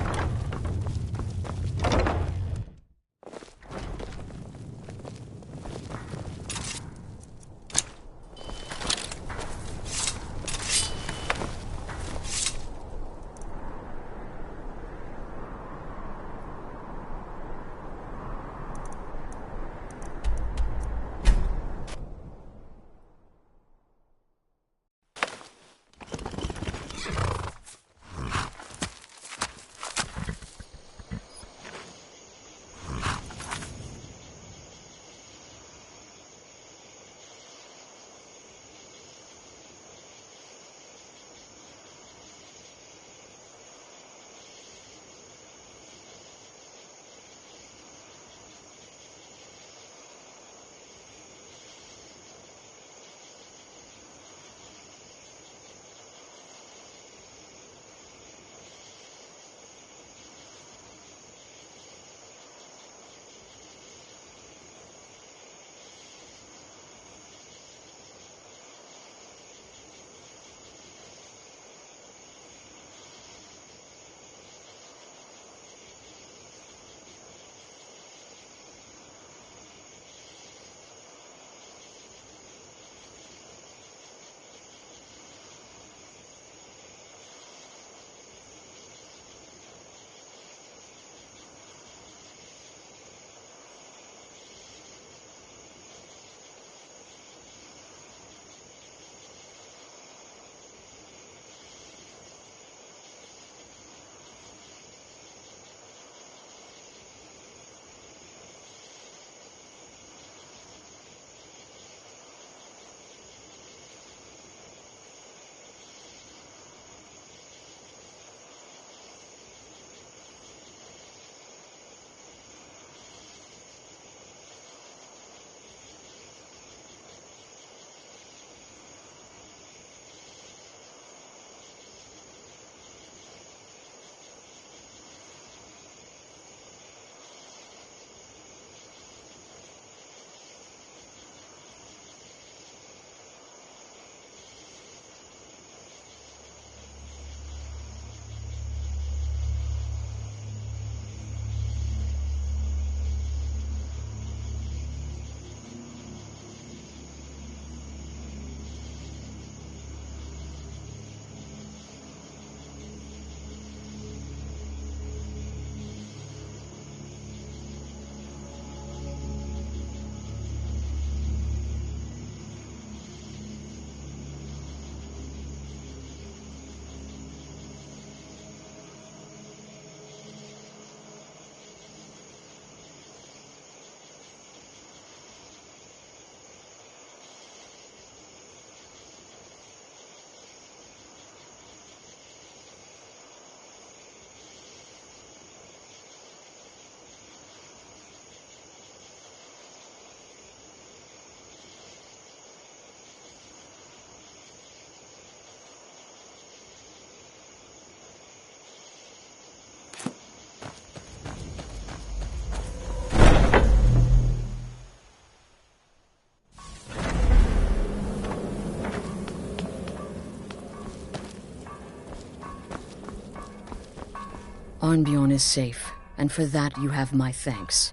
Arnbjorn is safe, and for that you have my thanks.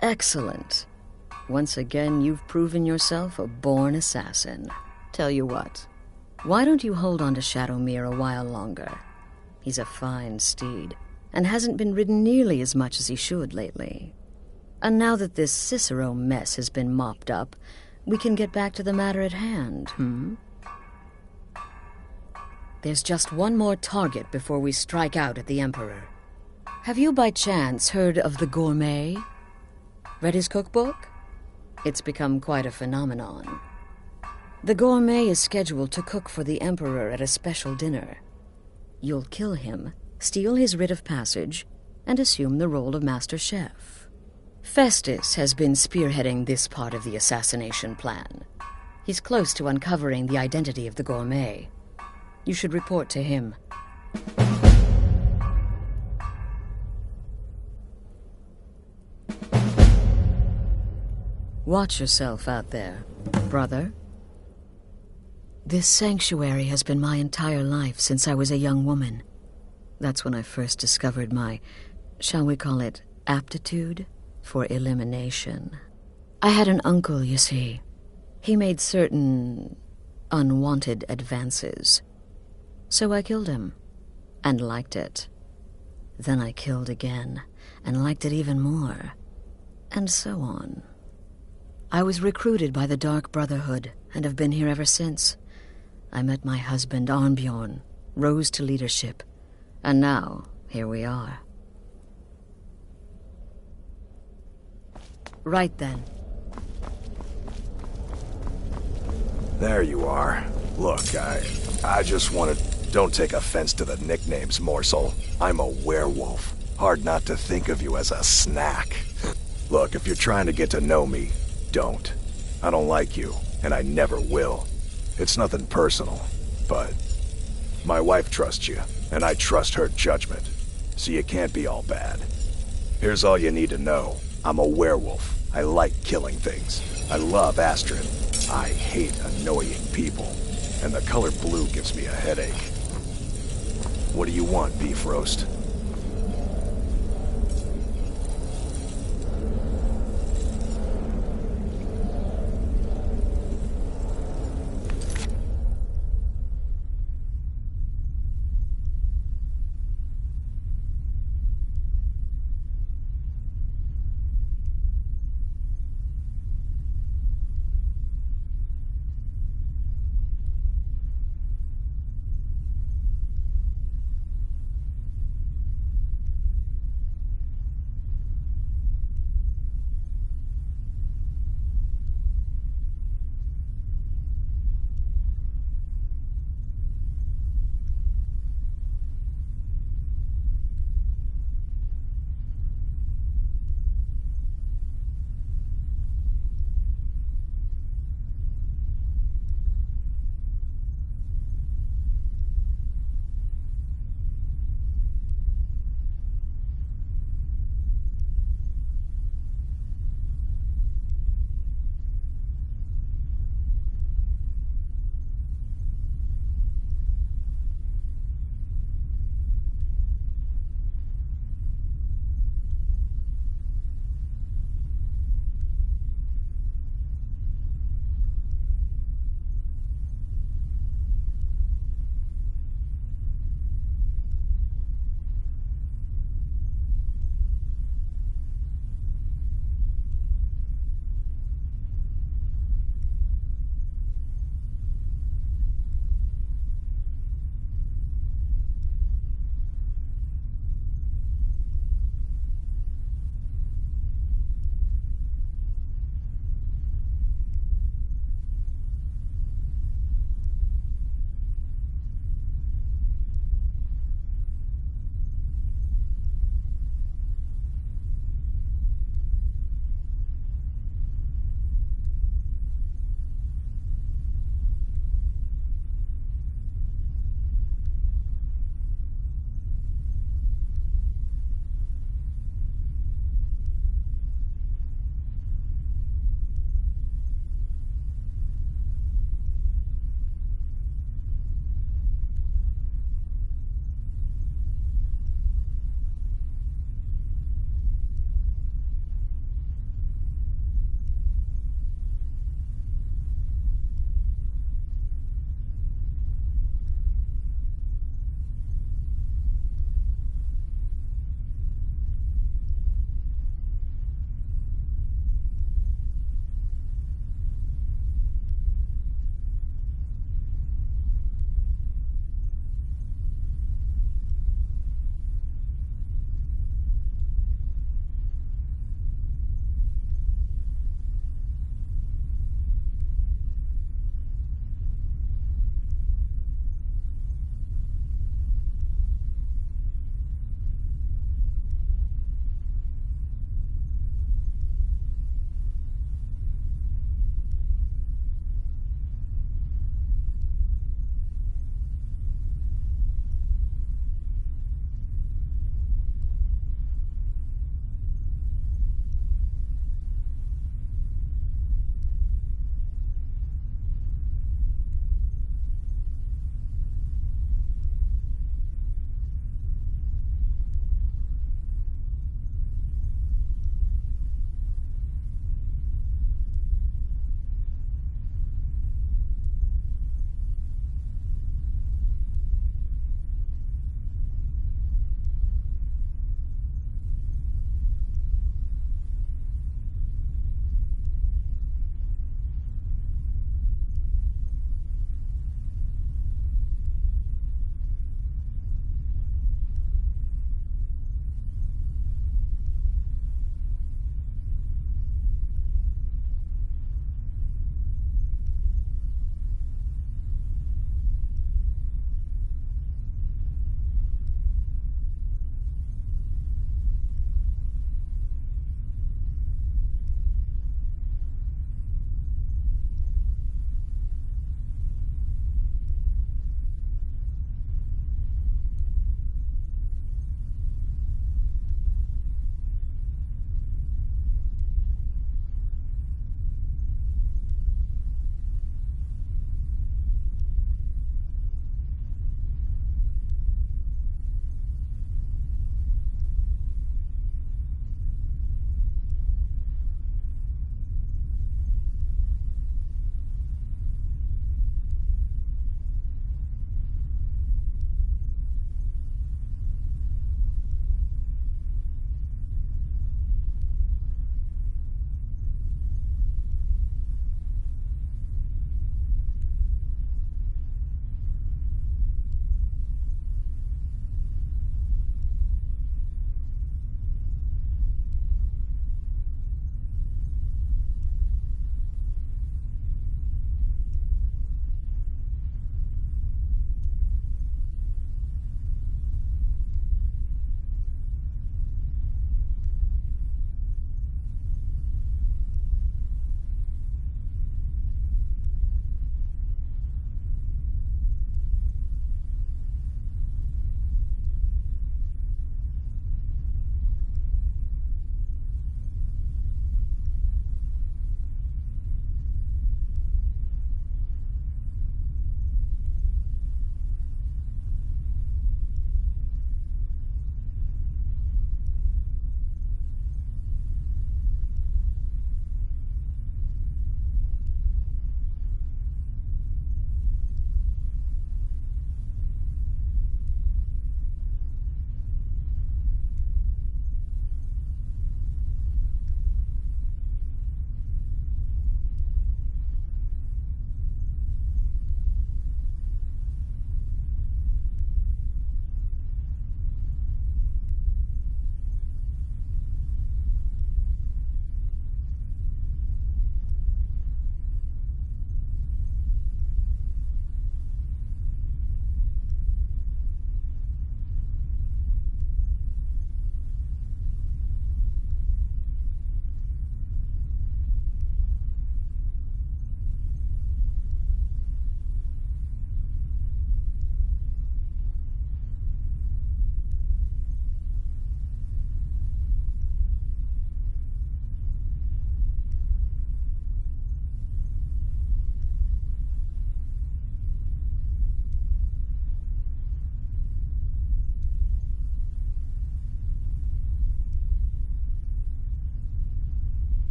Excellent. Once again, you've proven yourself a born assassin. Tell you what, why don't you hold on to Shadowmere a while longer? He's a fine steed, and hasn't been ridden nearly as much as he should lately. And now that this Cicero mess has been mopped up, we can get back to the matter at hand, There's just one more target before we strike out at the Emperor. Have you by chance heard of the Gourmet? Read his cookbook? It's become quite a phenomenon. The Gourmet is scheduled to cook for the Emperor at a special dinner. You'll kill him, steal his writ of passage, and assume the role of Master Chef. Festus has been spearheading this part of the assassination plan. He's close to uncovering the identity of the Gourmet. You should report to him. Watch yourself out there, brother. This sanctuary has been my entire life since I was a young woman. That's when I first discovered my, shall we call it, aptitude for elimination. I had an uncle, you see. He made certain unwanted advances. So I killed him, and liked it. Then I killed again, and liked it even more, and so on. I was recruited by the Dark Brotherhood, and have been here ever since. I met my husband, Arnbjorn, rose to leadership, and now, here we are. Right then. There you are. Look, I just wanted... Don't take offense to the nicknames, morsel. I'm a werewolf. Hard not to think of you as a snack. Look, if you're trying to get to know me, don't. I don't like you, and I never will. It's nothing personal, but... My wife trusts you, and I trust her judgment. So you can't be all bad. Here's all you need to know. I'm a werewolf. I like killing things. I love Astrid. I hate annoying people. And the color blue gives me a headache. What do you want, beef roast?